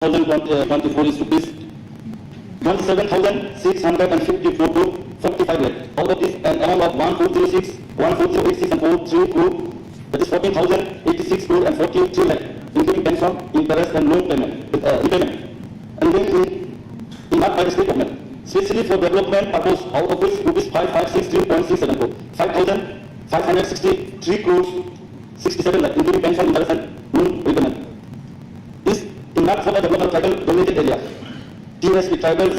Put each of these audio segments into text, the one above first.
2024 is rupees 27,654 to 45 lakh. Out of this, an amount of 1406, 14086 and 43 crore, that is 14,086 crore and 43 lakh, including pension, interest and loan payment, repayment. And then in by the state government, especially for development purpose, out of which rupees 5563.67 crore, 5,563 crores, 67 lakh, including pension, interest and loan repayment. This in not for the development of tribal dominated area. TSP tribal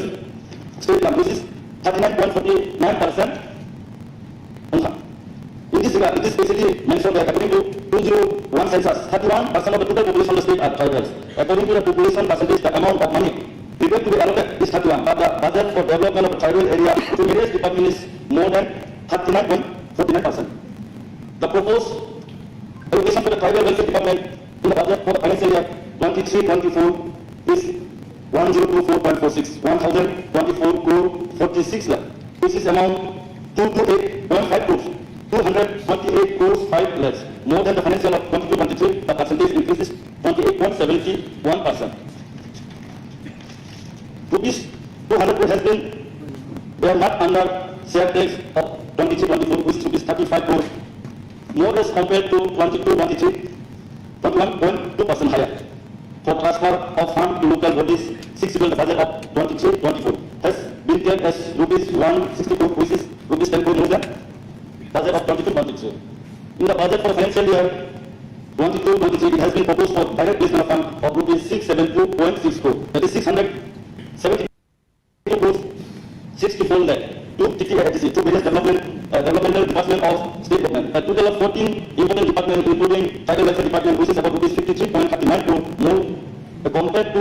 state land, which is 39.49%. In this regard, it is basically mentioned that according to 2001 census, 31% of the total population of the state are tribals. According to the population percentage, the amount of money prepared to be allocated is 31, but the budget for development of the tribal area to various departments is more than 39.49%. The proposed allocation for the tribal welfare department in the budget for the financial year 23-24 is 1024.46, 1024 crore 46 lakh, which is amount 228.5 crores, 228 crores 5 lakhs, more than the financial of 22-23. The percentage increase is 28.71%. Rupees 200 crore has been, they are not under share tax of 23-24, which is rupees 35 crore, more as compared to 22-23, 21.2% higher. For transfer of fund to local bodies, 60 the budget of 23-24 has been kept as rupees 164, which is rupees 10 crore more than budget of 22-23. In the budget for financial year 22-23, it has been proposed for direct placement of fund of rupees 672.6 crore, that is 672 crores 64 lakh to TTITC, to various developmental department of state government. A total of 14 important departments, including tribal welfare department, which is about rupees 53.39 crore more compared to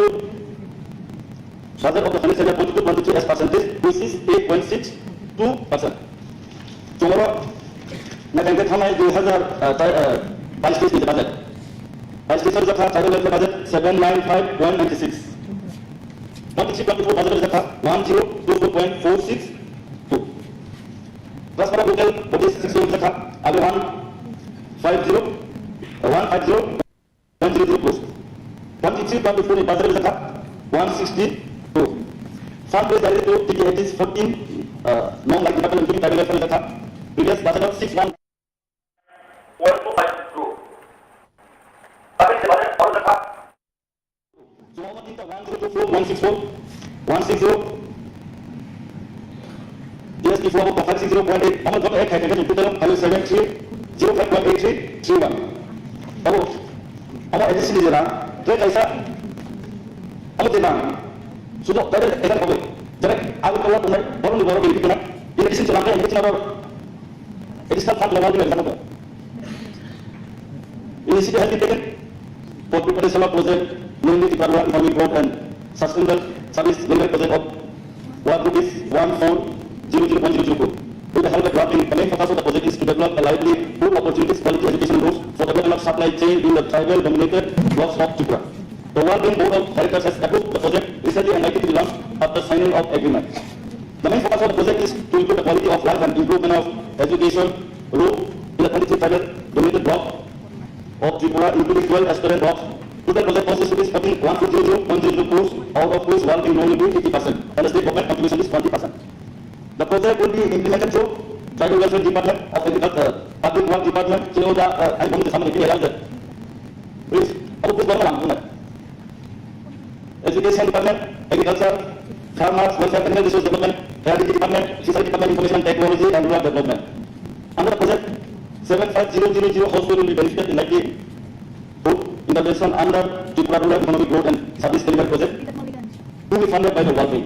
budget of the financial year 22-23 as percentage, which is 8.62%. Tomorrow, मैं कहेंगे था मैं 2022 में budget 22 जो था tribal welfare budget 795.96, 23-24 budget जो था 1024.46, plus पर टोटल बॉडीज 60 जो था आगे 150.00 क्रोर्स, 23-24 बजट जो था 162. Fund raise direct to TTITC 14 non like department including tribal welfare जो था previous budget of 61.25 crore. Public budget all the part. So how much is the 1024, 160, GST 560.8. How much got a hack in total 57305.8331. अब अब agency लीजिए ना trade ऐसा अब देना सुनो ट्रेड ऐसा हो गई जब आगे तो तुम्हें बरों बरों के लिए ना इलेक्शन चलाते हैं इलेक्शन और additional fund लगा दिया जाना तो initiative has been taken for preparation of project mainly the Karwa economic growth and sustainable service delivery project of rupees 1400.00 crore. With the help of drafting, the main focus of the project is to develop a lively, good opportunities, quality education rules for the development of supply chain in the tribal dominated blocks of Tripura. The working board of directors has approved the project recently and likely to be launched after signing of agreement. The main focus of the project is to improve the quality of life and improvement of education rule in the 23 tribal dominated block of Tripura, including 12 aspirant blocks. Total project cost is rupees 14,100.00 crores, out of which working loan will be 50% and the state government contribution is 20%. The project will be implemented through tribal welfare department of agriculture, public work department, Chinoda, and Community Samani around that. Which all of this education department, agriculture, farmers, welfare, animal resource development, health department, fishery department, information technology, and rural development. Under the project, 75000 households will be benefited in likely intervention under Tripura Rural Economic Growth and Service Delivery Project to be funded by the World Bank.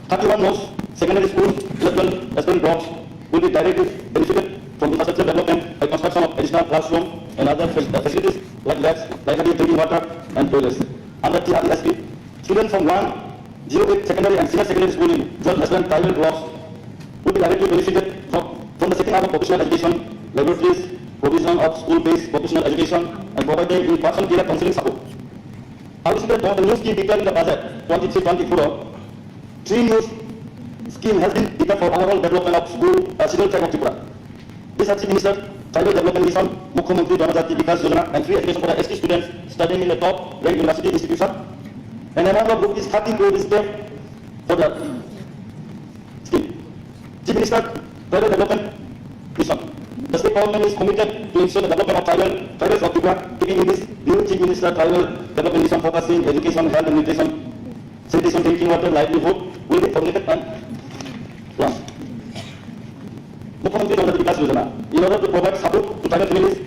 31 most secondary schools, 11 aspirant blocks will be directly benefited from infrastructure development by construction of additional classrooms and other facilities like labs, library, drinking water, and toilets. Under TRESP, students from 108 secondary and senior secondary school in 12 aspirant tribal blocks will be directly benefited from the setting up of vocational education, laboratories, provision of school-based vocational education, and providing in-person care counseling support. However, the new scheme declared in the budget 23-24, 3 new scheme has been declared for overall development of school scheduled tribe of Tripura. This has been Minister Tribal Development Mission, Mukhyamantri Janajati Vikas Yojana, and free education for the ST students studying in the top ranked university institution An amount of rupees 30 crore is kept for the scheme. Chief Minister, Tribal Development Mission. The state government is committed to ensure the development of tribals of Tripura, taking in this new Chief Minister Tribal Development Mission focusing education, health and nutrition, sanitation, drinking water, livelihood will be formulated and launched. Mukhyamantri Jan Dhan Vikas Yojana, in order to provide support to tribal families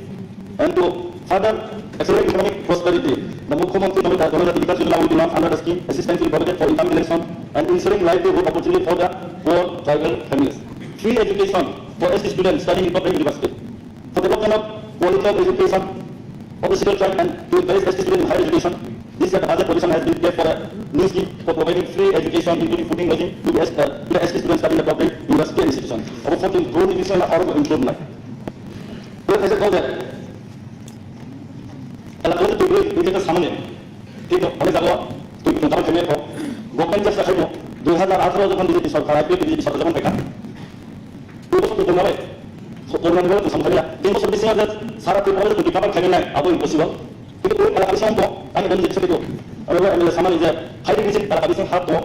and to further accelerate economic prosperity, the Mukhyamantri Jan Dhan Vikas Yojana will be launched under the scheme assistance will be provided for income generation and ensuring livelihood opportunity for the poor tribal families. Free education for ST students studying in public university. For development of quality of education of the scheduled tribe and to encourage ST students in higher education, this year the budget provision has been kept for a new scheme for providing free education including food and lodging to the ST students studying in the public university and institution. Our effort to improve nutrition or improve life. Well, as I call that, kalau tu itu সামনে ঠিক অনেক জায়গা তুই তারা ফেলে তো government চেষ্টা করলো 2018 যখন বিজেপি সরকার আইপিএ বিজেপি সরকার যখন দেখা itu betul betul orang negara itu sama saja. Tempo seperti ini ada syarat itu ada di kapal kami naik, apa impossible. Itu kalau habis itu, kami dan jadi seperti itu. Kalau sama ni je, hari ini kalau habis itu harap tu,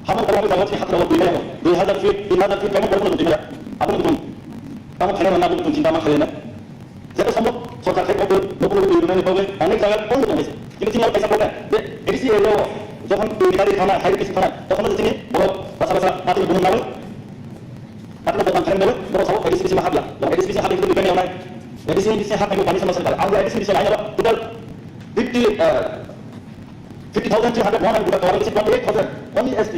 kami kalau kami dapat harap dapat bila 2000 feet kami kalau tu bila, apa tu? Kami kena mana tu cinta mak kena. Jadi semua sorang saya kalau doktor itu mana ni anek jaga pun tu macam. Jadi tinggal pesa pun. Jadi si elo, jangan di sana hari ini sana, jangan di sini, kalau pasal mati gunung lalu. Karena bukan keren dulu, baru tahu edisi mahal ya. Kalau edisi mahal itu lebih banyak orang. Edisi ini bisa hak yang paling sama sekali. Kalau edisi bisa lain apa? Total 50,000 to 100 orang bukan orang edisi 28,000 only SD.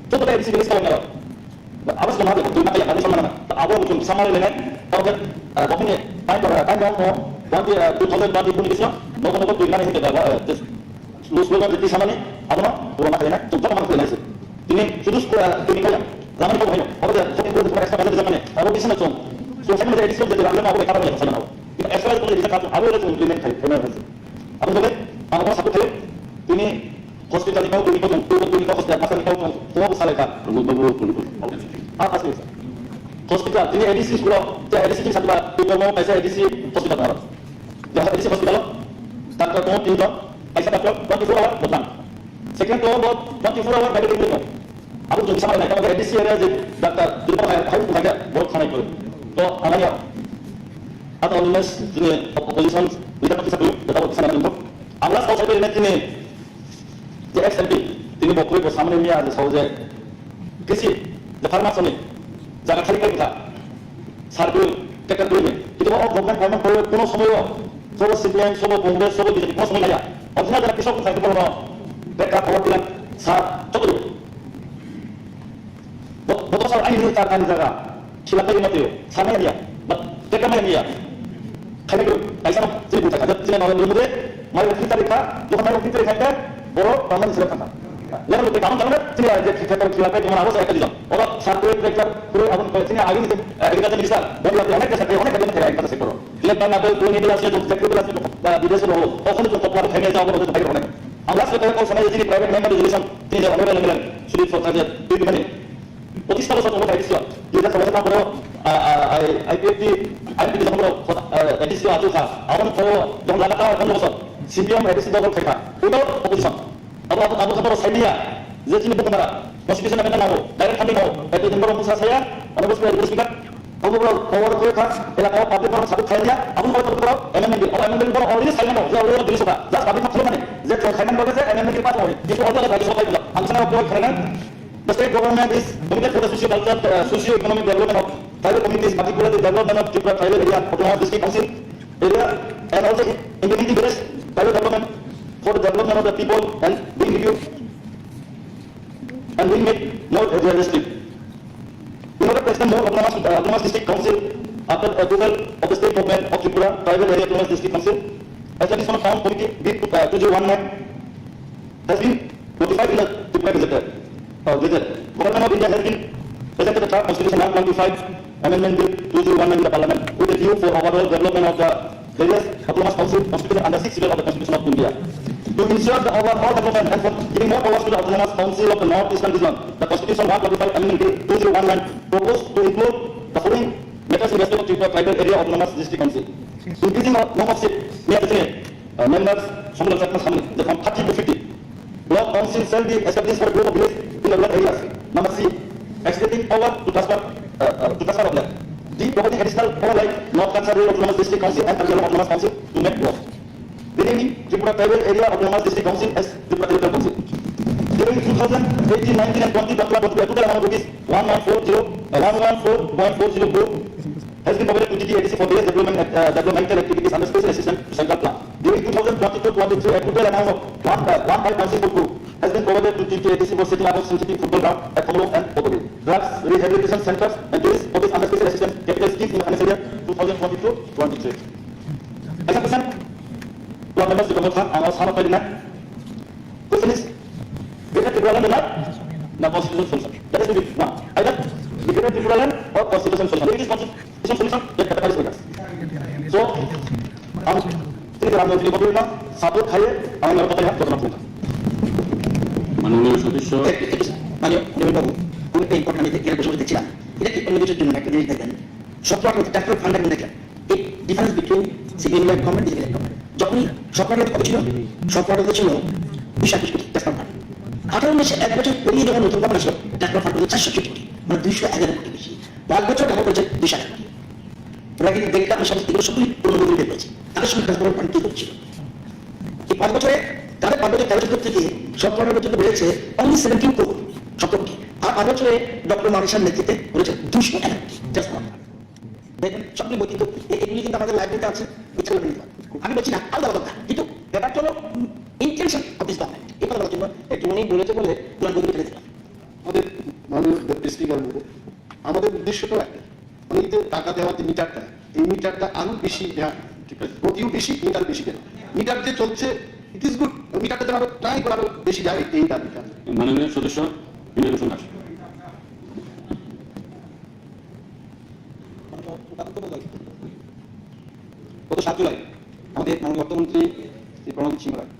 Coba edisi ini sekarang ya. Awas kemana tu? Tuh makanya kami sama nama. Awal macam sama dengan kalau kan, pokoknya time mau nanti 2020 pun edisi, nopo tu mana itu dah. Lulus nanti sama ni, apa nama? Orang makanya, coba mana tu lagi. Ini sudah tu ni kaya. Zaman itu banyak, orang dah fokus pada ekstra pada zaman ni. Orang bisa macam, so saya mesti edisi jadi orang mau berkarya macam mana? Kita ekstra itu boleh dikatakan, awal itu implement kali, benar. Apa tu kan? Apa satu kali? Ini hospital itu hospital, masa itu semua besar kan? Asli. Hospital, ini edisi sekolah, edisi satu kita mau paisa edisi hospital apa? Jangan edisi hospital, start kalau tinggal, paisa dapat 24 hour betul. Second floor 24 hour bagi tinggal. Aku juga sama dengan kalau edisi ada je data di bawah harus punya buat sana itu. So namanya atau lunas ini opposition kita tak bisa dulu, kita tak bisa nampak. Amlas kalau saya ini JXMP ini bukan bersama ni ada sahaja. Kisi, farmasi ni jangan cari kita. Sargul, kita dulu ni. Itu government kono semua, semua civilian, semua Congress, semua BJP, semua semua ya. Original jangan kisah pun saya tu kalau mereka perwakilan saat cukup dulu. Betul soal ini diceritakan jaga. Silakan ingat itu. Sama dia. Mereka mana dia? Kami itu, saya sama seribu cakap. Jadi orang dulu deh, mari kita lihat. Jika mari kita lihat, baru taman silakan. Lalu kita kamu jangan sini aja kita silakan cuma harus saya kerja. Orang satu mereka perlu abang sini lagi ni kita jadi bisa. Dan lagi anak kita orang kita tidak kita sektor. Lihat mana ada dua ni jelasnya untuk sektor jelasnya. Di desa dulu. Orang itu top level hanya jauh betul baik orang. Allah sektor kalau sama jadi private member resolution. Ini dah orang yang sulit for saja. Itu mana? প্রতিষ্ঠা বছর কোনো এডিসিও যেটা সমাজে কাম করো IPFT IPFT যখন এডিসিও আজও খা আমার যখন লাগাতা 15 বছর সিপিএম এডিসি দল খেকা ওটাও অপোজিশন আবার আবু খাবার সাইডিয়া যে যিনি বুকমারা কনস্টিটিউশন মেনে নাও ডাইরেক্ট ফান্ডিং নাও এত দিন বড় মুসা সাইয়া অনেক বছর স্পিকার আবু বড় খবর করে খা এলাকা পাবলিক ফোরাম সাথে খাই দিয়া আবু বড় করো এমএনডি বড় অলরেডি সাইন নাও যে অলরেডি দিলিস ওটা জাস্ট পাবলিক ফোরাম মানে যে খাইনান বলে যে এমএনডি পাস হয় কিন্তু অন্য জায়গায় সবাই দিল আনসার অফ খাইনান. The state government is committed for the socio-economic development of tribal communities, particularly the development of Tripura tribal area, Autonomous District Council area, and also implementing various tribal development for the development of the people and being reviewed and being made more realistic. In order to extend more Autonomous District Council after approval of the state government of Tripura tribal area Autonomous District Council, establishment of town committee Bill 2019 has been notified in the Tripura Gazette. Government of India has been presented the draft Constitution 125 Amendment Bill 2019 in the Parliament with a view for overall development of the various autonomous constitution under 6th Schedule of the Constitution of India. To ensure the overall development and for giving more powers to the Autonomous Council of the North-Eastern Region, the Constitution 125 Amendment Bill 2019 proposed to include the following matters in respect of Tripura Tribal Area Autonomous District Council. Increasing the number of seats near the members from 30 to 50. Block council shall be established for group of village in urban areas. Number C, extending power to transfer of land. D, providing additional power like North Kansari Autonomous District Council and Karnataka Autonomous Council to make laws. Renaming Tripura Tribal Area Autonomous District Council as Tripura Territorial Council. During 2018, 19 and 20, a total amount of rupees 1140 crore has been provided to TTADC for various developmental activities under special assistance to central plan. During 2022-23, a total amount of 1.16 crore has been provided to TTADC for setting up of sensitive football ground at Pomolo and Pogobi. Drugs rehabilitation centers and tourist office under special assistance capital scheme in the financial year 2022-23. As a question to our members of the Congress and our Sana Ferdinand, question is, greater Tripura land or not? The constitutional solution. That is to be one. Either the greater Tripura land or constitutional solution. If it is constitutional solution, then capital is with us. So, हम तीन राम मंत्री को भी ना साबुत खाइए और मेरे पता है कितना पूरा মাননীয় সদস্য মানে দেবেন্দ্রবাবু আমি একটা ইম্পর্টেন্ট আমি এর বসে দেখছিলাম এটা কি অন্য কিছুর জন্য একটা জিনিস দেখেন সফটওয়্যার ট্যাক্টর ফান্ডার দেখেন এই difference between civil government digital government যখনই সফটওয়্যার কত ছিল সফটওয়্যার ছিল 220 কোটি ট্যাক্টর ফান্ড 18 মাসে এক বছর পেরিয়ে যখন নতুন গভর্নমেন্ট আসলো ট্যাক্টর ফান্ড 460 কোটি মানে 211 কোটি বেশি 5 বছর টাকা করেছে 260 কোটি ওরা কিন্তু দেখতে আমি সমস্ত এগুলো সবই পুরোনো বের হয়েছে তাদের সঙ্গে ট্রান্সফার ফান্ড কি করছিল এই 5 বছরে তাদের 5 বছর 13 বছর থেকে সফটওয়্যার পর্যন্ত বেড়েছে অনলি 17 কোটি সপ্তাহে আর 5 বছরে ডক্টর মারিশার নেতৃত্বে করেছে 211 জাস্ট দেখেন সবগুলো বই কিন্তু এগুলি কিন্তু আমাদের লাইব্রেরিতে আছে আমি বলছি না আলাদা কথা কিন্তু ব্যাপারটা হলো ইন্টেনশন অফ দিস গভর্নমেন্ট এই কথা বলার জন্য একটু উনি বলেছে বলে তোমার বই ফেলে দিলাম আমাদের মাননীয় স্পিকার আমাদের উদ্দেশ্যটা একটা মানে এই যে টাকা দেওয়ার যে মিটারটা এই মিটারটা আরো বেশি দেওয়া ঠিক আছে গতিও বেশি মিটার বেশি দেওয়া মিটার যে চলছে ইট ইজ গুড মিটারটা যেন আরো ট্রাই করা আরো বেশি যায় এই দাবিটা মাননীয় সদস্য বিনয় ভূষণ দাস গত 7 জুলাই আমাদের মাননীয় অর্থমন্ত্রী শ্রী প্রণজিৎ সিংহ রায়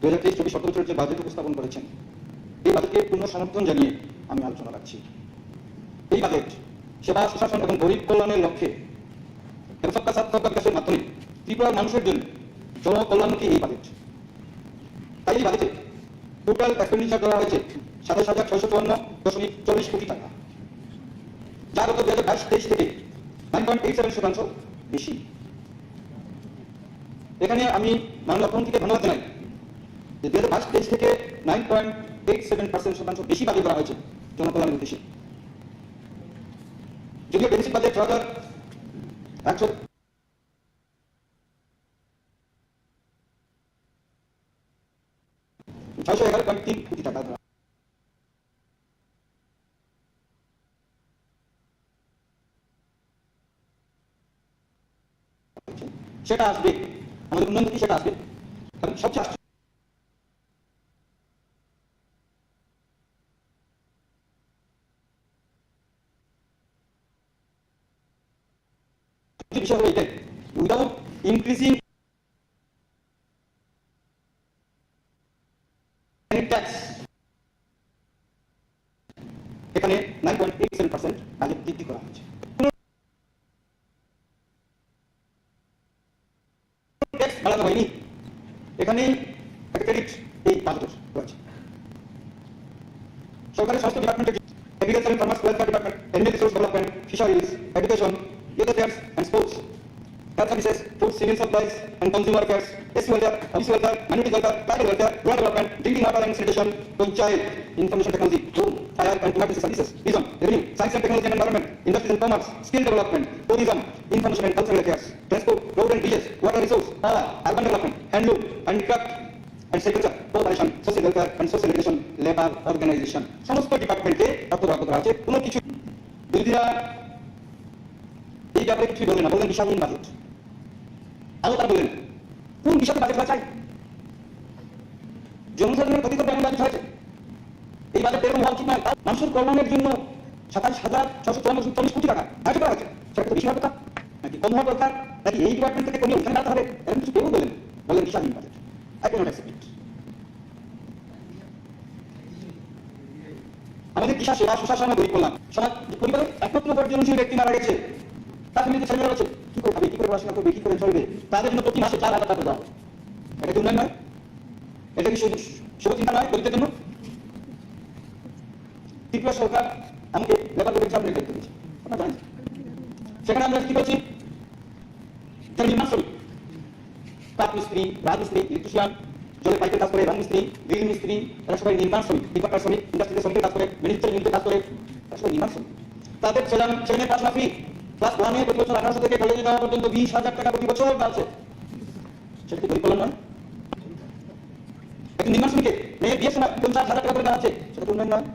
2023-24 যে বাজেট উপস্থাপন করেছেন এই বাজেটকে পূর্ণ সমর্থন জানিয়ে আমি আলোচনা রাখছি এই বাজেট সেবা সুশাসন এবং গরিব কল্যাণের লক্ষ্যে এবং সবকা সাথ সবকা বিকাশের মাধ্যমে ত্রিপুরার মানুষের জন্য জনকল্যাণমুখী এই বাজেট তাই এই বাজেটে টোটাল এক্সপেন্ডিচার করা হয়েছে 27,654.40 কোটি টাকা যা গত 2022-23 থেকে 9.87% বেশি এখানে আমি মাননীয় অর্থমন্ত্রীকে ধন্যবাদ জানাই যে 2022-23 থেকে 9.87% বেশি বাজেট করা হয়েছে জনকল্যাণের উদ্দেশ্যে যদিও বেসিক বাজেট 611.3 কোটি টাকা সেটা আসবে আমাদের উন্নয়ন থেকে সেটা আসবে কারণ সবচেয়ে বিষয় হলো এটাই উইদাউট ইনক্রিজিং ট্যাক্স এখানে 9.87% বাজেট বৃদ্ধি করা হয়েছে ট্যাক্স বাড়ানো হয়নি এখানে একটা ক্রেডিট এই বাজেট রয়েছে সরকারের সমস্ত ডিপার্টমেন্টের agriculture and farmers welfare department animal resource development fisheries education youth affairs and sports, health services, food, civil supplies and consumer affairs, SC welfare, office welfare, minority welfare, tribal welfare, rural development, drinking water and sanitation, panchayat, information technology, home, fire and emergency services, tourism, revenue, science and technology and environment, industries and commerce, skill development, tourism, information and cultural affairs, transport, road and bridges, water resource, power, urban development, handloom, handicraft and agriculture, cooperation, social welfare and social education, labor organization. সমস্ত ডিপার্টমেন্টে অর্থ বরাদ্দ করা আছে কোনো কিছু বিরোধীরা এই ব্যাপারে কিছু বলেন না বলেন বিষয়হীন বাজেট আরো তারা বলেন কোন বিষয়ে বাজেট চাই জনসাধারণের ক্ষতি করবে এমন বাজেট হয়েছে এই বাজেট এরকম হওয়া উচিত নয় মানুষের কল্যাণের জন্য 27,654 কোটি টাকা আয়োজন করা হয়েছে সেটা তো বেশি হওয়ার কথা নাকি কম হওয়ার দরকার নাকি এই ডিপার্টমেন্ট থেকে কমিয়ে ওখানে রাখতে হবে এরকম কিছু কেউ বলেন বলেন বিষয়হীন budget I can't accept it আমাদের কিসা সেবা সুশাসন গরিব কল্যাণ সমাজ পরিবারের একমাত্র উপার্জনশীল ব্যক্তি মারা গেছে তার ফ্যামিলিতে ছেলেমেয়েরা আছে কি করে খাবে কি করে পড়াশোনা করবে কি করে চলবে তাদের জন্য প্রতি মাসে 4,000 টাকা দেওয়া এটা কি উন্নয়ন নয় এটা কি শুভ চিন্তা নয় দরিদ্রের জন্য। ত্রিপুরা সরকার আমাকে লেবার কোড এক্সাম রেখে দিয়েছে, আপনারা জানেন। সেখানে আমরা কি করছি, যারা নির্মাণ শ্রমিক, কাঠ মিস্ত্রি, রাজমিস্ত্রি, ইলেকট্রিশিয়ান, জলের পাইপের কাজ করে, রং মিস্ত্রি, গ্রিল মিস্ত্রি, এরা সবাই নির্মাণ শ্রমিক, টিপাটার শ্রমিক, ইন্ডাস্ট্রিতে শ্রমিকের কাজ করে, ম্যানুফ্যাকচারিং ইউনিটে কাজ করে, এরা সবাই নির্মাণ শ্রমিক। তাদের ছেলে পড়াশোনা ফ্রি, ক্লাস 1-এ প্রতি বছর 1800 থেকে কলেজে যাওয়া পর্যন্ত 20,000 টাকা প্রতি বছর পাচ্ছে। সেটা কি গরিব কল্যাণ নয়? একজন নির্মাণ শ্রমিকের মেয়ে বিয়ের সময় 50,000 টাকা করে দেওয়া হচ্ছে, সেটা তো উন্নয়ন নয়?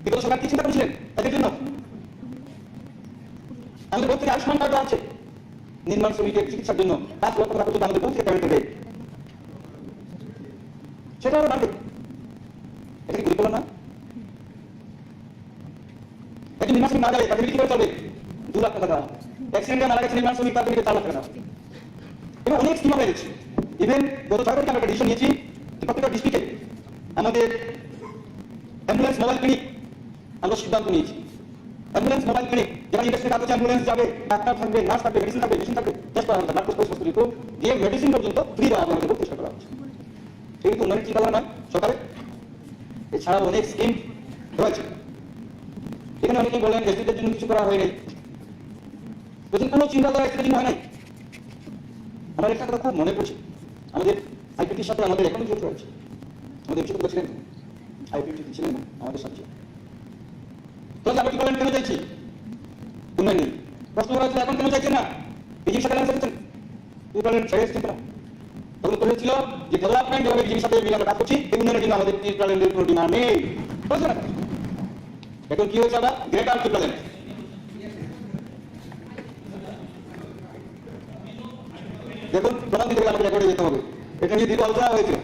বিগত সরকার কি চিন্তা করেছিলেন তাদের জন্য? আমাদের বোর্ড থেকে আয়ুষ্মান কার্ড দেওয়া হচ্ছে নির্মাণ শ্রমিকের চিকিৎসার জন্য 5 লক্ষ টাকা পর্যন্ত আমাদের বোর্ড থেকে পেমেন্ট করবে, সেটা আমরা বাড়বে। এটা কি গরিব কল্যাণ না? একজন নির্মাণ শ্রমিক মারা যাবে, তাকে কি করে চলবে? 2 লাখ টাকা দেওয়া, অ্যাক্সিডেন্টে মারা গেছে নির্মাণ শ্রমিক, তাকে 4 লাখ টাকা দেওয়া। এবার অনেক স্কিম হয়ে গেছে। ইভেন গত 6 তারিখে আমরা একটা ডিসিশন নিয়েছি যে প্রত্যেকটা ডিস্ট্রিক্টে আমাদের অ্যাম্বুলেন্স মোবাইল ক্লিনিক আমরা সিদ্ধান্ত নিয়েছি। অ্যাম্বুলেন্স মোবাইল ক্লিনিক, যারা ইন্ডাস্ট্রি কাজ করছে, অ্যাম্বুলেন্স যাবে, ডাক্তার থাকবে, নার্স থাকবে, মেডিসিন থাকবে, মেশিন থাকবে, টেস্ট করা হবে, ব্লাড টেস্ট পরিষ্কার রিপোর্ট দিয়ে মেডিসিন পর্যন্ত ফ্রি দেওয়া হবে, আমাদের চেষ্টা করা হচ্ছে। এই কিন্তু উন্নয়নের চিন্তা নয় সরকারে। এছাড়াও অনেক স্কিম রয়েছে। এখানে অনেকেই বলেন এসডিদের জন্য কিছু করা হয়নি, বলছেন কোনো চিন্তা করা এসডিদের জন্য হয় নাই। আমার একটা কথা খুব মনে পড়ছে, আমাদের আইপিটির সাথে আমাদের এখনো যোগ রয়েছে। আমাদের বিশেষ ছিলেন আইপিটি ছিলেন আমাদের সাথে। তো আমরা কি বলেন, কেন চাইছি উন্নয়ন নেই? প্রশ্ন করা হয়েছিল এখন কেন চাইছেন না? বিজেপির সাথে আলাদা করছেন, কি বলেন ছেড়ে এসেছেন না? তখন বলেছিল যে ডেভেলপমেন্ট যেভাবে বিজেপির সাথে মিলে আমরা কাজ করছি, এই উন্নয়নের জন্য আমাদের ত্রিপুরাল্যান্ডের কোনো ডিমান্ড নেই, বলছে না? এখন কি হয়েছে আবার গ্রেটার ত্রিপুরাল্যান্ড। দেখুন প্রমাণ দিতে গেলে আমাকে রেকর্ডে যেতে হবে। এটা নিয়ে দীর্ঘ আলোচনা হয়েছিল,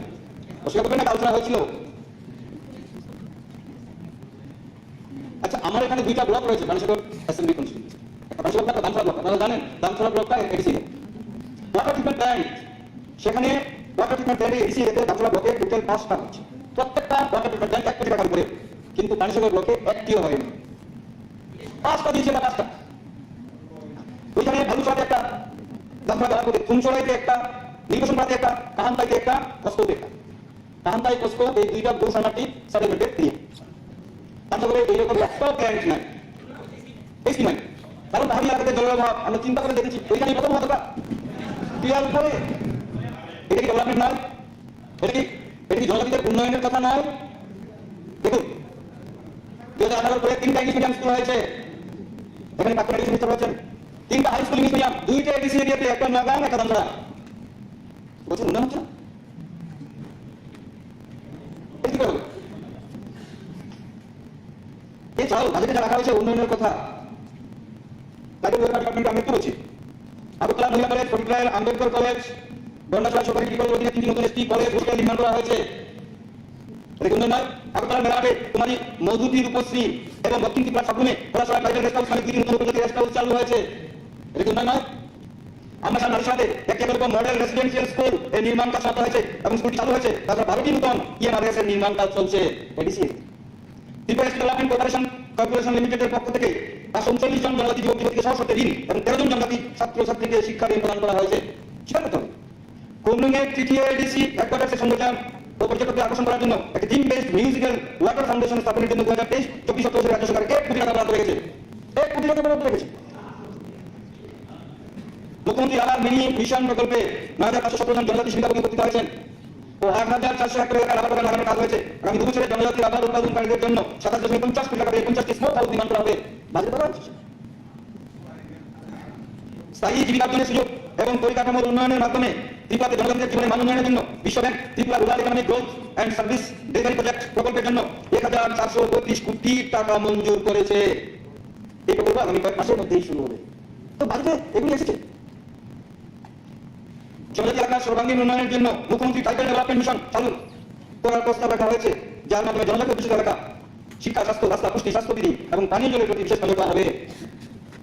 অস্বীকার করবেন না, আলোচনা হয়েছিল। আচ্ছা, আমার এখানে 2টা ব্লক রয়েছে বানেশ্বর অ্যাসেম্বলি কনস্টিটিউয়েন্সি, একটা বানেশ্বর ব্লক, একটা দামছড়া ব্লক। আপনারা জানেন দামছড়া ব্লকটা এডিসি ওয়াটার ট্রিটমেন্ট প্ল্যান্ট, সেখানে ওয়াটার ট্রিটমেন্ট প্ল্যান্টে এডিসি এতে দামছড়া ব্লকে টোটাল 5টা হচ্ছে, প্রত্যেকটা ওয়াটার ট্রিটমেন্ট প্ল্যান্ট 1 কোটি টাকা করে, কিন্তু বানেশ্বর ব্লকে একটিও হয়নি। 5টা দিয়েছে না, 5টা। ওইখানে ভালুচড়াতে একটা, দামছড়া দেওয়ার পরে ফুমচড়াইতে একটা, নির্বাচন পাতে একটা, কাহানতাইতে একটা, কসকোতে একটা। কাহানতাই কসকো এই 2টা গৌশালাটি সার্টিফিকেট দিয়ে তারপরে এইরকম একটা প্ল্যান্ট নাই, বেশি নাই। কারণ পাহাড়ি এলাকাতে জলের অভাব আমরা চিন্তা করে দেখেছি, ওইখানে প্রথম হতটা ক্লিয়ার করে। এটা কি ডেভেলপমেন্ট নয়? এটা কি জনজাতিদের উন্নয়নের কথা নয়? দেখুন 2018 পরে 3টা ইংলিশ মিডিয়াম স্কুল হয়েছে, এখানে প্রাক্তন এডিসি মিনিস্টার হয়েছেন। 3টা হাই স্কুল ইংলিশ মিডিয়াম, 2টা এডিসি এরিয়াতে, একটা নাগান, একটা দামছড়া। বলছেন উন্নয়ন হচ্ছে না? কি করবে? এছাড়াও বাজেটে যা রাখা হয়েছে উন্নয়নের কথা, তাদের ডিপার্টমেন্টে আমি একটু বলছি। আগরতলা মহিলা কলেজ, ফটিকরায় আম্বেদকর কলেজ, বন্যাচড়া সরকারি ডিগ্রি কলেজ অধীনে 3টি নতুন এসটি কলেজ হোস্টেল নির্মাণ করা হয়েছে। এটা উন্নয়ন নয়? আগরতলা মেলাঘাটে কুমারী মধুতি রূপশ্রী এবং দক্ষিণ ত্রিপুরা সাবরুমে পড়াশোনা প্রাইভেট রেস্ট হাউস, 2টি নতুন উপজাতি রেস্ট হাউস চালু হয়েছে। এটা উন্নয়ন নয়? আমরা সামনের সাথে একটি এরকম মডেল রেসিডেন্সিয়াল স্কুল এর নির্মাণ কাজ শুরু হয়েছে এবং স্কুলটি চালু হয়েছে। তাছাড়া 12টি নতুন ইএমআরএস এর নির্মাণ কাজ চলছে। এডিসি ত্রিপুরা ডেভেলপমেন্ট কর্পোরেশন লিমিটেডের পক্ষ থেকে 539 জন জনজাতি যুবক যুবতীকে সহশর্তে ঋণ এবং 13 জন জনজাতি ছাত্র ছাত্রীকে শিক্ষা ঋণ প্রদান করা হয়েছে। স্বীকার করতে হবে কুমলুঙের তৃতীয় এডিসি হেডকোয়ার্টার্সের সৌন্দর্যায়ন ও পর্যটকদের আকর্ষণ করার জন্য একটি theme based musical water foundation স্থাপনের জন্য 2023-24 রাজ্য সরকার 1 কোটি টাকা বরাদ্দ রেখেছে। 1 কোটি টাকা বরাদ্দ রেখেছে। মুখ্যমন্ত্রী আবার মিনি মিশন প্রকল্পে 9,517 জন জনজাতি শিক্ষক উপস্থিত হয়েছেন ও 8,400 হেক্টর এলাকা রাবার বাগান লাগানোর কাজ হয়েছে। আগামী 2 বছরে জনজাতি রাবার উৎপাদনকারীদের জন্য 27.50 কোটি টাকা দিয়ে 50টি স্মোক হাউস নির্মাণ করা হবে। বাজেট করা হচ্ছে। স্থায়ী জীবিকার্জনের সুযোগ এবং পরিকাঠামোর উন্নয়নের মাধ্যমে ত্রিপুরাতে জনগণের জীবনের মান উন্নয়নের জন্য বিশ্বব্যাংক Tripura rural economic growth and service delivery project প্রকল্পের জন্য 1,435 কোটি টাকা মঞ্জুর করেছে। এই প্রকল্প আগামী কয়েক মাসের মধ্যেই শুরু হবে। তো বাজেটে এগুলি এসেছে। জনজাতি এলাকার সর্বাঙ্গীন উন্নয়নের জন্য মুখ্যমন্ত্রী ট্রাইবাল ডেভেলপমেন্ট মিশন চালু করার প্রস্তাব রাখা হয়েছে, যার মাধ্যমে জনজাতি অধ্যুষিত এলাকা শিক্ষা, স্বাস্থ্য, রাস্তা, পুষ্টি, স্বাস্থ্যবিধি এবং পানীয় জলের প্রতি বিশেষ নজর দেওয়া হবে।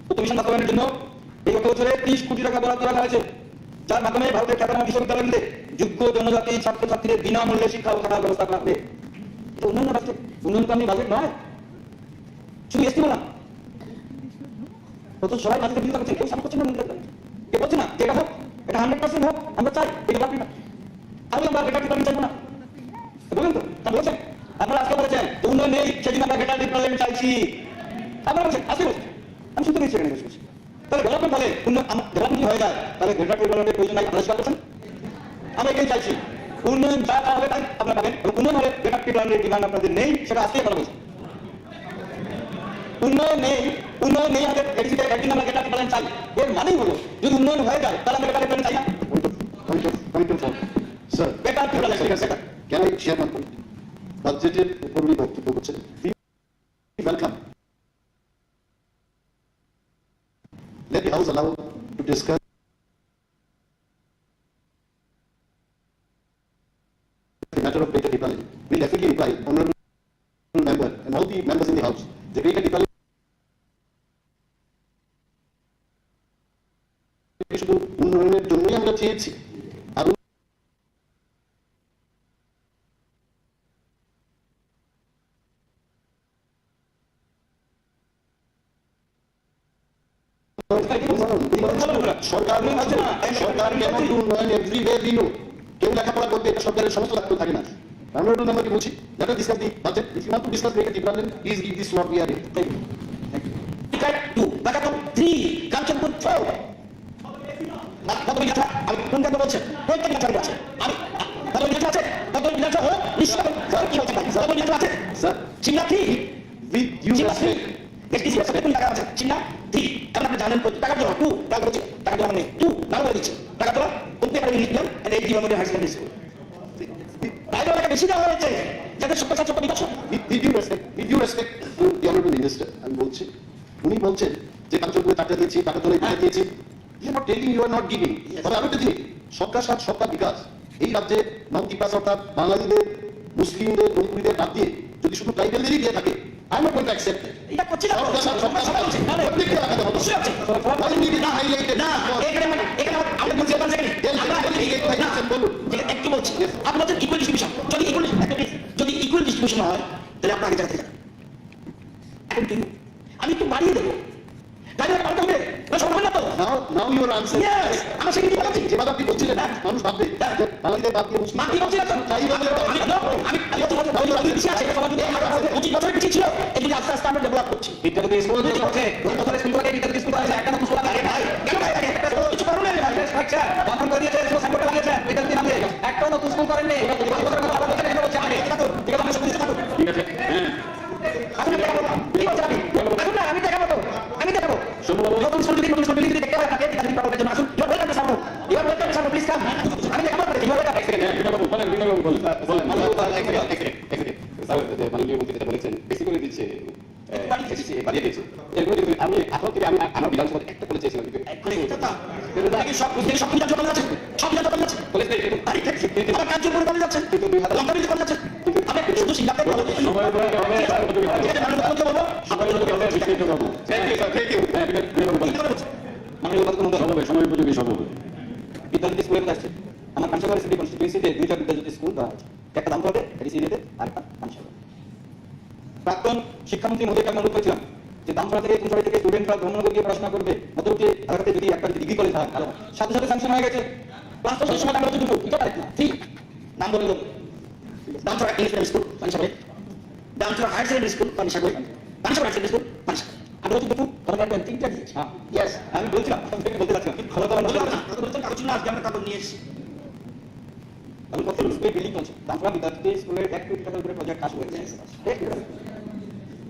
উক্ত মিশন বাস্তবায়নের জন্য এই গত বছরে 30 কোটি টাকা বরাদ্দ রাখা হয়েছে, যার মাধ্যমে ভারতের খ্যাতনামা বিশ্ববিদ্যালয়গুলিতে যোগ্য জনজাতি ছাত্রছাত্রীদের বিনামূল্যে শিক্ষা ও থাকার ব্যবস্থা করা হবে। এটা উন্নয়ন বাজেট, উন্নয়ন তো আমি বাজেট নয়, শুধু এসটি বললাম। তো সবাই বাজেটের বিরোধিতা করছেন, কেউ সাপোর্ট করছেন না, কেউ বলছে না যেটা হোক, এটা 100% হোক, আমরা চাই এটা ডেভেলপমেন্ট। আমি আমরা এটা ডিপার্টমেন্ট চাইবো না, বলুন তো, তা বলছেন আপনারা আজকে বলেছেন যে উন্নয়ন নেই, সেদিন আমরা বেটার ডেভেলপমেন্ট চাইছি। আপনারা বলছেন আজকে বলছেন, আমি শুনতে পেয়েছি এখানে বসে বসে। তাহলে ডেভেলপমেন্ট হলে ডেভেলপমেন্ট হয়ে যায়, তাহলে বেটার ডেভেলপমেন্টের প্রয়োজন নাই, আপনারা স্বীকার করছেন? আমরা এটাই চাইছি, উন্নয়ন যা হবে তাই আপনারা পাবেন, এবং উন্নয়ন হলে বেটার ডেভেলপমেন্টের ডিমান্ড আপনাদের নেই, সেটা আজকে আপনারা বলছেন। উন্নয়ন নেই আমাদের এডিসিতে একদিন আমরা বেটার ডেভেলপমেন্ট চাই, এর মানেই হলো যদি উন্নয়ন হয়ে যায় তাহলে আমরা বেটার ডেভেলপমেন্ট চাই না। স্যার, বেটার ডেভেলপমেন্ট কেন শেয়ার মাত্র বাজেটের উপর উনি বক্তব্য করছেন। Welcome. Let the House allow to discuss the matter of greater equality. We definitely reply, honorable member and all the members in the House, the greater equality শুধু উন্নয়নের জন্যই আমরা চেয়েছি, আর সরকার কেন উন্নয়ন এভরিওয়্যার উই নো, কেউ লেখাপড়া করবে এটা সরকারের সমস্ত দায়িত্ব থাকে না। আমরা একটু নাম্বারকে বলছি, let us discuss the budget. If you want to discuss greater development, please give this what we are doing. Thank you. Thank you. 2, Bakatom 3, Kamchanpur 4. কত মিনিট আছে? আমি কোন কথা বলছেন? কত মিনিট আছে? আমি কত মিনিট আছে? কত মিনিট আছে? নিশ্চয় কি হচ্ছে ভাই? কত মিনিট আছে? Sir, চিন্তা 3 with due respect, এসডিসি এর সাথে কোন টাকা আছে? চিন্তা 3 এখন আপনি জানেন কত টাকা দেওয়া 2 টাকা বলছি টাকা দেওয়া মানে 2 নাম বলে দিচ্ছে টাকা দেওয়া কোনতে পারে লিখলাম এন্ড এই জীবনের হাই সেকেন্ডারি স্কুল তাই টাকা বেশি দেওয়া হয়েছে যাদের 70 বিকাশ। with due respect to the honorable minister, আমি বলছি, উনি বলছেন যে কাঞ্চনপুরে টাকা দিয়েছি, টাকা তোলে টাকা দিয়েছি। You are not telling, you are not giving. তবে আরো একটা জিনিস, সবকার সাথ সবকার বিকাশ, এই রাজ্যে নন-টিপাস অর্থাৎ বাঙালিদের, মুসলিমদের, মণিপুরীদের বাদ দিয়ে যদি শুধু ট্রাইবেলদেরই দিয়ে থাকে, I am not going to accept it. এটা করছি না সবকার সাথ সবকার বিকাশ, প্রত্যেকটা এলাকাতে হবে। Why need it highlighted? না এখানে আমরা বলছি আপনারা জানেন আমরা বলুন। একটু বলছি আপনি বলছেন ইকুয়াল ডিস্ট্রিবিউশন, যদি ইকুয়াল ডিস্ট্রিবিউশন হয় তাহলে আপনাকে জানতে হবে এখন কি আমি একটু বাড়িয়ে দেবো গাড়ি পাল্টা হবে না সম্ভব না তো। Now you are answering. Yes, আমার সেখানে বলছি যে বাদ আপনি বলছিলেন না, মানুষ ভাববে যে বাঙালিদের বাদ দিয়ে মুসলিম মা কি বলছি না আমি পিছিয়ে আছে সবার যদি 25 বছরের পিছিয়ে ছিল এগুলি আস্তে আস্তে আমরা ডেভেলপ করছি। বিদ্যাপতি স্কুল হচ্ছে কোথায় স্কুল করে বিদ্যাপতি স্কুল আছে একটা স্কুল আছে ভাই কেন ভাই কিছু করুন না ভাই স্ট্রাকচার গঠন করে দিয়েছে স্কুল সাপোর্ট লাগিয়েছে বিদ্যাপতি নামে একটা নতুন স্কুল করেন নি বছরের কথা আবার বলছেন এটা হচ্ছে আগে ঠিক আছে আমি সব কিছু থাকুন ঠিক আছে, হ্যাঁ, আপনি দেখাবো কি বলছেন আপনি না আমি দেখাবো নতুন স্কুল যদি দেখতে হয় আপনাকে এটা দিতে পারবে জন্য আসুন you welcome to support please come আমি দেখাবো ইউ ওয়েলকাম হ্যাঁ, বিনয়বাবু বলেন, বিনয়বাবু বলেন। মাননীয় মন্ত্রী যেটা বলেছেন বেশি করে দিচ্ছে বাড়িয়ে দিচ্ছে এরপরে আমি এখন থেকে আমি আমার বিধানসভা একটা করে চেয়েছিলাম সব বিধান চলে যাচ্ছে সব বিধান চলে যাচ্ছে আমার কার্যক্রম করে যাচ্ছে লঙ্কা বিল করে যাচ্ছে আপনি শুধু সিঙ্গাপুরে বলো সময় হবে, ঠিক আছে মাননীয় বলবো বিনয়বাবু। Thank you sir, thank you. হ্যাঁ, বিনয়বাবু বলেন। মাননীয় সব হবে, সময় উপযোগী সব হবে। বিদ্যাপতি স্কুলে আসছে আমার কাঞ্চনপুর সিটি কনস্টিটিউয়েন্সিতে দুইটা বিদ্যাপতি স্কুল দেওয়া আছে একটা দামপুরে এডিসিতে আর একটা কাঞ্চনপুরে। প্রাক্তন শিক্ষামন্ত্রী মোদীকে আমি অনুরোধ করেছিলাম যে দামপুরা থেকে কুমসারি থেকে স্টুডেন্টরা ধর্মনগর গিয়ে পড়াশোনা করবে মধ্যবর্তী এলাকাতে যদি একটা ডিগ্রি কলেজ হয় ভালো সাথে সাথে স্যাংশন হয়ে গেছে ক্লাস তো সময় আমরা দুটো এটা কারেক্ট না ঠিক নাম বলে দেবো দামপুরা ইংলিশ মিডিয়াম স্কুল পানিসাগরে দামপুরা হায়ার সেকেন্ডারি স্কুল পানিসাগরে Panisagar higher secondary school Panisagar আমরা দুটো তোমাকে তিনটা দিয়েছি হ্যাঁ ইয়েস আমি বলছিলাম বলতে পারছিলাম ভালো তো কাগজ না আজকে আমরা কাগজ নিয়ে এসেছি আমি কত স্কুলে বিল্ডিং করছি দামপুরা বিদ্যাপতি স্কুলের 1 কোটি টাকার উপরে প্রজেক্ট কাজ হয়েছে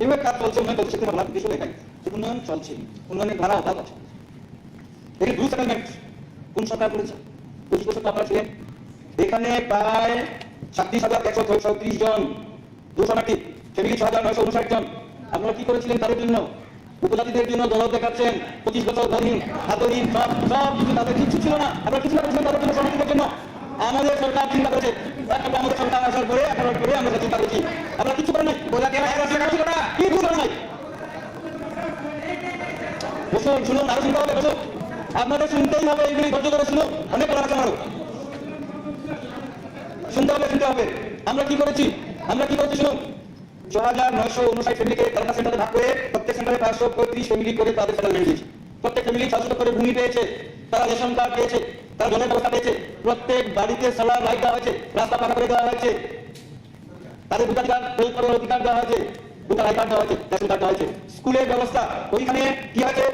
এবার কাজ চলছে উন্নয়ন করছে ভালো কিছু একাই উন্নয়ন চলছে উন্নয়নের ধারা অভাব আছে এখানে ব্লু সেটেলমেন্ট কোন সরকার করেছে 25 বছর আপনারা ছিলেন এখানে প্রায় 37,134 জন 230 ফ্যামিলি 6,959 জন আপনারা কি করেছিলেন তাদের জন্য উপজাতিদের জন্য দরদ দেখাচ্ছেন 25 বছর ধরে হাতহীন সব কিছু তাদের কিছু ছিল না আপনারা কিছু করেছিলেন তাদের জন্য সমাজের জন্য আমাদের সরকার চিন্তা করেছে আমাদের সরকার আসার পরে আপনার পরে আমরা চিন্তা করছি আমরা কিছু করে নাই কি করে নাই বসুন শুনুন আরো চিন্তা হবে বসুন আপনাদের শুনতেই হবে এইগুলি ধৈর্য ধরে শুনুন অনেক বড় আছে আমারও শুনতে হবে আমরা কি করেছি শুনুন 6,959 ফ্যামিলিকে তালিকা সেন্টারে ভাগ করে প্রত্যেক সেন্টারে 535 ফ্যামিলি করে তাদের সেটেলমেন্ট দিয়েছে প্রত্যেক ফ্যামিলি 600 করে ভূমি পেয়েছে তারা রেশন কার্ড পেয়েছে তারা জলের ব্যবস্থা পেয়েছে প্রত্যেক বাড়িতে সোলার লাইট দেওয়া হয়েছে রাস্তা পাকা করে দেওয়া হয়েছে তাদের ভোটাধিকার প্রয়োগ করার অধিকার দেওয়া হয়েছে, ভোটার আই কার্ড দেওয়া হয়েছে, রেশন কার্ড দেওয়া হয়েছে। স্কুলের ব্যবস্থা ওইখানে কি হয়েছে,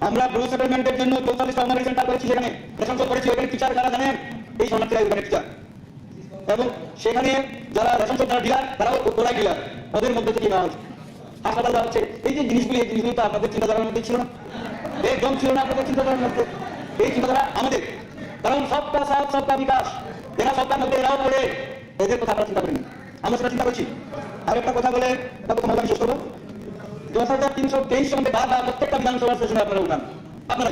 আমরা ব্লু সেটেলমেন্টের জন্য 44টা অঙ্গনওয়াড়ি সেন্টার করেছি, সেখানে রেশন কার্ড করেছি। ওইখানে টিচার যারা জানেন, এই শরণার্থীরা ওইখানে টিচার, এবং সেখানে যারা রেশন কার্ড যারা ডিলার, তারাও ওরাই ডিলার, ওদের মধ্যে থেকে নেওয়া হচ্ছে। হাসপাতাল দেওয়া হচ্ছে। এই যে জিনিসগুলি, এই জিনিসগুলি তো আপনাদের চিন্তাধারার মধ্যে ছিল না, একদম ছিল না আপনাদের চিন্তাধারার মধ্যে। এই চিন্তাধারা আমাদের, কারণ সবটা সাথ সবটা বিকাশ, এরা সবটার মধ্যে এরাও পড়ে, এদের কথা আমরা চিন্তা করিনি, আমরা সেটা চিন্তা করছি। আর একটা কথা বলে তারপর তোমাকে আমি শেষ করবো। 2323 সঙ্গে বারবার প্রত্যেকটা বিধানসভা সেশনে আপনারা উঠান, আপনারা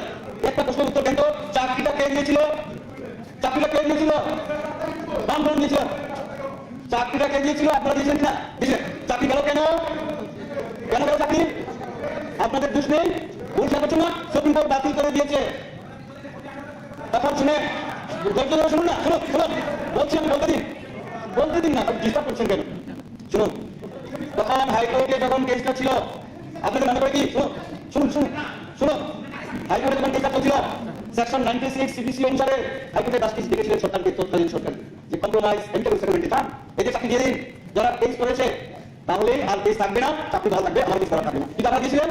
একটা প্রশ্ন উত্তর দেন তো, চাকরিটা কে দিয়েছিল? চাকরিটা কে দিয়েছিল? বামফ্রন্ট দিয়েছিল। চাকরিটা কে দিয়েছিল? আপনারা দিয়েছিলেন কিনা? দিয়েছিলেন। চাকরি গেল কেন? কেন গেল চাকরি? আপনাদের দোষ নেই, ভুল করছেন না, সুপ্রিম কোর্ট বাতিল করে দিয়েছে। তখন শুনে ধৈর্য ধরে শুনুন না, শুনুন শুনুন বলছি, আমি বলতে দিন না, ডিস্টার্ব করছেন কেন? শুনুন, তখন হাইকোর্টে যখন কেসটা ছিল, আপনাদের মনে করে কি? শুনুন শুনুন শুনুন, হাইকোর্টে যখন কেসটা চলছিল, সেকশন 96 সিপিসি অনুসারে হাইকোর্টে জাস্টিস দেখেছিলেন সরকারকে, তৎকালীন সরকারকে, যে কম্প্রোমাইজ এমকেবল সেটেলমেন্টে থাম, এতে চাকরি দিয়ে দিন, যারা কেস করেছে তাহলে আর কেস থাকবে না, চাকরি ভালো থাকবে, আমার কেস করা থাকবে না। কি টাকা দিয়েছিলেন?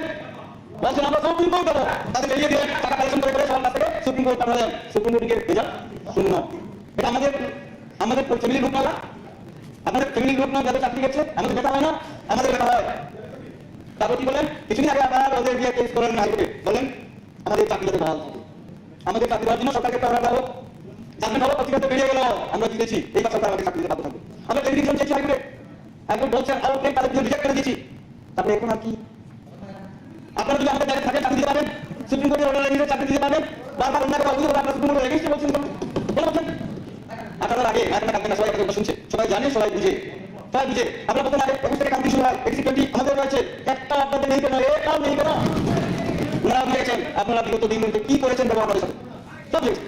বলছেন আমরা সুপ্রিম কোর্ট দেবো, তাদের বেরিয়ে দিয়ে টাকা কালেকশন করে সবার কাছ থেকে সুপ্রিম কোর্ট পাঠালেন, সুপ্রিম কোর্টের রেজাল্ট শূন্য। এটা আমাদের ফ্যামিলির লোক না, আপনাদের ফ্যামিলির লোক না, যাদের চাকরি গেছে, আমাদের বেটা হয় না, আমাদের বেটা হয়। তারপর কি বলেন? কিছুদিন আগে আবার ওদের দিয়ে কেস করেন হাইকোর্টে, বলেন আমাদের চাকরি যাতে বহাল থাকে, আমাদের চাকরি দেওয়ার জন্য সরকারকে একটা অর্ডার হোক, জানতে খবর পত্রিকাতে বেরিয়ে গেল, আমরা জিতেছি, এইবার সরকার আমাদের চাকরি দিতে বাধ্য থাকবে। আমরা টেলিভিশন চেয়েছি হাইকোর্টে, হাইকোর্ট বলছেন আউটলেট তাদের রিজেক্ট করে দিয়েছি। তারপরে এখন আর কি? আপনারা যদি আমাদের জায়গায় থাকেন চাকরি দিতে পারবেন, সুপ্রিম কোর্টের অর্ডার নিয়ে চাকরি দিতে পারবেন, বারবার অন্য কথা বলতে আপনারা সুপ্রিম কোর্টের এগেইনস্টে বলছেন, কেন বলছেন? আপনারা আগে এখন কাঁদবেন না, সবাই কথা শুনছে, সবাই জানে, সবাই বুঝে, সবাই বুঝে। আপনারা বলতেন আগে 21 থেকে কাউন্টিং শুরু হয়, 20 আমাদের রয়েছে, একটা আপনাদের নেই কেন? এটাও নেই কেন? ওনারা বুঝেছেন আপনারা বিগত দিনগুলোতে কি করেছেন ব্যবহার আমাদের সাথে, সব বুঝেছেন।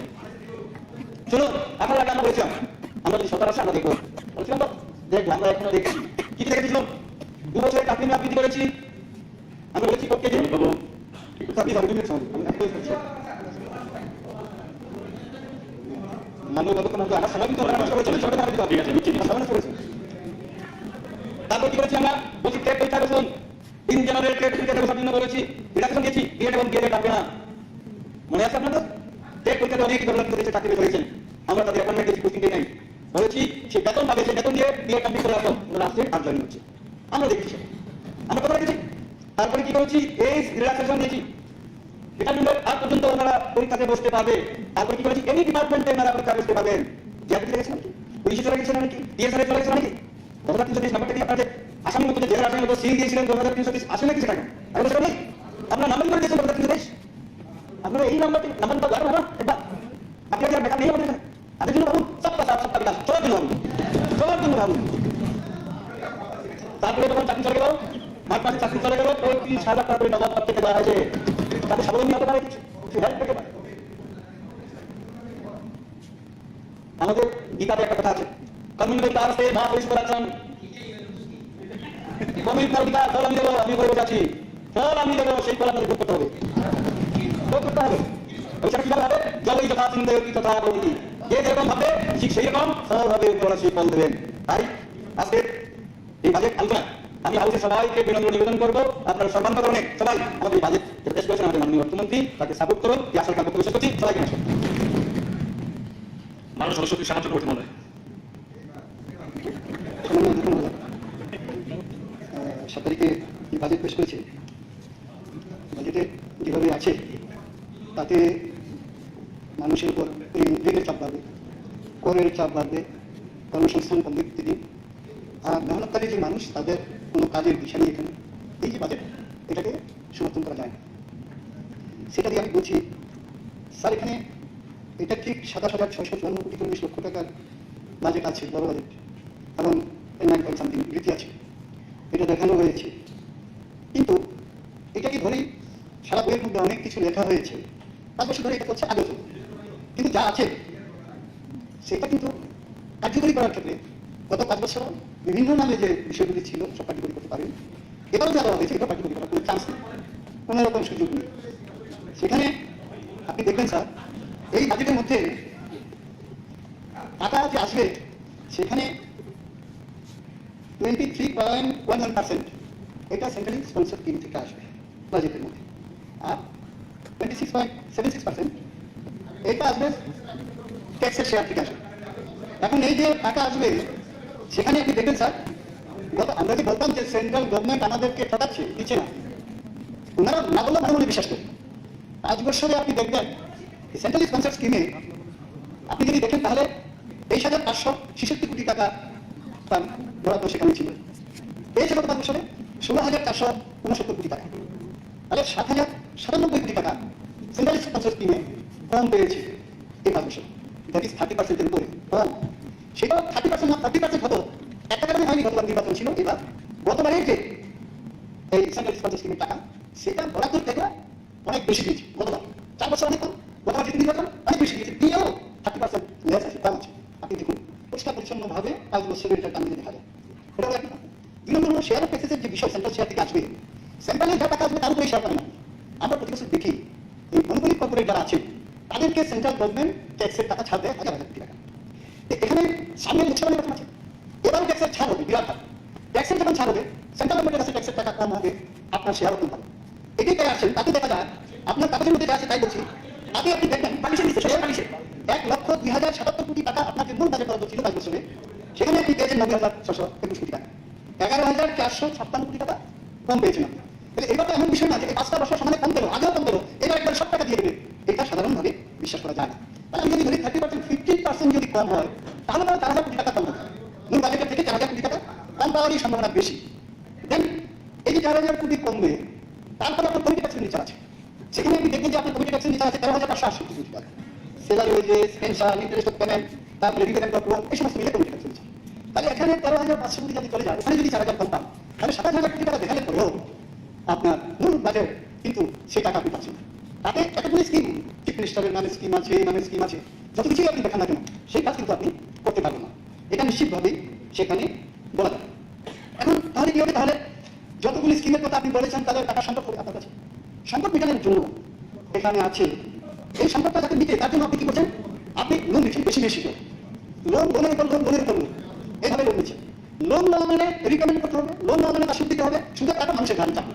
শুনুন, আপনারা আগে আমরা বলেছিলাম, আমরা যদি সরকার আসে আমরা দেখবো, বলছিলাম তো, দেখবো, আমরা এখনো দেখেছি। কি দেখেছিলাম? 2 বছরের চাকরি আমরা বৃদ্ধি করেছি, আমরা বলেছি কোর্টকে যে তারপর কি করেছি আমরা? বলছি ট্রেড পরীক্ষা বসুন, ইন জেনারেল ট্রেড পরীক্ষা বসার জন্য বলেছি, রিডাকশন দিয়েছি, বিএড এবং বিএড থাকবে না। মনে আছে আপনাদের? ট্রেড পরীক্ষাতে অনেক ডেভেলপ করেছে, চাকরি করেছেন, আমরা তাদের অ্যাপয়েন্টমেন্ট দিয়েছি, পোস্টিং নেই, বলেছি সে বেতন পাবে, সে বেতন দিয়ে বিএড কমপ্লিট করে আসো, ওরা আসছে আর জয়েন হচ্ছে, আমরা দেখেছি, আমরা কথা রেখেছি। তারপরে কি করেছি? এই রিল্যাক্সেশন দিয়েছি, ডিপার্টমেন্টের আজ পর্যন্ত ওনারা পরীক্ষাতে বসতে পারবে। তারপরে কি করেছি? এনি ডিপার্টমেন্টে ওনারা পরীক্ষা বসতে পারবেন। জিআরপি চলে গেছে নাকি? পুলিশে চলে গেছে নাকি? টিএসআর চলে গেছে নাকি? 2330 নাম্বারটা দিয়ে আপনাদের আসামির মধ্যে জেলার আসামির মধ্যে সিল দিয়েছিলেন 2330 আসে নাকি সেটা? আমি বলছি নেই, আপনারা নাম্বার করে দিয়েছেন 2330। আপনারা এই নাম্বারটা লাগবে না, একবার আপনারা যারা বেকার নেই আমাদের এখানে, তাদের জন্য ভাবুন, সবটা সাথ সবটা বিকাশ, সবার জন্য ভাবুন, সবার জন্য ভাবুন। তারপরে যখন চাকরি চলে গেল, মাঝ মাঝে চাকরি চলে গেল, 35,000 টাকা করে নবাব থেকে দেওয়া হয়েছে, তাদের স্বাবলম্বী হতে পারে কিছু, হেল্প পেতে পারে। আমাদের গীতাতে একটা কথা আছে, কমিউনিটি কাজে মা পরিষ্কার আছেন, কমিউনিটির অধিকার ফল আমি দেবো, আমি করে বসাচ্ছি, ফল আমি দেবো, সেই ফল আমাদের ভোগ করতে হবে, ভোগ করতে হবে। ওইটা কিভাবে হবে? জলই যথা চিন্তা তথা প্রকৃতি, যে যেরকম ভাবে ঠিক সেই রকম ফল হবে, উপরা সেই ফল দেবেন। তাই আজকে এই বাজেট আলোচনা আমি হাউসের সবাইকে বিনম্র নিবেদন করবো, আপনারা সর্বান্তকরণে সবাই আমাদের বাজেট পেশ করেছেন আমাদের মাননীয় অর্থমন্ত্রী, তাকে সাপোর্ট করুন, এই আসল কাম করতে করছি সবাইকে। মানুষ সদস্য সাহায্য করতে মনে হয় 7 তারিখে বাজেট পেশ করেছে, বাজেটে যেভাবে আছে তাতে মানুষের উপর ঋণের চাপ বাড়বে, করের চাপ বাড়বে, কর্মসংস্থান কমবে প্রতিদিন, আর মেহনতকারী যে মানুষ তাদের কোনো কাজের বিষয় নেই এখানে। এই যে বাজেট, এটাকে সমর্থন করা যায় না। সেটা দিয়ে আমি বলছি স্যার, এখানে এটা ঠিক 27,654 কোটি 40 লক্ষ টাকার বাজেট আছে, বড় বাজেট, এবং 9.something বৃদ্ধি আছে, এটা দেখানো হয়েছে। কিন্তু এটাকে ধরেই সারা বইয়ের মধ্যে অনেক কিছু লেখা হয়েছে, 5 বছর ধরে এটা করছে, আগে চলবে, কিন্তু যা আছে সেটা কিন্তু কার্যকরী করার ক্ষেত্রে গত 5 বছর বিভিন্ন নামে যে বিষয়গুলি ছিল সব কার্যকরী করতে পারেন। এবারও যা দেওয়া হয়েছে এটা কার্যকরী করার কোনো চান্স নেই, কোনো রকম সুযোগ নেই। সেখানে আপনি দেখবেন স্যার, এই বাজেটের মধ্যে টাকা যে আসবে সেখানে 23.11% এটা সেন্ট্রালি স্পন্সর স্কিম থেকে আসবে বাজেটের মধ্যে, আর 26.76% এটা আসবে ট্যাক্সের শেয়ার থেকে আসবে। এখন এই যে টাকা আসবে সেখানে আপনি দেখবেন স্যার, আমরা যে বলতাম যে সেন্ট্রাল গভর্নমেন্ট আমাদেরকে ঠকাচ্ছে, দিচ্ছে না, ওনারা না বললে মনে মনে বিশ্বাস করেন। 5 বছরে আপনি দেখবেন সেন্ট্রালি স্পন্সর স্কিমে আপনি যদি দেখেন তাহলে 23,566 কোটি টাকা তার বরাদ্দ সেখানে ছিল। পেয়েছে গত 5 বছরে 16,469 কোটি টাকা, তাহলে 7,097 কোটি টাকা সেন্ট্রালি স্পন্সর স্কিমে কম পেয়েছে এই 5 বছর। দ্যাট ইজ 30% উপরে কম। সেটা 30% না 30% হতো একটা কারণে হয়নি, গতবার নির্বাচন ছিল। এবার গতবারের যে এই সেন্ট্রাল স্পন্সর স্কিমের টাকা সেটা বরাদ্দ থেকে অনেক বেশি দিয়েছে। গতবার 4 বছর অনেক কম, গতবার যেদিন নির্বাচন অনেক বেশি দিয়েছে, দিয়েও 30% লেস আছে, কম আছে। আপনি দেখুন পরিষ্কার পরিচ্ছন্নভাবে 5 বছরের এটা টান দেখা যায়। এটা হলো একটা। 2 নম্বর হলো শেয়ার অফ ট্যাক্সেসের যে বিষয়, সেন্ট্রাল শেয়ার থেকে আসবে, সেন্ট্রালে যা টাকা আসবে তার উপরে শেয়ার পাবে না। আমরা প্রতি বছর দেখি এই মনোপলি কর্পোরেট যারা আছে তাদেরকে সেন্ট্রাল গভর্নমেন্ট ট্যাক্সের টাকা ছাড় দেয় 1,000 কোটি টাকা। এখানে সামনে লোকসভা নির্বাচন আছে, এবারও ট্যাক্সের ছাড় হবে বিরাট হার। ট্যাক্সের যখন ছাড় হবে সেন্ট্রাল গভর্নমেন্টের কাছে ট্যাক্সের টাকা কম হবে, আপনার শেয়ারও কম হবে। এটাই তাই আসছেন, তাতে দেখা যায় আপনার কাগজের মধ্যে আছে, তাই বলছি। তাতে আপনি দেখবেন পালিশের নিচে শেয়ার পালিশে 1,02,077 কোটি টাকা আপনার যে মূল বাজেট বরাদ্দ ছিল 5 বছরে, সেখানে আপনি পেয়েছেন 90,621 কোটি টাকা, 11,456 কোটি টাকা কম পেয়েছেন আপনি। তাহলে এবার তো এমন বিষয় না যে 5টা বছর সমানে কম পেল, আগেও কম পেল, এবার একবার সব টাকা দিয়ে দেবে, এটা সাধারণভাবে বিশ্বাস করা যায় না। তাহলে আমি যদি ধরি 30%, 15% যদি কম হয় তাহলে তারা 4,000 কোটি টাকা কম হবে। মূল বাজেটের থেকে 4,000 কোটি টাকা কম পাওয়ারই সম্ভাবনা বেশি। দেন এই যে 4,000 কোটি কমবে, তারপরে আপনার কমিটি ট্যাক্সের নিচে আছে, সেখানে আপনি দেখবেন যে আপনার কমিটি ট্যাক্সের নিচে আছে 13,580 কোটি টাকা। Salary wages, pension, interest of payment, তারপরে ডিভিডেন্ড অফ লোন, এই সমস্ত মিলে কমিটি ট্যাক্সের নিচে। তাহলে এখানে 13,500 কোটি যদি চলে যায়, ওখানে যদি 4,000 কম পান, তাহলে 27,000 কোটি টাকা দেখালে পরেও আপনার মূল বাজেট কিন্তু সেই টাকা আপনি পাচ্ছেন না। তাতে এতগুলি স্কিম, চিফ মিনিস্টারের নামে স্কিম আছে, এই নামে স্কিম আছে, যত কিছুই আপনি দেখান না কেন সেই কাজ কিন্তু আপনি করতে পারবেন না। এটা নিশ্চিতভাবেই সেখানে বলা যায়। এখন তাহলে কি হবে? তাহলে যতগুলি স্কিমের কথা আপনি বলেছেন তাদের টাকা সংকট হবে আপনার কাছে। সংকট মেটানোর জন্য এখানে আছে, এই সংকটটা যাতে মিটে তার জন্য আপনি কি করছেন? আপনি লোন দিচ্ছেন বেশি বেশি করে, লোনের উপর লোন, লোনের উপর লোন, এইভাবে লোন দিচ্ছেন। লোন না মানে রিপেমেন্ট করতে হবে, লোন না মানে তার সুদ দিতে হবে, সুদের টাকা মানুষের ঘাড়ে চাপবে।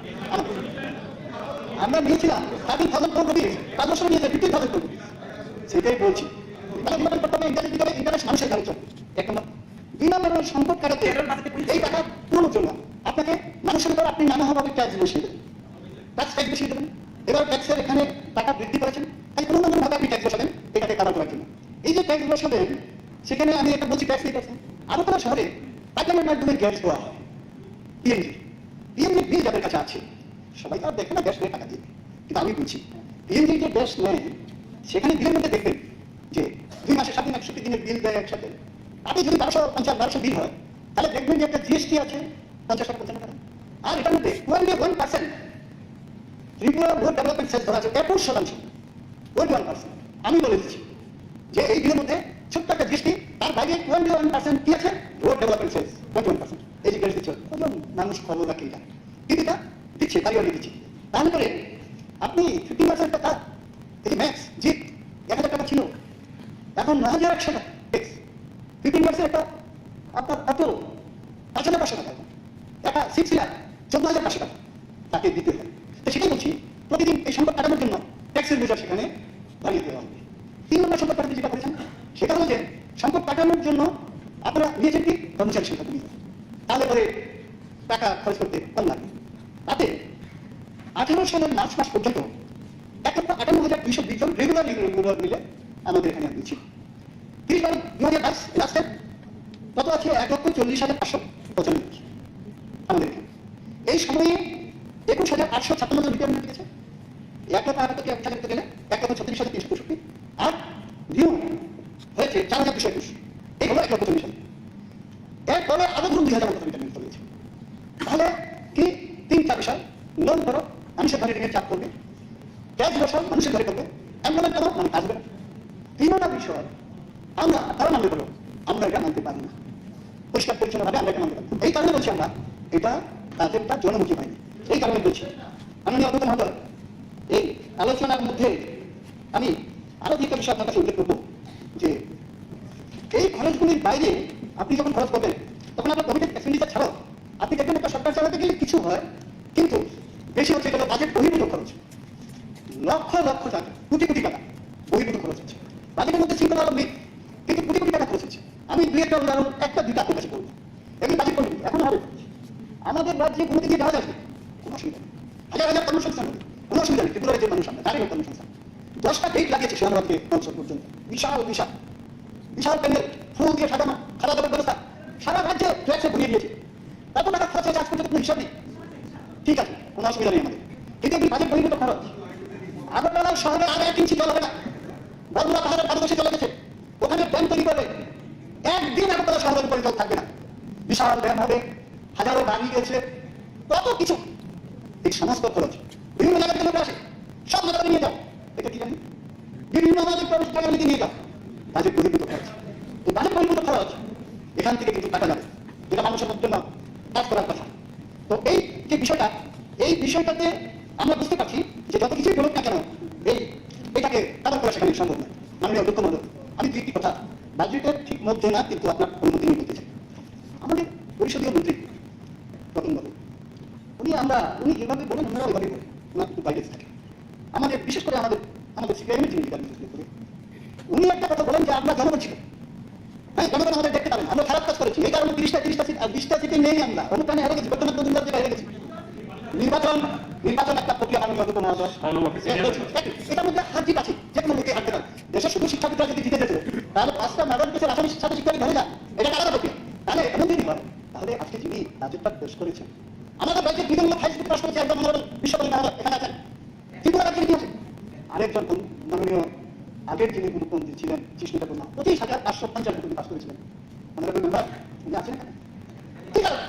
আমরা নিয়েছিলাম 30,000 crore rupees, 5 বছর নিয়েছে 50,000 crore rupees। সেটাই বলছি, রিপেমেন্ট করতে হবে, ইন্টারেস্ট দিতে হবে, ইন্টারেস্ট মানুষের ঘাড়ে চাপবে। এক নম্বর। 2 নম্বর সংকট কাটাতে এই টাকা পুরোনোর জন্য আপনাকে মানুষের উপর আপনি নানাভাবে ট্যাক্স বসিয়ে দেবেন, ট্যাক্স বসিয়ে দেবেন। এবার ট্যাক্সের এখানে টাকা বৃদ্ধি করেছেন, তাই কোনো না কোনোভাবে আপনি ট্যাক্স বসাবেন এটাকে কাভার করার জন্য। এই যে ট্যাক্স বসাবেন সেখানে আমি একটা বলছি ট্যাক্স দিয়ে করছেন। আরো কোনো শহরে পাইপলাইনের মাধ্যমে গ্যাস দেওয়া হয়, পিএনজি বিল যাদের কাছে আছে, সবাই তো আর দেখে না গ্যাস নিয়ে টাকা দিয়ে, কিন্তু আমি বলছি পিএনজি যে গ্যাস নেয় সেখানে বিলের মধ্যে দেখবেন যে 2 মাসে 7 দিন 61 দিনের বিল দেয় একসাথে। আপনি যদি 1250 বিল হয় তাহলে দেখবেন যে একটা জিএসটি আছে 50-55 টাকা, আর এটার মধ্যে 1% ত্রিপুরা রোড ডেভেলপমেন্ট সেস ধরা আছে 21%, 21%। আমি বলে দিচ্ছি যে এই বিলের মধ্যে ছোট্ট একটা জিএসটি, তার বাইরে 21% কি আছে? রোড ডেভেলপমেন্ট সেস 21%। এই যে গ্যাস দিচ্ছে, কজন মানুষ খবর রাখে এটা, কিন্তু এটা দিচ্ছে, বাড়ি দিচ্ছে। তাহলে করে আপনি 15% টাকা, এই যে ম্যাক্স জিপ 1,000 টাকা ছিল, এখন 9,100 টাকা ট্যাক্স। 15% একটা আপনার কত? 5,500 টাকা, টাকা 6 লাখ 14,500 টাকা তাকে দিতে হয়। তো সেটাই বলছি, প্রতিদিন এই সম্পদ কাটানোর জন্য ট্যাক্সের বোঝা সেখানে বাড়িয়ে দেওয়া হবে। 3 নম্বর সম্পদ কাটাতে যেটা করেছেন সেটা হলো যে সম্পদ কাটানোর জন্য আপনারা নিয়েছেন কি কর্মচারী সংখ্যা কমিয়ে, তাহলে পরে টাকা খরচ করতে কম লাগবে। তাতে 18 সালের মার্চ মাস পর্যন্ত 1,58,220 জন রেগুলার মিলে আমাদের এখানে ছিল। 30/2022 লাস্টের কত আছে? 1,40,595 আমাদের এখানে। এই সময়ে 21,856 জন রিটায়ারমেন্ট গেছে, 1,78,000 গেলে 1,36,365, আর নিউ হয়েছে 4,221। এই হলো 1,40,000। এরপরে আরো ধরুন 2,000 মতো রিটায়ারমেন্ট হয়েছে। তাহলে কি 3টা বিষয়, লোন করো মানুষের ঘরে ঋণের চাপ করবে, ট্যাক্স বসাও মানুষের ঘরে করবে, এমপ্লয়মেন্ট করো মানে কাজ হবে। 3টা বিষয় আমরা তারা মানতে পারো, আমরা এটা মানতে পারি না, পরিষ্কার পরিচ্ছন্নভাবে আমরা এটা মানতে পারি। এই কারণে বলছি আমরা এটা তাদেরটা জনমুখী হয়নি, এই কারণে বলছি। আমি অবগত হব এই আলোচনার মধ্যে আমি আরো 2টা বিষয় আপনার কাছে উল্লেখ করবো যে এই খরচগুলির বাইরে আপনি যখন খরচ করবেন তখন আপনার কমিটি এক্সপেন্ডিচার ছাড়াও আপনি দেখবেন একটা সরকার চালাতে গেলে কিছু হয়, কিন্তু বেশি হচ্ছে এটা বাজেট বহির্ভূত খরচ, লক্ষ লক্ষ টাকা, কোটি কোটি টাকা বহির্ভূত খরচ হচ্ছে। বাজেটের মধ্যে শৃঙ্খলা নেই, কিন্তু কোটি কোটি টাকা খরচ হচ্ছে। আমি দুই একটা উদাহরণ, একটা দুইটা আপনার কাছে করবো। এগুলি বাজেট কমিটি এখন হবে। আমাদের রাজ্যে কোনো দিকে যাওয়া যাবে কোনো অসুবিধা নেই, হাজার হাজার কর্মসংস্থান হবে, কোনো অসুবিধা নেই। ত্রিপুরা রাজ্যের মানুষ আমরা তারই কর্মসংস্থান। 10টা গেট লাগিয়েছে সোনারগাঁও থেকে কনসল পর্যন্ত, বিশাল বিশাল বিশাল প্যান্ডেল, ফুল দিয়ে সাজানো, খাওয়া দাওয়ার ব্যবস্থা সারা রাজ্যে ফ্ল্যাক্সে ভরিয়ে দিয়েছে। তারপর টাকা খরচ হয়েছে আজ পর্যন্ত কোনো হিসাব নেই। ঠিক আছে, কোনো অসুবিধা নেই আমাদের, কিন্তু এগুলি বাজেট বহির্ভূত খরচ। আগরতলা শহরে আর 1 ইঞ্চি জল হবে না। বন্ধুরা পাহাড়ের পাদদেশে চলে গেছে, ওখানে ড্যাম তৈরি করবে, একদিন আগরতলা শহরের উপরে জল থাকবে না। বিশাল ড্যাম হবে, হাজারো গাড়ি গেছে, কত কিছু। এই সমস্ত খরচ বিভিন্ন জায়গা থেকে লোক আসে, সব জায়গায় নিয়ে যাও। এটা কি জানি বিভিন্ন আমাদের জায়গায় নিয়ে যাও, বাজেট বহির্ভূত খরচ। এই বাজেট বহির্ভূত খরচ এখান থেকে কিন্তু টাকা যাবে, যেটা মানুষের জন্য কাজ করার কথা। তো এই যে বিষয়টা, এই বিষয়টাতে আমরা বুঝতে পারছি যে যত কিছুই বলুক না কেন, এটাকে কাবার করা সেখানে সম্ভব নয়। মাননীয় অধ্যক্ষ মহোদয়, আমি দুইটি কথা বাজেটের ঠিক মধ্যে না, কিন্তু আপনার অনুমতি নিয়ে বলতে চাই। আমাদের পরিষদীয় মন্ত্রী রতনবাবু, উনি যেভাবে বলেন আমরা ওইভাবে বলি, ওনার কিন্তু গাইডেন্স থাকে। আমাদের বিশেষ করে আমাদের সিপিআইএমের যিনি লিডার করে, উনি একটা কথা বলেন যে আমরা জনগণ ছিল, হ্যাঁ জনগণ আমাদের দেখতে পারেন, আমরা খারাপ কাজ করেছি, এই কারণে 30টা সিট আর 20টা সিটে নেই, আমরা অনুপ্রাণে হেরে গেছি, বর্তমান প্রতিনিধি হেরে গেছি। নির্বাচন একটা প্রক্রিয়া, মাননীয় অধ্যক্ষ মহোদয়, এটার মধ্যে হার জিত আছে, যে কোনো লোকে হারতে পারে। দেশের শুধু শিক্ষাবিদরা যদি জিতে যেত, তাহলে 5টা মেধাবী দেশের আসামি ছাত্র শিক্ষাবিদ ধরে যান, এটা আলাদা প্রক্রিয়া। তাহলে এমন যদি হয়, তাহলে আজকে যিনি বাজেটটা পেশ করেছেন, আমাদের রাজ্যের বিভিন্ন লোক হাইস্কুল পাস করেছে, একজন বিশ্বকবি মহোদয় এখানে আছেন, ত্রিপুরা রাজ্যের কি আছে, আরেকজন মাননীয় আগের যিনি মুখ্যমন্ত্রী ছিলেন জিষ্ণুদেব বর্মা, 25,550 কোটি পাস করেছিলেন, আমাদের মেম্বার উনি আছেন এখানে। ঠিক আছে,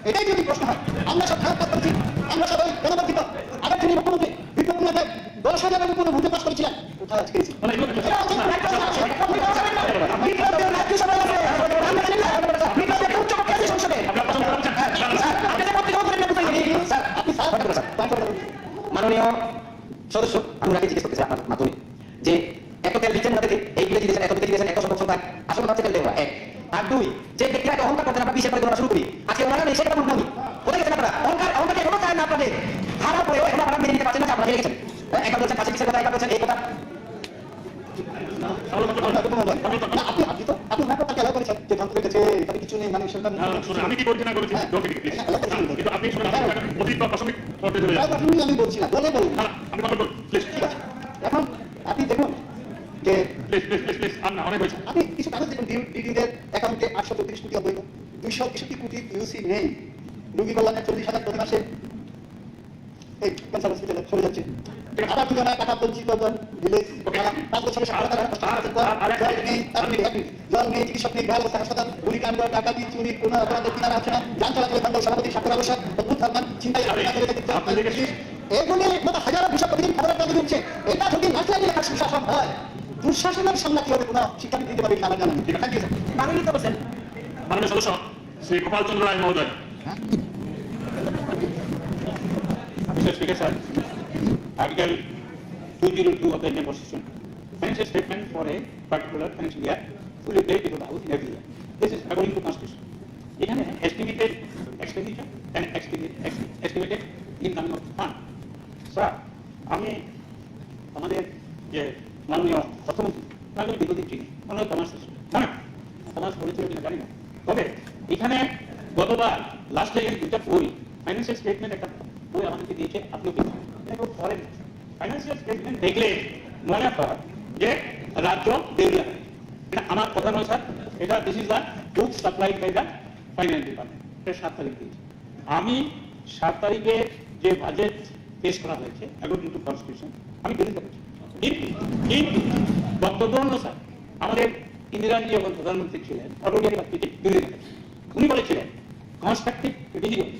এটাই যদি প্রশ্ন হয়, আমরা সব খারাপ কাজ করেছি, আমরা সবাই জনবর্ধিত, আগের যিনি মুখ্যমন্ত্রী বিপ্লব কুমার দেব 10,000-এর উপরে ভোটে পাস করেছিলেন, কোথায় আজকে মাননীয় সদস্য, আমি ওনাকে জিজ্ঞেস করতেছি আপনার মাধ্যমে যে এত তেল দিচ্ছেন ওনাদেরকে, এই বিলে দিয়েছেন, এত বিলে দিয়েছেন, এত সংখ্যক সংখ্যা, আসলে হচ্ছে তেল দেওয়া এক। আর দুই, যে ব্যক্তিরা অহংকার করতেন আমরা 20 করে আমরা শুরু করি, আজকে ওনারা নেই, সেটা কোনো নয়। কোথায় গেছেন আপনারা? অহংকার এখনো চায় না আপনাদের, হারার পরেও এখন আপনারা মেনে নিতে পারছেন না যে আপনারা হেরে গেছেন। একবার বলছেন 5 কথা, একবার বলছেন এই কথা। আমি কি করছি না করেছি কিন্তু আপনি অতীত বা প্রাসঙ্গিক পর্যায়ে চলে যাচ্ছেন। আমি বলছি না, বলে বলুন। আমি কথা বলবো প্লিজ। ঠিক আছে, এখন আপনি দেখুন যে প্লিজ আর না, অনেক হয়েছে। আপনি কিছু কাগজ দেখুন, ডিডিদের অ্যাকাউন্টে 834 কোটি অবৈধ, 263 কোটি ইউসি নেই, রোগী কল্যাণে 40,000 প্রতি মাসে এই ক্যান্সার হসপিটালে চলে যাচ্ছে। টাকা ঠিকানা, টাকা পঞ্জীকরণ, ভিলেজ, 5 বছরের জল নেই, চিকিৎসক নেই, ভালো অবস্থা হাসপাতাল, গুলিকাণ্ড, ডাকাতি, চুরি, কোনো অপরাধের কিনারা হচ্ছে না, যান চলাচলের খন্ড, সভাপতি স্বাক্ষর আবশ্যক, অদ্ভুত থাকবেন, চিন্তাই এগুলি মতো হাজারো বিষয় প্রতিদিন খবরের কাগজে দিচ্ছে। এটা যদি ন্যাশনালি লেখা সুশাসন হয়, দুঃশাসনের সামনে কি হবে কোনো শিক্ষাবিদ দিতে পারবে আমার জানা নেই। Thank you sir. মাননীয় বলছেন মাননীয় সদস্য শ্রী গোপাল চন্দ্র রায় মহোদয়। Mr. Speaker, sir, Article 202 of the Indian Constitution, financial statement for a particular financial year will be paid to the House in every year. This is according to Constitution. এখানে estimated expenditure and estimated income of fund. Sir, আমি আমাদের যে মাননীয় অর্থমন্ত্রী তাদের বিরোধী চিনি, মাননীয় কমার্স করেছিল কিনা জানি না, তবে এখানে গতবার লাস্টে দুটা বই ফাইন্যান্সিয়াল স্টেটমেন্ট একটা বই আমাদেরকে দিয়েছে, আপনিও কিন্তু ফরেন ফাইন্যান্সিয়াল স্টেটমেন্ট দেখলে মনে হয় যে রাজ্য দেউলিয়া। এটা আমার কথা নয় স্যার, এটা this is the book supplied by the finance department. এটা 7 তারিখ দিয়েছে। আমি 7 তারিখে যে বাজেট পেশ করা হয়েছে অ্যাকর্ডিং টু কনস্টিটিউশন আমি বিরোধিতা করছি, কিন্তু বক্তব্য অন্য স্যার। আমাদের ইন্দিরাজি যখন প্রধানমন্ত্রী ছিলেন অটোরিয়ারি বাক্যটি বিরোধিতা, উনি বলেছিলেন constructive criticism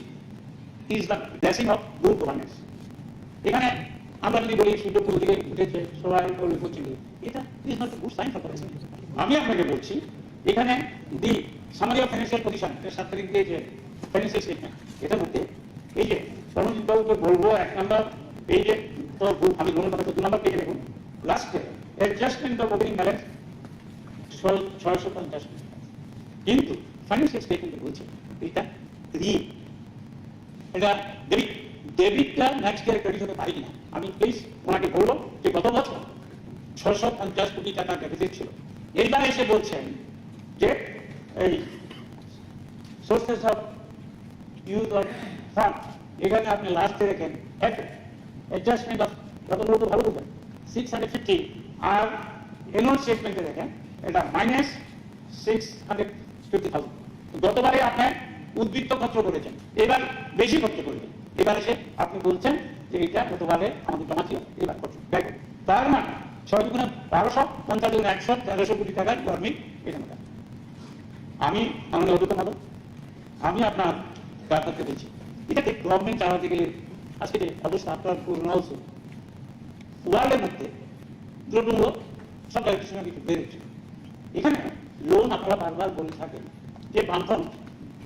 is the blessing of good governance. এখানে আমরা যদি বলি সূর্য পূর্ব দিকে উঠেছে, সবাই বলে পশ্চিম দিকে, এটা is not good sign for governance. আমি আপনাকে বলছি এখানে the summary of financial position 7 তারিখ দিয়ে যে ফাইন্যান্সিয়াল স্টেটমেন্ট, এটার মধ্যে এই যে সরঞ্জিৎ বাবুকে বলবো 1 নম্বর পেজে, তো আমি গ্রহণ করবো 2 নম্বর পেজে দেখুন, লাস্টে অ্যাডজাস্টমেন্ট অফ ওপেনিং ব্যালেন্স 650, কিন্তু ফাইন্যান্সিয়াল স্টেটমেন্টে বলছে এটা ঋণ, এটা ডেবিট। ডেবিটটা নেক্সট ইয়ার ক্রেডিট হতে পারে কিনা আমি প্লিজ ওনাকে বলবো যে গত বছর 650 কোটি টাকা ডেফিসিট ছিল, এইবার এসে বলছেন যে এই sources of use of fund এখানে আপনি লাস্টে রেখেন অ্যাডজাস্টমেন্ট অফ কত তো ভালো বুঝবেন 650 আর এনুয়াল স্টেটমেন্টে দেখেন এটা মাইনাস 650,000। গতবারে আপনি উদ্বৃত্ত খরচ করেছেন, এবার বেশি খরচ করেছেন, এবার এসে আপনি বলছেন যে এটা গতবারে আমাদের জমা ছিল এবার খরচ। তার মানে 6 গুণে 1200 50 গুণে 100 1300 কোটি টাকার গভর্নমেন্ট এখানে। আমি আমাদের অদ্ভুত ভালো আমি আপনার কাছে বলছি এটাকে গভর্নমেন্ট চালাতে গেলে আজকে যে অবস্থা আপনার পুরনো অলসো ওয়ার্ল্ডের মধ্যে দ্রব্যমূল্য সব কিছু না কিছু বেড়েছে। এখানে লোন আপনারা বারবার বলে থাকেন যে বামফ্রম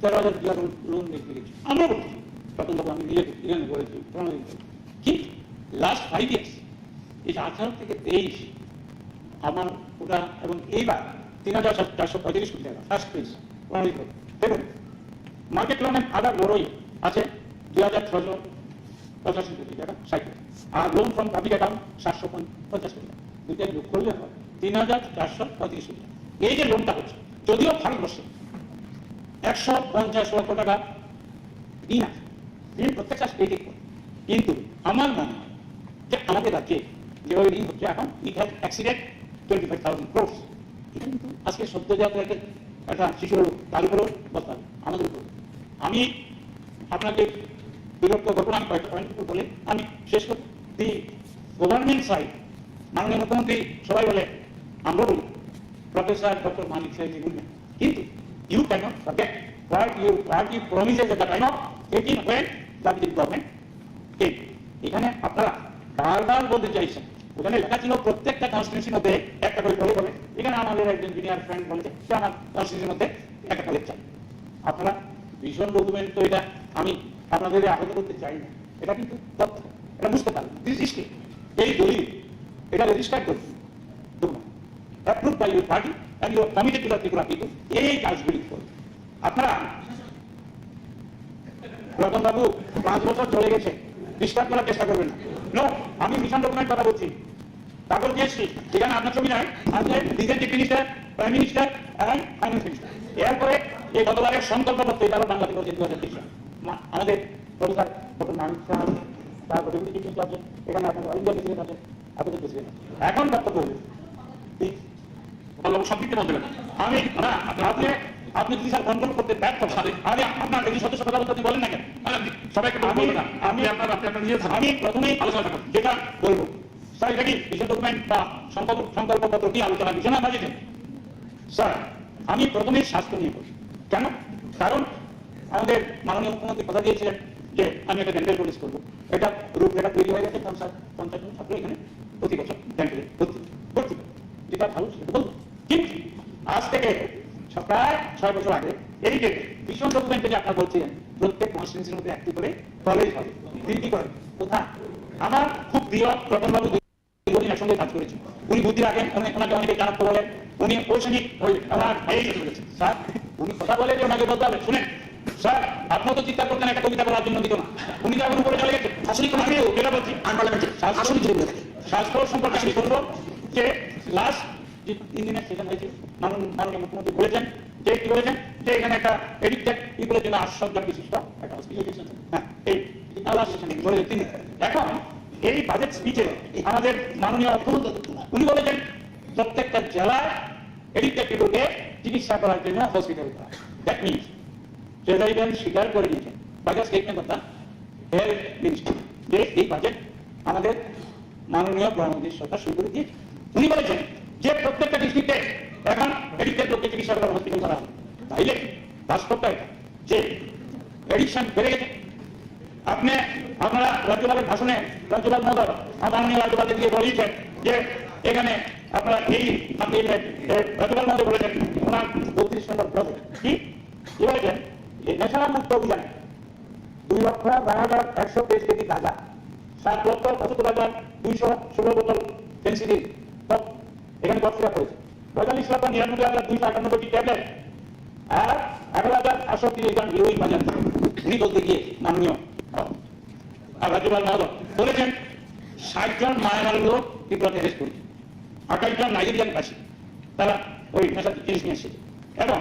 13,000 লোন দেখতে গেছি, আমরা বলছি তখন তখন আমি নিজে বলেছি কিন্তু লাস্ট 5 ইয়ার্স এই 18 থেকে 23 আমার ওটা এবং এইবার 3,435 কোটি টাকা ফার্স্ট পেজ দেখুন। মার্কেট লোন আদার বড়ই আছে 2,685 কোটি টাকা সাইকেল, আর loan from public account 750 crore টাকা, দুইটা যোগ করলে হয় 3,435 কোটি টাকা। এই যে লোনটা হচ্ছে যদিও ভারতবর্ষে 150 লক্ষ টাকা ঋণ আছে, ঋণ প্রত্যেকটা স্টেটে, কিন্তু আমার মনে হয় যে আমাদের রাজ্যে যে ওই ঋণ হচ্ছে এখন ইট হ্যাজ এক্সিডেড 25,000 crores। এটা কিন্তু আজকে সদ্যজাত একটা শিশুর তার উপরও বলতে হবে আমাদের উপর। আমি আপনাকে বিরক্ত ঘটনা আমি কয়েকটা পয়েন্ট বলে আমি শেষ করি। দি গভর্নমেন্ট সাইড মাননীয় মুখ্যমন্ত্রী সবাই বলে, আমরা বলি, প্রফেসর ডক্টর মানিক সাহেব বলবেন, কিন্তু you cannot forget what you promises at the time of 18 when that is government came। এখানে আপনারা বারবার বলতে চাইছেন, ওখানে লেখা ছিল প্রত্যেকটা কনস্টিটিউশনের মধ্যে একটা করে কলেজ হবে। এখানে আমাদের একজন জুনিয়র ফ্রেন্ড বলেছে যে আমার কনস্টিটিউশনের মধ্যে একটা কলেজ চাই। আপনারা ভীষণ ডকুমেন্ট, তো এটা আমি আপনাদের আহত করতে চাই না, এটা কিন্তু তথ্য, এটা বুঝতে পারবেন। এই দলিল এটা রেজিস্টার্ড করুন, approve by your party and your committed to the Tripura people. এই কাজগুলি করুন আপনারা। রতন বাবু 5 বছর চলে গেছে, ডিস্টার্ব করার চেষ্টা করবেন না। নো, আমি মিশন ডকুমেন্ট কথা বলছি, তারপর দিয়েছি যেখানে আপনার ছবি নয়, আপনার Regent chief minister, prime minister and finance minister. এরপরে এই গতবারের সংকল্পপত্র এটা বাংলাতে করেছে 2023 সালে আমাদের প্রফেসর ডক্টর মানিক সাহেব, তারপর ডেপুটি চিফ মিনিস্টার আছে, এখানে আপনাদের অল ইন্ডিয়া প্রেসিডেন্ট আছে, আপনাদের প্রেসিডেন্ট এখন বক্তব্য সম্পৃক্ত বলতে পারেন। আমি না আপনি যদি স্যার কন্ট্রোল করতে ব্যর্থ হবে, আমি আপনার এই সদস্য কথা বলতে বলেন না কেন? সবাইকে আমি আমি প্রথমেই আলোচনা করব, যেটা বলবো স্যার এটা কি বিশেষ ডকুমেন্ট বা সংকল্পপত্র কি আলোচনা বিষয় না বাজেটেন। স্যার আমি প্রথমেই স্বাস্থ্য নিয়ে বলি, কেন? কারণ আমাদের মাননীয় মুখ্যমন্ত্রী কথা দিয়েছিলেন যে আমি একটা ডেন্টাল কলেজ করবো, এটা রূপরেখা তৈরি হয়ে গেছে। 50 জন ছাত্র এখানে প্রতি বছর ডেন্টালে ভর্তি, যেটা ভালো ছিল বলবো। কিন্তু আজ থেকে প্রায় 6 বছর আগে এই যে ভীষণ ডকুমেন্ট থেকে আপনারা বলছিলেন প্রত্যেক কনস্টিটিউন্সির মধ্যে একটি করে কলেজ হবে, 3টি করে। কোথায়? আমার খুব প্রিয় রতনবাবু দীর্ঘদিন একসঙ্গে কাজ করেছি, উনি বুদ্ধি রাখেন, ওনাকে অনেকে জানাতে বলেন, উনি ঔষধিক আমার ভাইয়ের সাথে বলেছেন। স্যার উনি কথা বলে যে ওনাকে বলতে হবে, শুনেন স্যার আপনিও তো চিন্তা করতেন একটা কবিতা বলার জন্য দিত না, উনি তো এখন উপরে চলে গেছে। আসলে আমি যেটা বলছি স্বাস্থ্য সম্পর্কে আমি বলবো যে লাস্ট যে 3 দিনের সেশন হয়েছে মাননীয় মুখ্যমন্ত্রী বলেছেন যে কি বলেছেন যে এখানে একটা এডিক্টেড পিপলের জন্য 800 জন বিশিষ্ট একটা হসপিটাল। হ্যাঁ, এই লাস্ট সেশনে বলেছেন তিনি। এখন এই বাজেট স্পিচে আমাদের মাননীয় মুখ্যমন্ত্রী উনি বলেছেন প্রত্যেকটা জেলায় এডিক্টেড পিপলকে চিকিৎসা করার জন্য হসপিটাল করা। দ্যাট মিনস প্রেসিডেন্ট স্বীকার করে নিয়েছেন বাজেট স্টেটমেন্ট কথা হেলথ মিনিস্ট্রি যে এই বাজেট আমাদের মাননীয় প্রধানমন্ত্রী সরকার শুরু করে দিয়েছে। উনি বলেছেন যে প্রত্যেকটা ডিস্ট্রিক্টে এখন এডিক্টেড লোককে চিকিৎসা করার হসপিটাল করা হবে। তাইলে বাস্তবটা যে এডিকশন বেড়ে গেছে। আপনারা রাজ্যপালের ভাষণে রাজ্যপাল মহোদয় মাননীয় রাজ্যপালকে দিয়ে বলেছেন যে এখানে আপনারা এই রাজ্যপাল মহোদয় বলেছেন ওনার 32 নম্বর প্রজেক্ট কি বলেছেন নেশা মুক্ত অভিযানে 2,12,123 কেজি গাঁজা, 7,75,216 বোতল ফেন্সিডিল এখানে গঠন করেছে, 45,99,298টি ট্যাবলেট আর 11,830 জন হিরোইন বাজার থেকে উনি বলতে গিয়ে মাননীয় রাজ্যপাল মহোদয় বলেছেন 60 জন মায়ানমারের লোক ত্রিপুরাতে অ্যারেস্ট করেছে, 28 জন নাইজেরিয়ান কাশি তারা ওই নেশার জিনিস নিয়ে এসেছে, এবং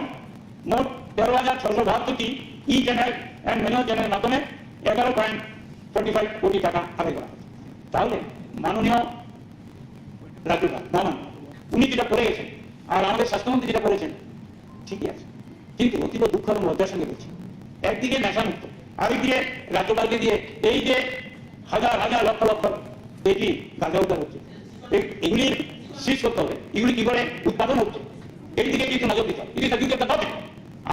মোট 13,672টি ই চ্যানেল অ্যান্ড মেনু চ্যানেলের মাধ্যমে 11.45 কোটি টাকা আদায় করা হয়েছে। তাহলে মাননীয় রাজ্যপাল মহামান্য উনি যেটা করে গেছেন আর আমাদের স্বাস্থ্যমন্ত্রী যেটা করেছেন ঠিকই আছে, কিন্তু অতীব দুঃখ এবং লজ্জার সঙ্গে বলছি, একদিকে নেশামুক্ত, আরেকদিকে রাজ্যপালকে দিয়ে এই যে হাজার হাজার লক্ষ লক্ষ পেটি গাঁজা উদ্ধার হচ্ছে, এগুলি শীষ করতে হবে, এগুলি কি করে উৎপাদন হচ্ছে এই দিকে কিন্তু নজর দিতে হবে। It is the duty of the government.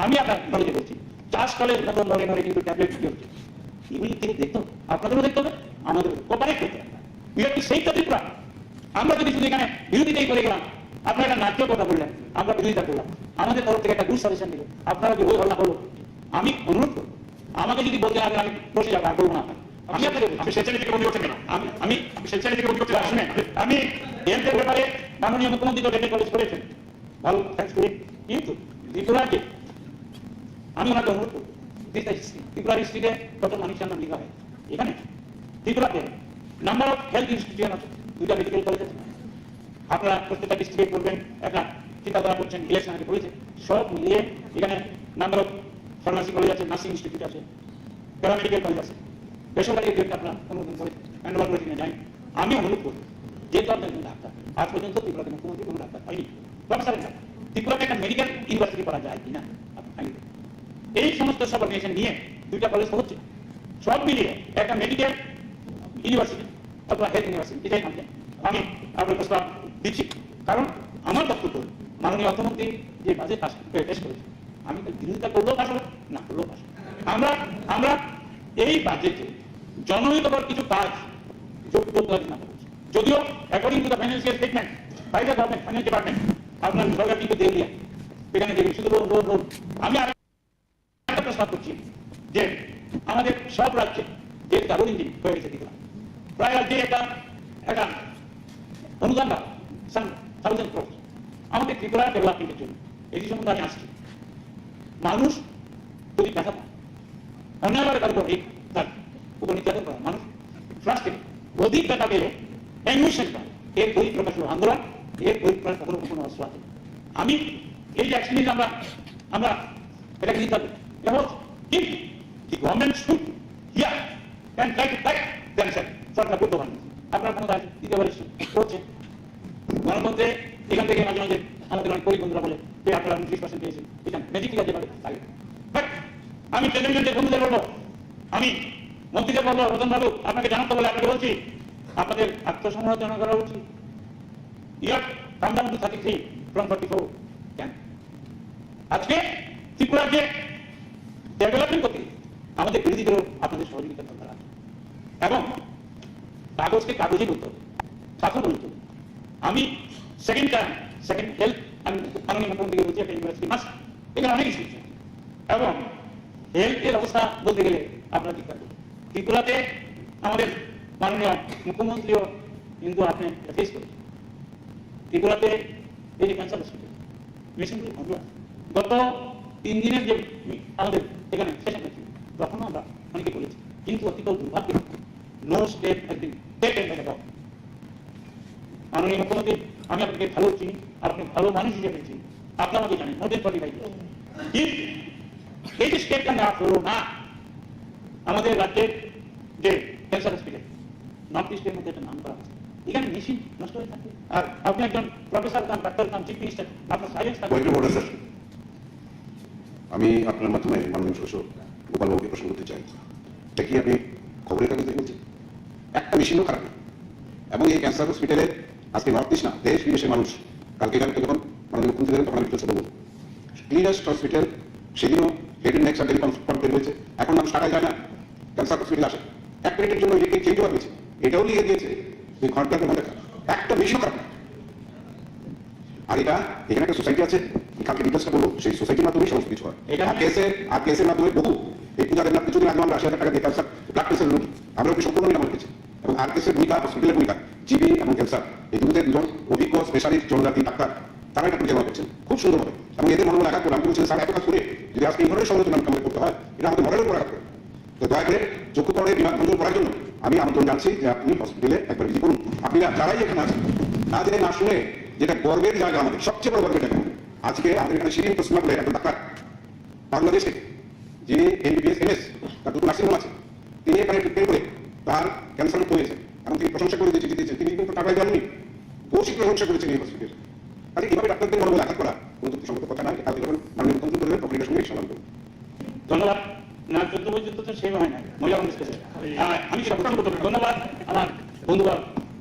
আমি আপনার নলেজে বলছি, চাষকালের মতন নড়ে নড়ে কিন্তু ট্যাবলেট বিক্রি হচ্ছে, এগুলি থেকে দেখতে হবে, আপনাদেরও দেখতে হবে, আমাদের কোপারেট করতে হবে। We have to save the Tripura. আমরা যদি শুধু এখানে বিরোধিতাই করে গেলাম, আপনারা একটা নাট্য কথা বললেন, আমরা বিরোধিতা করলাম, আমাদের তরফ থেকে একটা গুড সাজেশন দিল, আপনারা যে ওই হল্লা হলো, আমি অনুরোধ করব আমাকে যদি বলতে আগে আমি বসে যাবো, আর বলবো না। আমি আপনাকে আপনি স্বেচ্ছায় থেকে বন্দী করছেন কেন? আমি স্বেচ্ছায় থেকে বন্দী করছেন শুনে আমি হেলথের ব্যাপারে মাননীয় মুখ্যমন্ত্রী তো ডেন্টাল কলেজ করেছেন, ভালো থ্যাংকস করি, কিন্তু ত্রিপুরাকে আমি ওনাকে অনুরোধ করবো, ত্রিপুরার হিস্ট্রিতে কত মানুষের নাম লেখা হয়, এখানে ত্রিপুরাতে নাম্বার অফ হেলথ ইনস্টিটিউশন আছে, 2টা মেডিকেল কলেজ আছে, আপনারা প্রত্যেকটা ডিস্ট্রিক্টে করবেন, একটা চিন্তাধারা করছেন, ইলেকশন আগে করেছে, সব মিলিয়ে এখানে নাম্বার অফ ফার্মাসি কলেজ আছে, নার্সিং ইনস্টিটিউট আছে, প্যারামেডিকেল কলেজ আছে, বেসরকারি উদ্যোগটা আপনারা অনুমোদন করে হ্যান্ডওভার করে দিনে যাই। আমি অনুরোধ করবো, যেহেতু আপনার ডাক্তার, আজ পর্যন্ত ত্রিপুরাতে মুখ্যমন্ত্রী কোনো ডাক্তার হয়নি, প্রফেসরের ডাক্তার, ত্রিপুরাতে একটা মেডিকেল ইউনিভার্সিটি করা যায় কিনা, এই সমস্ত সব অর্গানাইজেশন নিয়ে 2টা কলেজ হচ্ছে, সব মিলিয়ে একটা মেডিকেল ইউনিভার্সিটি অথবা হেলথ ইউনিভার্সিটি এটাই আমি আপনার প্রস্তাব দিচ্ছি। কারণ আমার বক্তব্য মাননীয় অর্থমন্ত্রী যে বাজেট পেশ করেছে, আমি বিরোধিতা করলেও পাশ হবে, না করলেও পাশ হবে। আমরা এই বাজেটে জনহিতকর কিছু কাজ যোগ করতে হবে না, যদিও according to the financial statement by the government finance department আপনার সরকার কিন্তু দেউলিয়া, এখানে দেখবেন শুধু রোড। আমি একটা প্রস্তাব করছি যে আমাদের সব রাজ্যে যে ডাবল ইঞ্জিন হয়ে গেছে ত্রিপুরা, প্রায় রাজ্যে একটা অনুদান পাবে 1,000 crore আমাদের ত্রিপুরা ডেভেলপমেন্টের জন্য। এই সম্বন্ধে আমি আসছি, মানুষ যদি ব্যথা পায়, অন্যায়ভাবে তার উপর তার উপর নির্যাতন করা, মানুষ ফার্স্টে অধিক ব্যথা পেলে অ্যাডমিশন পায়, এর বই প্রকাশ হলো আন্দোলন, এর বই প্রকাশ কখনো কখনো অস্ত্র আছে। আমি এই যে অ্যাক্সিডেন্ট আমরা এটাকে নিতে হবে, কিন্তু the government should hear and try to fight themselves. সরকার করতে পারেন, আপনার কোনো কাজ দিতে পারে করছে গণতন্ত্রে। এখান থেকে মাঝে মাঝে আমাদের অনেক গরিব বন্ধুরা বলে যে আপনারা 29% পেয়েছেন, এখানে ম্যাজিক ঠিক আছে তাই। বাট আমি প্রেসিডেন্টের বন্ধুদের বলবো, আমি মন্ত্রীদের বলবো, রতন বাবু আপনাকে জানাতে বলে আপনাকে বলছি, আপনাদের আত্মসমালোচনা করা উচিত। ইয়ার কাম ডাউন টু 33 from 44 কেন? আজকে ত্রিপুরার যে ডেভেলপমেন্ট করতে আমাদের বিরোধীদেরও আপনাদের সহযোগিতা দরকার আছে, এবং কাগজকে কাগজই বলতে হবে, শাসন বলতে হবে। আমি সেকেন্ড হেলথ আমি মাননীয় মুখ্যমন্ত্রীকে বলছি, একটা ইউনিভার্সিটি মাস্ট, এখানে অনেক কিছু এবং হেলথের অবস্থা বলতে গেলে আপনারা চিন্তা করুন, ত্রিপুরাতে আমাদের মাননীয় মুখ্যমন্ত্রীও কিন্তু আপনি ফেস করেছেন। ত্রিপুরাতে এই যে ক্যান্সার হসপিটাল মেশিনগুলি বন্ধ আছে, গত 3 দিনের যে আমাদের এখানে সেশন হয়েছিল তখন আমরা অনেকে বলেছি, কিন্তু অতীত দুর্ভাগ্য নো স্টেপ একদিন মাননীয় মুখ্যমন্ত্রী, আমি আপনাকে ভালো চিনি, আপনি ভালো মানুষ হিসেবে চিনি, আপনি আমাকে জানেন মোর দেন 45 years, কিন্তু এই যে স্টেপটা নেওয়া হলো না, আমাদের রাজ্যের যে ক্যান্সার হসপিটাল নর্থ ইস্টের মধ্যে একটা নাম করা আছে, এখানে মেশিন নষ্ট হয়ে থাকে, আর আপনি একজন প্রফেসর কাম ডাক্তার কাম চিফ মিনিস্টার, আপনার সায়েন্স আমি আপনার মাধ্যমে মাননীয় সদস্য গোপালবাবুকে প্রশ্ন করতে চাই, এটা কি আপনি খবরের কাগজে বলছেন? একটা মেশিনও খারাপ নেই, এবং এই ক্যান্সার হসপিটালে আজকে নর্থ ইস্ট না দেশ বিদেশের মানুষ, কালকে এখানে যখন মাননীয় মুখ্যমন্ত্রী তখন আমি বলবো ক্লিনেস্ট হসপিটাল, সেদিনও head and neck surgery confirm করে হয়েছে, এখন মানুষ টাকায় যায় না, ক্যান্সার হসপিটাল আসে, এক মিনিটের জন্য এটাকে চেঞ্জ করা হয়েছে, এটাও লিখে দিয়েছে যে ঘন্টাকে ঘন্টা একটা মেশিনও খারাপ নেই। আর এটা এখানে একটা সোসাইটি আছে, কালকে ডিটেলসটা বলবো, সেই সোসাইটির মাধ্যমে সমস্ত কিছু হয়। আর কেসের মাধ্যমে বহু এই পূজা দেবনাথ কিছুদিন আগে আমরা 80,000 টাকা দিয়ে ক্যান্সার ব্লাড ক্যান্সার রোগী আমরা ওকে সম্পূর্ণ নিরাময় করেছি, এবং আর কেসের ভূমিকা হসপিটালের ভূমিকা জিবি এবং ক্যান্সার এই দুজন অভিজ্ঞ স্পেশালিস্ট জনজাতি ডাক্তার তারা এটা পরিচালনা করছেন খুব সুন্দরভাবে, এবং এদের মনোবল আঘাত করে আমি বলছিলাম স্যার এত কাজ করে যদি আজকে এই ধরনের সমালোচনা আমাদের করতে হয়, এটা আমাদের মডেলের উপর আঘাত করে। তো দয়া করে চক্ষুকরণের বিভাগ বন্ধ করার জন্য আমি আমন্ত্রণ জানছি যে আপনি হসপিটালে একবার ভিজিট করুন। আপনারা যারাই এখানে আছেন না জেনে না শুনে, যেটা গর্বের জায়গা আমাদের সবচেয়ে বড় গর্বের জায়গা, আজকে আমাদের এখানে শিরিন প্রশ্ন করে একজন ডাক্তার বাংলাদেশ থেকে, যিনি MBBS MS, তার দুটো নার্সিংহোম আছে, তিনি এখানে ট্রিটমেন্ট করে তার ক্যান্সার মুক্ত হয়েছে এবং তিনি প্রশংসা করে দিয়েছে জিতেছেন, তিনি কিন্তু টাকায় দেননি, বসিক প্রশংসা করেছেন এই হসপিটালে। তাহলে এইভাবে ডাক্তারদের মনোবল আঘাত করা কোনো যুক্তিসঙ্গত কথা নয়। কাজ যখন মাননীয় মুখ্যমন্ত্রী করবেন তখন এটার সঙ্গে সমান করবেন। ধন্যবাদ। না 14 পর্যন্ত তো সেই হয় না মহিলা কংগ্রেস কেসে। আমি সেটা প্রশ্ন করতে পারি। ধন্যবাদ আমার বন্ধু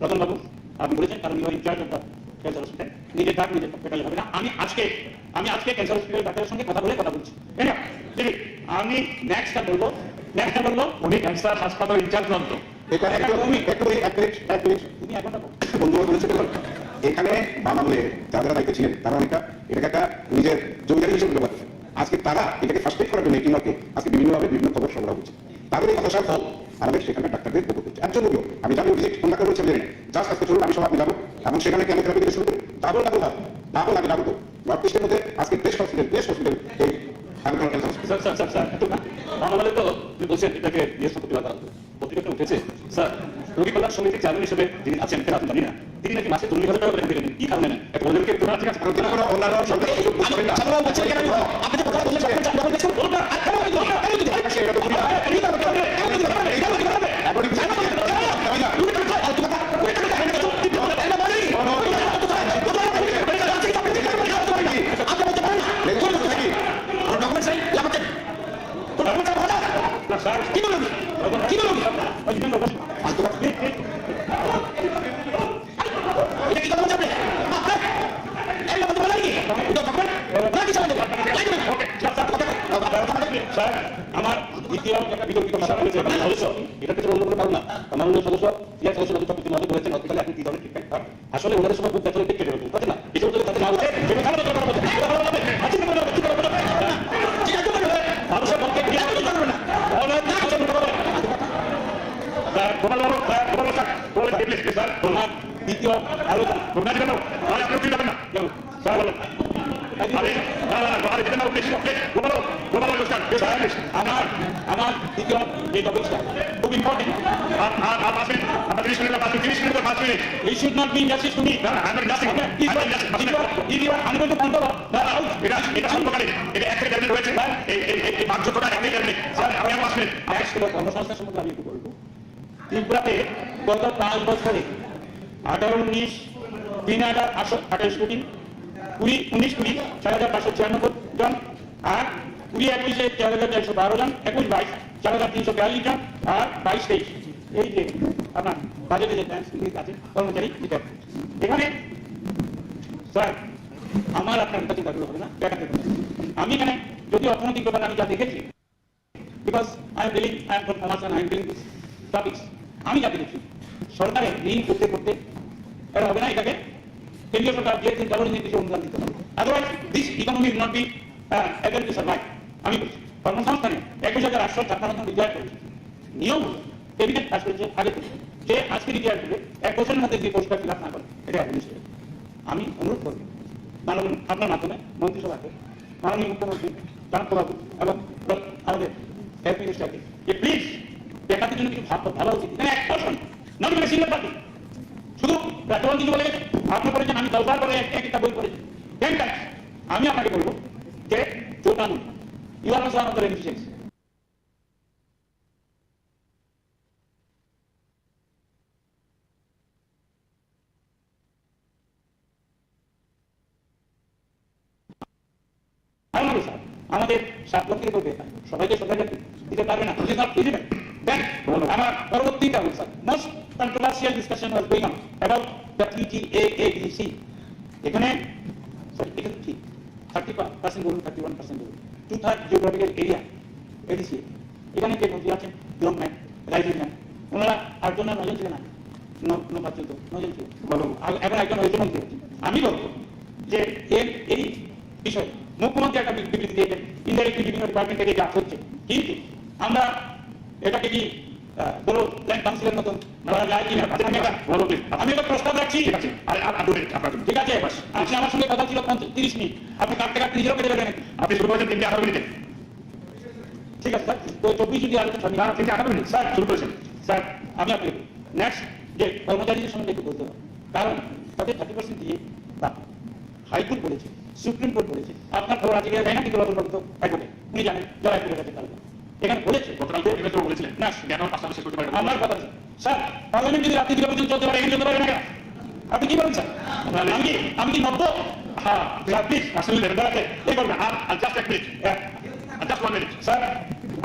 রতন বাবু, আপনি বলেছেন কারণ you are in charge of the cancer hospital, নিজের ডাক নিজের পেটালে হবে না। আমি আজকে ক্যান্সার হসপিটাল ডাক্তারের সঙ্গে কথা বলছি। আমি নেক্সটটা বলবো উনি ক্যান্সার হাসপাতাল ইনচার্জ নন তো। এটা তুমি এখন বন্ধুরা বলেছে এখানে বাংলাদেশে যারা দায়িত্ব ছিলেন তারা অনেকটা এটাকে একটা নিজের জমিদারি হিসেবে ব্যবহার করছে। আজকে তারা এটাকে ফার্স্ট করার জন্য টিমকে আজকে বিভিন্নভাবে বিভিন্ন খবর সরবরাহ করছে। তাদের এই হতাশার ফল আমাদের সেখানে ডাক্তারদের উপর করছে। একজন লোক আমি জানি ভিজিট কোন ডাক্তার বলছেন জানি জাস্ট আজকে চলুন আমি সব আপনি যাবো এবং সেখানে কেমোথেরাপি থেকে শুরু করে ডাবল তো নর্থ ইস্টের মধ্যে আজকে বেস্ট হসপিটাল এই আগরতলা ক্যান্সার হসপিটাল। স্যার আমাদের তো বলছেন এটাকে বৃহস্পতিবার পত্রিকাতে উঠেছে স্যার, রোগী কল্যাণ সমিতির চেয়ারম্যান হিসেবে যিনি আছেন কেন আপনি জানি না, তিনি নাকি মাসে 40,000 টাকা করে দিলেন, কি কারণে নেন? একটা ওদেরকে ঠিক আছে কারণ কোনো অন্যান্য সরকারি সুযোগ বুঝ করেন না। আপনি তো কথা বলছেন আমার দ্বিতীয় একটা বিতর্কিত কথা বলেছে সদস্য, এটা থেকে অন্য কোনো কারণ না। আমার অন্য সদস্য চক্রবর্তীর মধ্যে বলেছেন হসপিটালে আপনি কি ধরনের ট্রিটমেন্ট পান। আসলে ওনাদের সময় খুব ব্যথা কেটে দেবেন বুঝছেন না, এই সমস্ত তাদের না হচ্ছে মানুষের পক্ষে দ্বিতীয় আলোচনা আমার দ্বিতীয় যে টপিকটা খুব important. It should not be injustice to me. I'm not injustice. If you are unable to control এটা সম্পর্কে এটা একটা ক্যাবিনেট হয়েছে এই বাধ্যতাটা একটা ক্যাবিনেট। আমি আসলে কর্মসংস্থান সম্পর্কে আমি একটু বলবো। ত্রিপুরাতে গত 5 বছরে 18-19 3,828 কোটি, 20-19-20 6,596 জন, আর 20-21 4,412 জন, 21-22 4,342 জন, আর 22-23 এই যে আপনার বাজেটে যে আছে কর্মচারী এখানে স্যার আমার আপনার চিন্তা করতে হবে না। আমি এখানে যদি অর্থনৈতিক ব্যাপারে আমি যা দেখেছি, because I am from commerce and I am dealing this topics, আমি যা দেখেছি সরকারের ঋণ করতে এটা হবে না, এটাকে কেন্দ্রীয় সরকার যে নির্দিষ্ট অনুদান দিতে হবে। Otherwise this economy will not be able to survive. আমি বলছি কর্মসংস্থানে 21,856 জন রিটায়ার করেছে, নিয়ম ক্যাবিনেট পাস করেছে আগে থেকে, যে আজকে রিটায়ার করবে 1 বছরের মধ্যে যে পোস্টটা ফিল আপ না করে এটা অ্যাডমিনিস্ট্রেটর। আমি অনুরোধ করব মাননীয় আপনার মাধ্যমে মন্ত্রিসভাকে, মাননীয় মুখ্যমন্ত্রী চাণক্যবাবু এবং আমাদের হেলথ মিনিস্টারকে যে প্লিজ বেকারদের জন্য কিছু ভাবা উচিত। এখানে 1% নট ইভেন সিঙ্গেল পার্টি, শুধু রাজ্যপাল কিছু বলে গেছে, আপনি করেছেন, আমি 10 বার করে একটা বই পড়েছি 10 টাইমস। আমি আপনাকে বলবো যে চৌটানুন you are also one of the beneficiaries. আমাদের 7 লক্ষের উপর বেতন সবাইকে সরকার দিতে পারবে না, আমার পরবর্তীটা sir most controversial discussion was going on about the TTAADC। এখানে স্যার এটা ঠিক 30% বলুন 31% বলুন 2/3 জিওগ্রাফিক্যাল এরিয়া এডিসি। এখানে যে মন্ত্রী আছেন গভর্নমেন্ট রাইজিং ম্যান, ওনারা 8 জন 9 জন ছিলেন না, 9 জন ছিল, এখন একজন হয়েছে মন্ত্রী। আমি বলবো যে এই বিষয়ে মুখ্যমন্ত্রী একটা বিবৃতি দিয়েছেন, ইনডাইরেক্টলি বিভিন্ন ডিপার্টমেন্ট থেকে যা হচ্ছে, কিন্তু আমরা এটাকে কি বড় ল্যান্ড কাউন্সিলের মতন করা যায় কিনা আমি একটা প্রস্তাব রাখছি। ঠিক আছে, ঠিক আছে, আপনি আমার সঙ্গে কথা ছিল 30 মিনিট, আপনি কাটতে কাটতে নিজেও কেটে দেবেন। আপনি শুরু করেছেন 3 18 মিনিটে। ঠিক আছে স্যার, তো 24 যদি আলোচনা 3 18 মিনিট স্যার শুরু করেছেন। স্যার আমি আপনাকে নেক্সট যে কর্মচারীদের সঙ্গে একটু বলতে হবে, কারণ তাদের 30% দিয়ে হাইকোর্ট বলেছে, সুপ্রিম কোর্ট বলেছে, আপনার খবর আছে কিনা যায় না, কিন্তু রতনবাবু তো হাইকোর্টে উনি জানেন, জয় হাইকোর্টের কাছে কালকে এখানে বলেছে। গতকাল তো এমএস বলেছিলেন না কেন পাঁচটা শেষ করতে পারেন আমার কথা আছে স্যার, পার্লামেন্ট যদি রাত্রি 2টা পর্যন্ত চলতে পারে, এখানে চলতে পারে না কেন? আপনি কি বলেন স্যার? আমি কি নব্য? হ্যাঁ প্লিজ আসলে দাঁড়াতে এই করবেন। আর জাস্ট এক মিনিট, জাস্ট 1 মিনিট স্যার,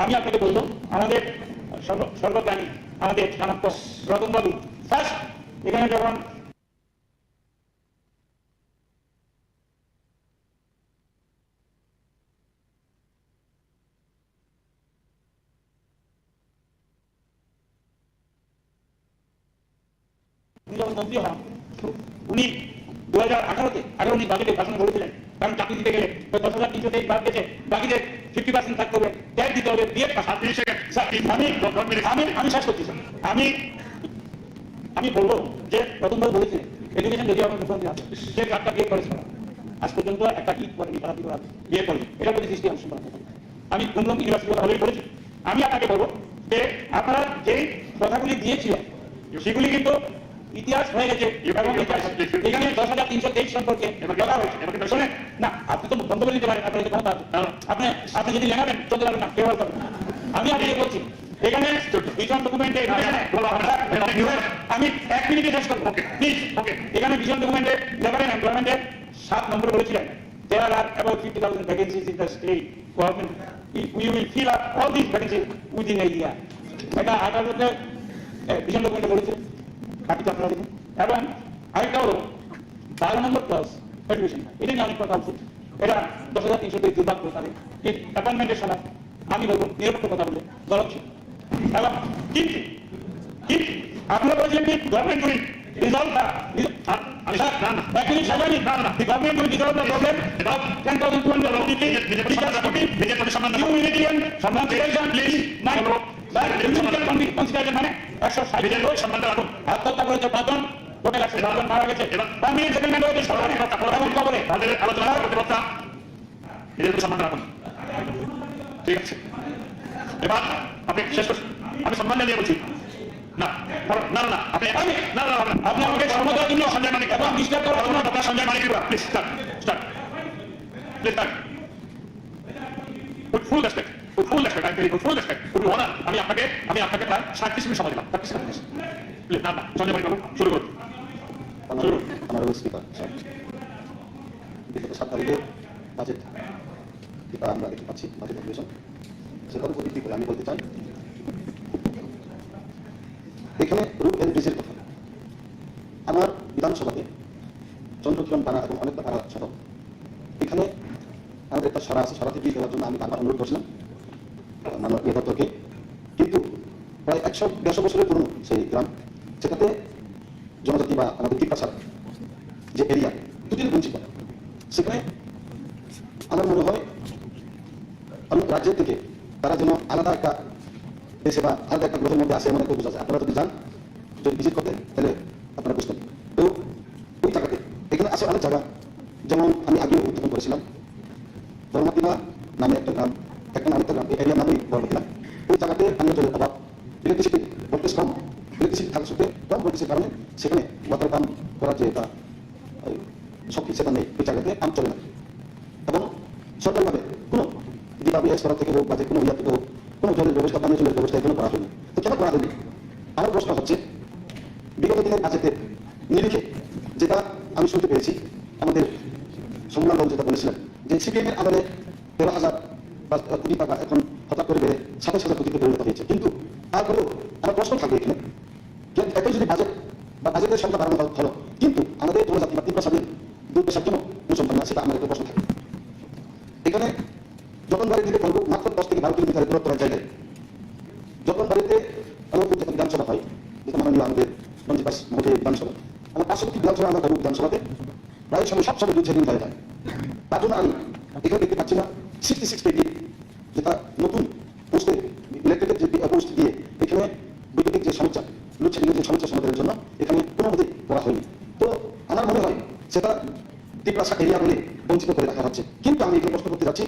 আমি আপনাকে বলবো আমাদের সর্বপ্রাণী আমাদের স্থানাত্ম রতনবাবু ফার্স্ট এখানে যখন যখন মন্ত্রী হন, উনি 2018-তে উনি বাজেটে ভাষণ বলেছিলেন, কারণ চাকরি দিতে গেলে 10,323 বাদ গেছে, বাকিদের 50% থাকতে হবে, ট্যাক্স দিতে হবে, বিএড পাস। আমি শেষ করছি স্যার। আমি বলবো যে প্রথমবার বলেছিলেন এডুকেশন যদি আমার মুখ্যমন্ত্রী আছে, সে কার্ডটা বিয়ে করেছে, আজ পর্যন্ত একটা ইট করেনি, তারা বিয়ে করেনি, এটা প্রতি দৃষ্টি আকর্ষণ করা। আমি কুমলম ইউনিভার্সিটি কথা অলরেডি বলেছি। আমি আপনাকে বলবো যে আপনারা যেই কথাগুলি দিয়েছিলেন সেগুলি কিন্তু ইতিহাস হয়ে গেছে, এবং এখানে 10,323 সম্পর্কে বলা হয়েছে। শোনেন না, আপনি তো বন্ধ করে দিতে পারেন, আপনার ক্ষমতা আছে। আপনি যদি লেখাবেন চলতে পারবেন না, কেউ করবেন। আমি আপনাকে বলছি এখানে ভিশন ডকুমেন্টে আমি 1 মিনিটে শেষ করবো, প্লিজ। এখানে ভিশন ডকুমেন্টে লেবার এন্ড এমপ্লয়মেন্টের 7 নম্বরে বলেছিলেন there are about 50,000 vacancies in the state government. We will fill up all these vacancies within a year. এটা 18-তে ভিশন ডকুমেন্টে বলেছে, বাকিটা আপনারা দেখুন। এবং আরেকটা হলো 12 নম্বর ক্লাস এডুকেশন, এটা নিয়ে অনেক কথা উঠছে। এটা 10,323 দুর্ভাগ্য তাদের এই অ্যাপয়েন্টমেন্টের সময় আমি বলবো নিরপেক্ষ কথা বলে গলত ছিল। এবং কিন্তু আপনারা বলছেন কি government will resolve the government will resolve the problem of 10,200 humanitarian consideration মানে 160 লোক আত্মহত্যা করেছে, 5 জন, টোটাল 160 জন মারা গেছে। পার্মানেন্ট সেটেলমেন্ট হয়েছে সরকারি এবং কবরে তাদের আলোচনা করতে পারতাম, নিজেদের সম্মান রাখুন। ঠিক আছে, এবার আপনি শেষ করছেন। আমি সম্মান নিয়ে বলছি না না না আপনি আমাকে সম্মান দেওয়ার জন্য সঞ্জয় মানিক এবং ডিস্টার্ব করার জন্য doctor Sanjay Manik, please start please start with full respect, I tell you full respect, with honour. আমি আপনাকে প্রায় 37 মিনিট সময় দিলাম। প্লিজ না সঞ্জয় মানিক বাবু শুরু করুন। আমার স্পিকার বিগত 7 তারিখে বাজেট যেটা আমরা দেখতে পাচ্ছি, বাজেট অধিবেশন, সেটার উপর ভিত্তি করে আমি বলতে চাই এখানে রুল এন্ড ব্রিজের কথা। আমার বিধানসভাতে চন্দ্রকিরণ পাড়া এবং অনেকটা পাড়া সহ এখানে আমাদের একটা সরা আছে, সরাতে ব্রিজ দেওয়ার জন্য আমি বারবার অনুরোধ করছিলাম মাননীয় দপ্তরকে, কিন্তু প্রায় 100-150 বছরের পুরনো সেই গ্রাম, সেটাতে জনজাতি বা আমাদের তিপ্পাসার যে এরিয়া দুটির বঞ্চিত, সেখানে আমার মনে হয় অনেক রাজ্যের থেকে তারা যেন আলাদা একটা দেশে বা আলাদা একটা গ্রহের মধ্যে আসে এমন একটা বোঝা যায়। আপনারা যদি যান, যদি ভিজিট করতে, তাহলে আপনারা বুঝতেন। তো ওই জায়গাতে এখানে আছে অনেক জায়গা, যেমন আমি আগেও উত্থাপন করেছিলাম বর্মাতিলা নামে একটা গ্রাম, একটা আরেকটা গ্রাম, এই এরিয়ার নামেই বর্মাতিলা। ওই জায়গাতে পানীয় জলের অভাব, ইলেকট্রিসিটি ভোল্টেজ কম, ইলেকট্রিসিটি থাকা সত্ত্বে কম ভোল্টেজের কারণে সেখানে ওয়াটার পাম্প করার যে এটা শক্তি সেটা নেই, ওই জায়গাতে পাম্প চলে না। এবং সরকারিভাবে কোনো ডিডাব্লিউএস করা থেকে হোক বা যে কোনো ইয়া থেকে হোক কোনো জলের ব্যবস্থা, পানীয় জলের ব্যবস্থা এখনো করা হয়নি। তো কেন করা হয়নি? আমার প্রশ্ন হচ্ছে বিগত দিনের বাজেটের নিরিখে যেটা আমি শুনতে পেয়েছি, আমাদের সম্মান যেটা বলেছিলেন যে সিপিএমের আমলে 13,000 কোটি টাকা এখন হঠাৎ করে বেড়ে 27,000 কোটিতে পরিণত হয়েছে। কিন্তু তারপরেও আমার প্রশ্ন থাকবে এখানে, একই যদি বাজেট বা বাজেটের সংখ্যা বাড়ানো হলো, কিন্তু আমাদের জনজাতি বা তিপ্পাসাদের দুর্দশার জন্য অনুসন্ধান না, সেটা আমার একটা প্রশ্ন থাকে। এখানে যখন বাড়ি থেকে করবো মাত্র 10 থেকে 12 কিলোমিটার দূরত্বের জায়গায়, যখন বাড়িতে আলোপুর যখন বিধানসভা হয়, যেটা মাননীয় আমাদের রঞ্জিত মহোদয় বিধানসভা, আমার পার্শ্ববর্তী বিধানসভা আমরা করবো বিধানসভাতে প্রায় সময় সব সময় 2-6 দিন হয়ে যায়। তার জন্য আমি এখানে দেখতে পাচ্ছি না 66 পেটি যেটা নতুন পোস্টে ইলেক্টেড যে পোস্ট দিয়ে এখানে এরিয়া বলে বঞ্চিত করে রাখা হচ্ছে। কিন্তু আমি এখানে প্রশ্ন করতে যাচ্ছি,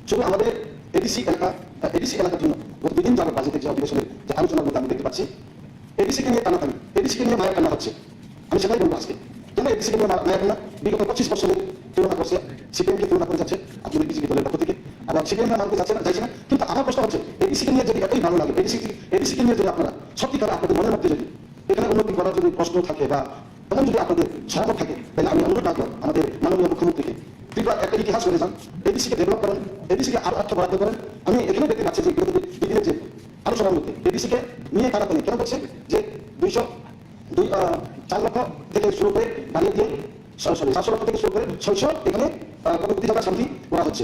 শুধু আমাদের এডিসি এলাকার জন্য প্রতিদিন যারা বাজেটের যে অধিবেশনের যে আলোচনার মধ্যে আমি দেখতে পাচ্ছি, এডিসিকে নিয়ে টানাটানি, এডিসিকে নিয়ে মায়া টানা হচ্ছে। আমি সেটাই বলবো আজকে, কেন এডিসিকে নিয়ে মায়া টানা? বিগত 25 বছরের তুলনা করছে, সিপিএমকে তুলনা করে যাচ্ছে আপনাদের বিজেপি দলের পক্ষ থেকে, আবার সিপিএম মানতে যাচ্ছে না, চাইছে না। কিন্তু আমার প্রশ্ন হচ্ছে, এডিসিকে নিয়ে যদি এতই ভালো লাগে, এডিসিকে নিয়ে যদি আপনারা সত্যিকার আপনাদের মনের মধ্যে যদি এখানে উন্নতি করার যদি প্রশ্ন থাকে বা তখন যদি আপনাদের সহমত থাকে, তাহলে আমি অনুরোধ রাখবো আমাদের মাননীয় মুখ্যমন্ত্রীকে, ত্রিপুরা একটা ইতিহাস করে যান, এডিসিকে ডেভেলপ করেন, এডিসিকে আরো অর্থ বরাদ্দ করেন। আমি এখানে দেখতে পাচ্ছি যে বিগত দিনের যে আলোচনার মধ্যে এডিসিকে নিয়ে তারা কেন বলছে যে 4 লক্ষ থেকে শুরু করে বাড়িয়ে দিয়ে 700 লক্ষ থেকে শুরু করে 600 এখানে প্রতি জায়গা শান্তি করা হচ্ছে।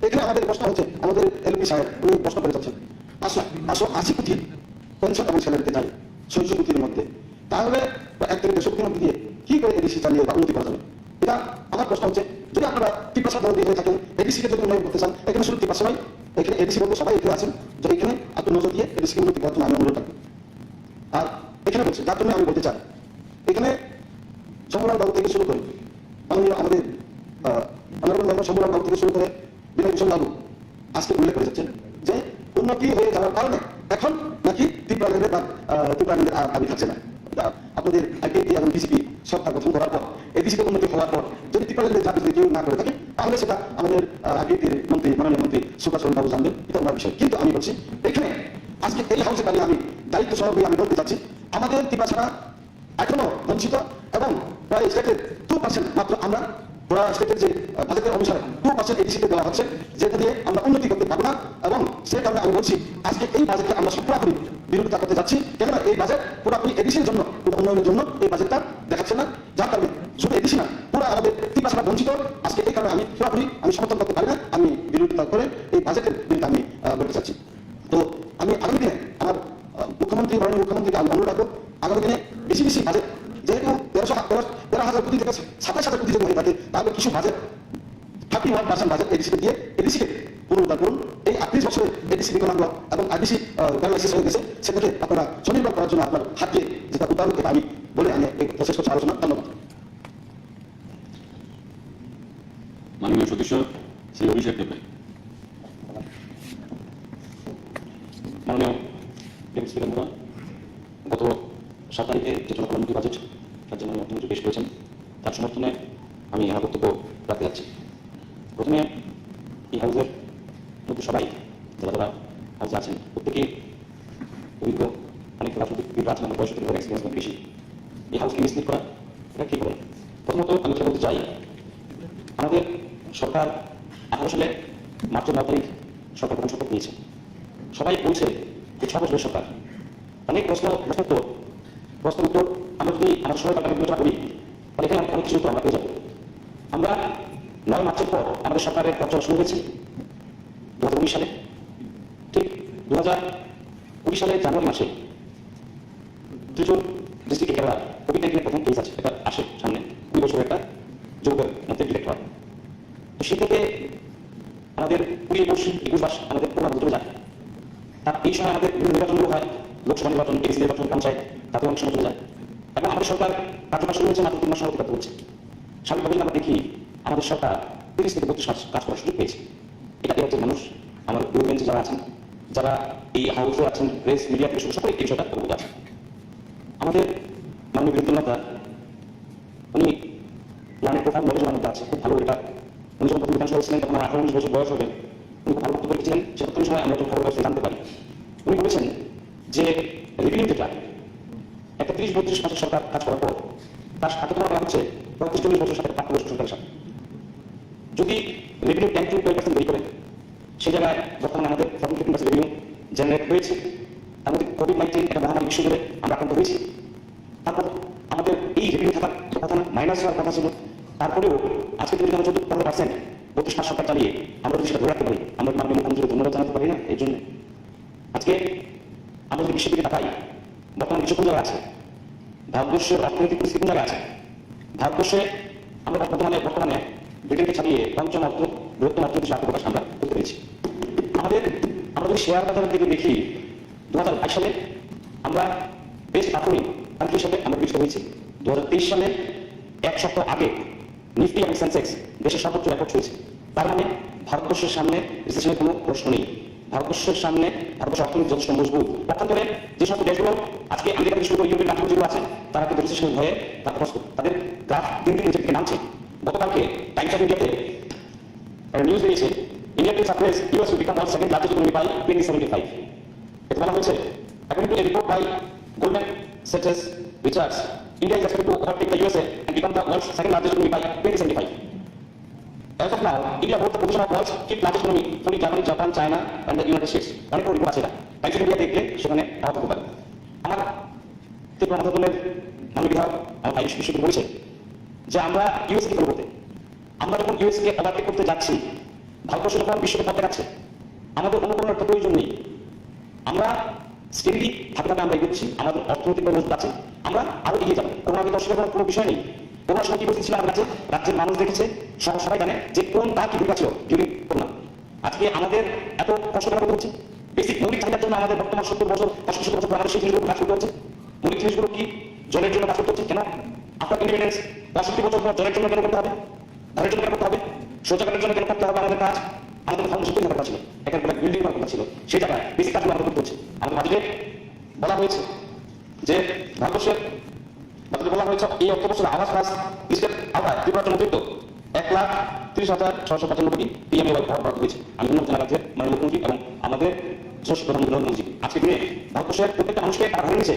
এখানে আমাদের প্রশ্ন হচ্ছে, আমাদের এলপি সাহেব উনি প্রশ্ন করে যাচ্ছেন 80 কোটি পেনশন এবং স্যালারিতে যায় 600 কোটির মধ্যে, তাহলে 1 থেকে 150 কোটির মধ্যে দিয়ে কি করে এডিসি চালিয়ে বা উন্নতি করা যাবে? এটা আমার প্রশ্ন হচ্ছে, যদি আপনারা 3% দল হয়ে থাকেন, এডিসিকে যদি উন্নয়ন করতে চান, এখানে শুধু 3% নয়, এখানে এডিসি বলতে সবাই এখানে আছেন, যে এখানে আপনার নজর দিয়ে এডিসিকে উন্নতি করার জন্য আমি অনুরোধ রাখবো। আর এখানে বলছে, যার জন্য আমি বলতে চাই, এখানে শম্ভুলাল বাবু থেকে শুরু করে মাননীয় আমাদের অনারেবল মেম্বার শম্ভুলাল বাবু থেকে শুরু করে বিনয় ভূষণ বাবু আজকে উল্লেখ করে যাচ্ছেন যে উন্নতি হয়ে যাওয়ার কারণে এখন নাকি ত্রিপুরাল্যান্ডের দাবি থাকছে না। আপনাদের আইপিএপি এবং বিজেপি সরকার গঠন করার পর, এডিসিতে উন্নতি হওয়ার পর যদি ত্রিপুরাল্যান্ডের দাবি যদি কেউ না করে থাকে, তাহলে সেটা আমাদের আইপিএপির মন্ত্রী, মাননীয় মন্ত্রী সুভাষ চন্দ্র বাবু জানবেন, এটা আমার বিষয়। কিন্তু আমি বলছি, এখানে আজকে এই হাউসে দাঁড়িয়ে আমি দায়িত্ব সহযোগী আমি বলতে চাচ্ছি, আমাদের ত্রিপুরা ছাড়া এখনো বঞ্চিত এবং প্রায় স্টেটের 2% মাত্র আমরা পুরা স্টেটের যে বাজেটের অনুসারে 2% এডিসিতে দেওয়া হচ্ছে, যেটা দিয়ে আমরা উন্নতি করতে পারবো না। এবং সে কারণে আমি বলছি, আজকে এই বাজেটকে আমরা পুরোপুরি বিরোধিতা করতে যাচ্ছি। কেননা এই বাজেট পুরোপুরি এডিসির জন্য, উন্নয়নের জন্য এই বাজেটটা দেখাচ্ছে না, যার কারণে শুধু এডিসি না, পুরো আমাদের 3% বঞ্চিত। আজকে এই কারণে আমি পুরোপুরি সমর্থন করতে পারি না, আমি বিরোধিতা করে এই বাজেটের বিরুদ্ধে আমি বলতে চাচ্ছি। তো আমি আগামী দিনে আমার মুখ্যমন্ত্রী, মাননীয় মুখ্যমন্ত্রীকে আমি অনুরোধ রাখবো, আগামী দিনে বেশি বাজেট, যেহেতু 13,000 কোটি থেকে 27,000 কোটি যদি হয়ে থাকে, তাহলে কিছু বাজেট 31% বাজেট এডিসিকে দিয়ে এডিসিকে পুনরুদ্ধার করুন। এই 38 বছরে এডিসি বিকলাঙ্গ এবং আরডিসি প্যারালাইসিস হয়ে গেছে, সেটাকে আপনারা স্বনির্ভর করার জন্য আপনার হাতকে যেটা উদ্ধার করতে আমি বলে আমি এই প্রসেস করছি আলোচনা। ধন্যবাদ। মাননীয় সদস্য শ্রী অভিষেক দেবনাথ। মাননীয় ডেপুটি স্পিকার মহোদয়, গত 7 তারিখে যে জনকল্যাণমুখী বাজেট তার জন্য অর্থমন্ত্রী পেশ করেছেন, তার সমর্থনে আমি আমার বক্তব্য রাখতে যাচ্ছি। প্রথমে এই হাউসের মধ্যে সবাই যারা হাউসে আছেন প্রত্যেকেই অভিজ্ঞ, অনেক রাজনৈতিক আছেন, আমার বয়স থেকে এক্সপিরিয়েন্স অনেক বেশি। এই হাউসকে মিসলিড করা এটা কি বলেন? প্রথমত আমি যেটা বলতে চাই, আমাদের সরকার 18 সালে মার্চের 9 তারিখ সরকার প্রধান শপথ নিয়েছে। সবাই বলছে যে 6 বছরের সরকার, অনেক প্রশ্নের উত্তর আমরা যদি আমাদের সবাই তাকে বিবেচনা করি, তাহলে এখানে অনেক কিছু উত্তর আমরা পেয়ে যাব। আমরা 9 মার্চের পর আমাদের সরকারের পর্যালোচনা শুরু হয়েছে 2019 সালে। ঠিক 2020 সালের জানুয়ারি মাসে ত্রিচুর ডিস্ট্রিক্টে কেরালা কোভিড-19 প্রথম কেস আছে, এটা আসে সামনে, 2 বছরের একটা যুগের মধ্যে ডিটেক্ট হয়। তো সেই থেকে আমাদের 20-21 মাস আমাদের প্রোগ্রাম চলে যায়। তার এই সময় আমাদের বিভিন্ন নির্বাচনগুলো হয়, লোকসভা নির্বাচন, এডিসি নির্বাচন, পঞ্চায়েত, তাতে অনেক সময় চলে যায়। এবং আমাদের সরকার কার্যকর শুরু হয়েছে মাত্র 3 মাস অতিক্রান্ত হচ্ছে। স্বাভাবিকভাবেই আমরা দেখি আমাদের সরকার 30 থেকে 32 মাস কাজ করার সুযোগ পেয়েছে। এটা এই রাজ্যের মানুষ, আমার বেঞ্চে যারা আছেন, যারা এই হাউসে আছেন, প্রেস মিডিয়া থেকে সকলে এই বিষয়টা অবগত আছেন। আমাদের মাননীয় বীরেন্দ্রনাথ উনি অনেক প্রধান নলেজের মধ্যে আছে, খুব ভালো। এটা উনি যখন প্রথম বিধানসভা ছিলেন তখন 18-19 বছর বয়স হবে, উনি খুব ভালো বক্তব্য রেখেছিলেন। সেটা কোনো সময় আমরা যখন খবর কাগজে জানতে পারি, উনি বলেছেন যে রেভিনিউ যেটা একটা 30-32 মাসের সরকার কাজ করার পর তার সাথে করা হচ্ছে 35-40 বছর সাথে প্রাপ্তবয়স্ক সরকারের সাথে। যদি রেভিনিউ 10-12% বেড়ে করে, সেই জায়গায় বর্তমানে আমাদের 14-15% রেভিনিউ জেনারেট হয়েছে। তার মধ্যে কোভিড-19 একটা মহামারী বিশ্ব জুড়ে আমরা আক্রান্ত হয়েছি। তারপর আমাদের এই রেভিনিউ থাকার কথা না, মাইনাস হওয়ার কথা ছিল। তারপরেও আজকে যদি আমরা 14-15% 32 মাস সরকার চালিয়ে আমরা যদি সেটা ধরে রাখতে পারি, আমরা মাননীয় মুখ্যমন্ত্রীকে ধন্যবাদ জানাতে পারি না? এই জন্য আজকে আমরা যদি বিশ্বের দিকে তাকাই, বর্তমানে বিশ্ব কোন জায়গায় আছে, ভারতবর্ষের অর্থনৈতিক পরিস্থিতি কোন জায়গায় আছে। ভারতবর্ষে আমরা বর্তমানে ব্রিটেনকে ছাড়িয়ে পঞ্চম বৃহত্তম অর্থনৈতিক আত্মপ্রকাশ আমরা করতে পেরেছি। আমরা যদি শেয়ার বাজারের দিকে দেখি, 2022 সালে আমরা বেস্ট পারফর্মিং কান্ট্রি হিসেবে আমরা বিবেচিত হয়েছি। 2023 সালে 1 সপ্তাহ আগে নিফটি এবং সেন্সেক্স দেশের সর্বোচ্চ রেকর্ড হয়েছে। তার মানে ভারতবর্ষের সামনে রিসেশনের কোনো প্রশ্ন নেই। ভারতবর্ষের সামনে ভারতবর্ষের অর্থনীতি যথেষ্ট মজবুত। পক্ষান্তরে যে সমস্ত দেশগুলো আজকে আমেরিকা থেকে শুরু করে ইউরোপের রাষ্ট্র যেগুলো আছে তারা কিন্তু রিসেশনের ভয়ে তারা তাদের গ্রাফ দিন দিন নিচের দিকে নামছে। গতকালকে টাইমস অফ ইন্ডিয়াতে নিউজ দিয়েছে India will surpass US will become world's second largest economy by 2075. এতে বলা হয়েছে according to a report by Goldman Sachs Research, India is expected to overtake the USA and become the world's second largest economy by 2075. As of now, India holds the position of world's fifth largest economy, following Germany, Japan, China, and the United States. অনেক বড় report আছে এটা। Times of India দেখলে সেখানে পাওয়া যেতে পারে। আমার ত্রিপুরা মহাদলের মাননীয় বিধায়ক আমার ভাই বিশ্বজিৎ বলেছে যে আমরা ইউএসকে ফলো করতে, আমরা যখন ইউএসকে ওভারটেক করতে যাচ্ছি, ভারতবর্ষ যখন বিশ্বকে পথ দেখাচ্ছে, আমাদের অনুকরণের তো প্রয়োজন নেই। আমরা স্টেবিলিটি ধাপে ধাপে আমরা এগোচ্ছি, আমাদের অর্থনৈতিক মজবুত আছে, আমরা আরো এগিয়ে যাবো। করোনা কিন্তু অস্বীকার করার কোনো বিষয় নেই। করোনার সময় কি পরিস্থিতি ছিল আমাদের রাজ্যের মানুষ দেখেছে, সবাই জানে যে কোন তার কি ভূমিকা ছিল ডিউরিং করোনা। আজকে আমাদের এত কষ্ট কেন করতে হচ্ছে? বেসিক মৌলিক চাহিদার জন্য আমাদের বর্তমান 70 বছর 65 বছর আমাদের সেই জিনিসগুলো কাজ করতে হচ্ছে। মৌলিক জিনিসগুলো কি? জলের জন্য কাজ করতে হচ্ছে। কেন আপনার ইন্ডিপেন্ডেন্স 65 বছর পর জলের জন্য কেন করতে হবে? ধারের জন্য কেন করতে হবে? শৌচাগারের জন্য কেন করতে হবে? আমাদের কাজ আমাদের ফাউন্ডেশন তৈরি করা ছিল, একটা বিল্ডিং করার কথা ছিল, সেই জায়গায় বেসিক কাজগুলো আমাদের করতে হচ্ছে। আমাদের বাজেটে বলা হয়েছে যে ভারতবর্ষের বাজেটে বলা হয়েছে এই অর্থ বছরে আবাস কাজ লিস্টের আওতায় ত্রিপুরার জন্য অতিরিক্ত 1,30,695 কোটি পিএমএ বরাদ্দ হয়েছে। আমি ধন্যবাদ জানাই রাজ্যের মাননীয় মুখ্যমন্ত্রী এবং আমাদের যশস্বী প্রধানমন্ত্রী নরেন্দ্র মোদী। আজকে দিনে ভারতবর্ষের প্রত্যেকটা মানুষকে টাকা ধরে নিয়েছে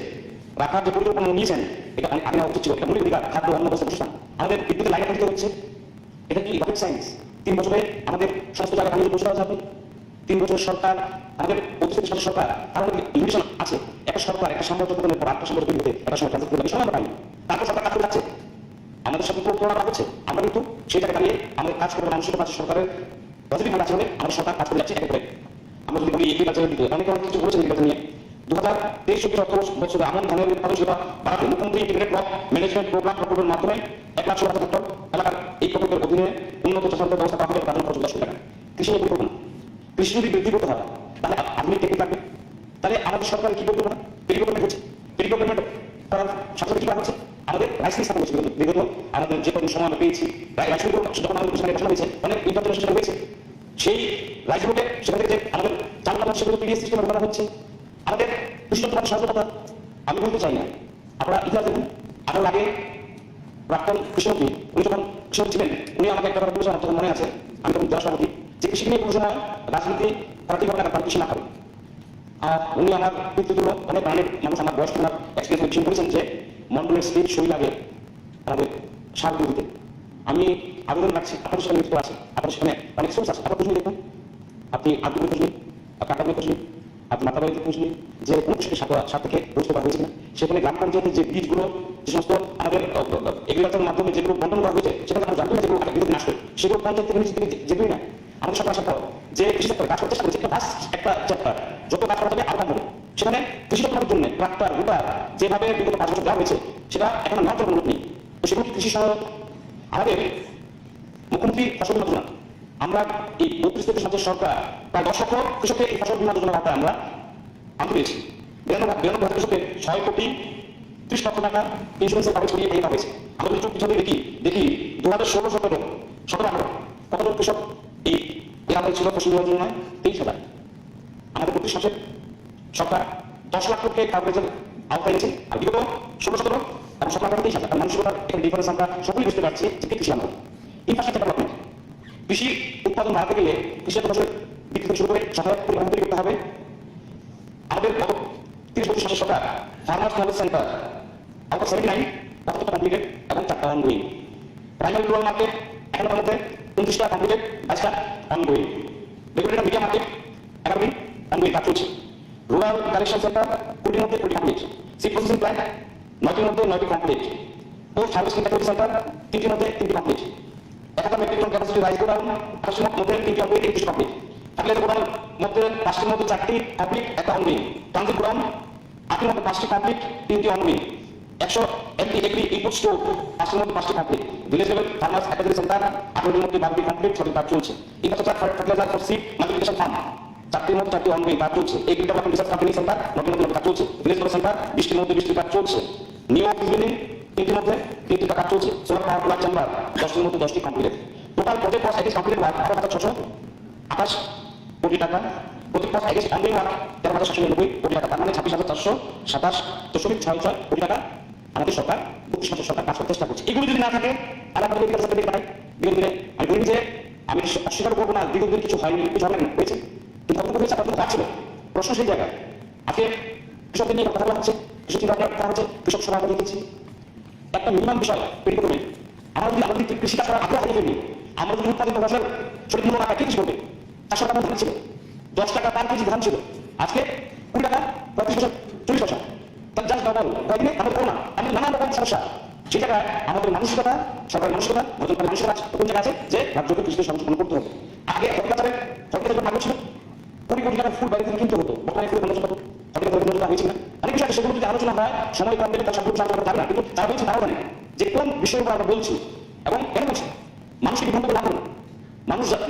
রাখার যে পরিকল্পনা নিয়েছেন, এটা অনেক আগে নেওয়া উচিত ছিল। এটা মৌলিক অধিকার, খাদ্য অন্য অবস্থা প্রতিষ্ঠান। আমাদের বিদ্যুতের লাইন দিতে হচ্ছে, এটা কি রকেট সায়েন্স? 3 বছরে আমাদের সমস্ত জায়গায় পানি পৌঁছে দেওয়া যাবে। 3 বছর সরকার, আমাদের 25 সালের সরকার, তার মধ্যে লিমিটেশন আছে। একটা সরকার একটা সাম্রাজ্য পতনের পর আরেকটা সাম্রাজ্য তৈরি হতে একটা সময় ট্রান্সফার করে সময় আমরা পাই। তারপর সরকার কাজ করে যাচ্ছে, আমাদের সাথে তুলনা করা হচ্ছে। আমরা কিন্তু সেই জায়গায় দাঁড়িয়ে আমাদের কাজ করে মানুষের কাছে সরকারের পজিটিভ আছে বলে আমাদের সরকার কাজ করে যাচ্ছে একেবারে। আমরা যদি বলি এগ্রিকালচারের দিকে অনেকে অনেক কিছু বলেছেন এগ্রিকালচার নিয়ে। 2023-24 অর্থ বছরে আমন ধানের উৎপাদন সেবা বাড়াতে মুখ্যমন্ত্রী ইন্টিগ্রেটেড ক্রপ ম্যানেজমেন্ট প্রোগ্রাম প্রকল্পের মাধ্যমে 1,16,000 হেক্টর এলাকার এই প্রকল্পের অধীনে উন্নত চাষাবাদের ব্যবস্থা করা হবে। তার জন্য খরচ 10 কোটি টাকা। কৃষি নিয়ে পরিকল্পনা, কৃষি যদি বৃদ্ধি করতে হয় তাহলে আধুনিক টেকনিক লাগবে। তাহলে আমাদের সরকার কি পরিকল্পনা? পরিকল্পনা হচ্ছে পরিকল্পনা করার সাথে কি হচ্ছে? আমাদের রাইস মিল স্থাপন হচ্ছে। বিগত আমাদের যে কোনো সময় আমরা পেয়েছি রাইস মিল যখন আমাদের সেখানে বসানো হয়েছে, অনেক ইন্টারন্যাশনাল সেখানে হয়েছে। সেই রাইসগুলোকে সেখান থেকে যে আমাদের চাল পাতা সেগুলো পিডিএস সিস্টেমে করা হচ্ছে। আমাদের কৃষিতত্ত্ব সহজতা আমি বলতে চাই না, আপনারা ইতিহাস দেখুন। আমার আগে প্রাক্তন কৃষিমন্ত্রী উনি যখন কৃষক ছিলেন, উনি আমাকে একটা কথা বলেছেন, তখন মনে আছে, আমি তখন জেলা সভাপতি, যে কৃষি নিয়ে কোনো সময় রাজনীতি করাতেই হবে না, তার কৃষি না খাবে। আর উনি আমার ব্যক্তিগত অনেক প্রাণের মানুষ, আমার বয়স্ক আমার এক্সপিরিয়েন্স বিষয় বলেছেন যে মন্ডলের স্টেট সই লাগে আমাদের সার দিতে। আমি আবেদন রাখছি, আপনাদের সেখানে মৃত্যু আছে, আপনাদের সেখানে অনেক সোর্স আছে, আপনার প্রশ্ন দেখুন, আপনি আগ্রহ প্রশ্ন, আপনার কাকার প্রশ্ন, আপনি মাতা বাড়িতে প্রশ্ন, যে কোনো কৃষকের সার থেকে রোজ করা হয়েছে কিনা, সেখানে গ্রাম পঞ্চায়েতের যে বীজগুলো যে সমস্ত আমাদের এগ্রিকালচারের মাধ্যমে যেগুলো বন্টন করা হয়েছে, সেখানে আমরা জানতে না যেগুলো বিরোধী নাশ করে, সেগুলো পঞ্চায়েত থেকে নিচে থেকে যেগুলি না আমাদের সরকার সাথে যে কৃষি সেক্টরে কাজ করতে চেষ্টা করেছে, একটা চ্যাপ্টার যত কাজ করা যাবে আরো কম। সেখানে কৃষি দপ্তরের জন্য ট্রাক্টর রুটার যেভাবে বিগত 5 বছর দেওয়া হয়েছে, সেটা এখন নেওয়ার কোনো অনুরোধ নেই। তো সেগুলো কৃষি সহায়ক আমাদের মুখ্যমন্ত্রী ফসল বীমা যোজনা, আমরা এই 32 সরকার প্রায় 10 লক্ষ কৃষককে এই ফসল বীমা যোজনার আওতায় আমরা আনতে পেরেছি। 92,000 কৃষককে 6 কোটি 30 লক্ষ টাকা ইন্স্যুরেন্সের কাগজ করিয়ে দেওয়া হয়েছে। আমরা যদি পিছনে দেখি 2016-17 কতজন কৃষক এই আওতায় ছিল ফসল বীমা যোজনায়? 23,000। আমাদের 32 মাসের সরকার 10 লাখ লোককে কাভারেজের আওতায় এনেছে। আর বিগত 16-17 এবং 17 থেকে 23,000 মানসিকতার এখানে ডিফারেন্স আমরা সকলেই বুঝতে পারছি যে কৃষি আমরা ইনফ্রাস্ট্রাকচার ডেভেলপমেন্ট, কৃষি উৎপাদন বাড়াতে গেলে কৃষিজাত ফসলের বিক্রি থেকে শুরু করে সহায়ক পরিবহন তৈরি করতে হবে। আমাদের গত 30-32 মাসের সরকার farmers knowledge centre out of 79 কতটা কমপ্লিটেড এবং 4টা অনগোয়িং। প্রাইমারি রুরাল মার্কেট এখনো মধ্যে 29টা কমপ্লিটেড, 22টা অনগোয়িং। রেগুলেটর মিডিয়া মার্কেট 11টি অনগোয়িং কাজ চলছে। রুরাল কালেকশন সেন্টার 20টির মধ্যে 20টি কমপ্লিট। সিড প্রসেসিং প্ল্যান্ট 9টির মধ্যে 9টি complete. Post harvesting technology centre 3টির মধ্যে 3টি complete. 1000 metric tonne capacity rice godown 28টির মধ্যে 3টি অনগোয়িং, 31টি কমপ্লিট। ফার্টিলাইজার গোডাউনের মধ্যে 5টির মধ্যে 4টি কমপ্লিট, 1টা অনগোয়িং। ট্রানজিট গোডাউন 8টির মধ্যে 5টি কমপ্লিট, 3টি ongoing. 100 MT agri input store 5টির মধ্যে 5টি complete. Village level farmers academy centre 18টির মধ্যে 12টি কমপ্লিট, 6টি কাজ চলছে। Infrastructure fertiliser for seed multiplication farm 4টির মধ্যে 4টি অনগোয়িং কাজ চলছে। Agri development research company centre 9টির মধ্যে কাজ চলছে। ভিলেজ লেভেল সেন্টার 20টির মধ্যে 20টি কাজ চলছে। নিউ অফিস বিল্ডিং তিনটির মধ্যে 3টি কাজ চলছে। সোলার পাওয়ার প্লান্ট চেম্বার 10টির মধ্যে 10টি complete. Total project cost against complete work 18,628 কোটি টাকা। Project cost against ongoing work 13,790 কোটি টাকা। তার মানে 26,427.66 কোটি টাকা আমাদের সরকার 32 মাসের সরকার কাজ করতে চেষ্টা করছে। এগুলো যদি না থাকে তাহলে আমাদের বিগত সার্টিফিকেট পাই। বিগত দিনে আমি বলি যে আমি অস্বীকার করবো না বিগত দিনে কিছু হয়নি, কিছু হবে না, হয়েছে, কিন্তু কতটুকু হয়েছে আপনার কাজ ছিল। প্রশ্ন সেই জায়গায় আজকে কৃষকদের নিয়ে কথা বলা হচ্ছে, কৃষক চিন্তা করা হচ্ছে, কৃষক সভা আমরা দেখেছি। একটা মিনিমাম বিষয় তৈরি করবে, আমরা যদি আমাদের কৃষি কাজ করার আগ্রহ হারিয়ে ফেলি, আমরা যদি উৎপাদিত ফসল সঠিক মূল্য না পাই, কৃষি করবে। 400 টাকা ধান ছিল, 10 টাকা পার কেজি ধান ছিল, আজকে 20 টাকা, 35 পয়সা, 40 পয়সা। তার জাস্ট ডাবল। কয়েকদিনে আমাদের করোনা, আমাদের নানান রকম সমস্যা। সেই জায়গায় আমাদের মানসিকতা, সরকারের মানসিকতা, নতুন মানসিকতা কোন জায়গায় আছে যে রাজ্যকে কৃষিকে সংশোধন করতে হবে। আগে হরটিকালচারের ভাগ্য ছিল 20 কোটি টাকার ফুল বাইরে থেকে কিনতে হতো, বর্তমানে ফুল বন্ধ কত হর্টিকালচার হয়েছে না। অনেক বিষয় সেগুলো যদি আলোচনা হয়, সময় কম দেবে, তার সবগুলো চালু করা যাবে না, কিন্তু তারা বলছে তারাও জানে যে কোন বিষয়ের উপর আমরা বলছি এবং কেন বলছি। মানুষকে বিভ্রান্ত করে লাভ নেই।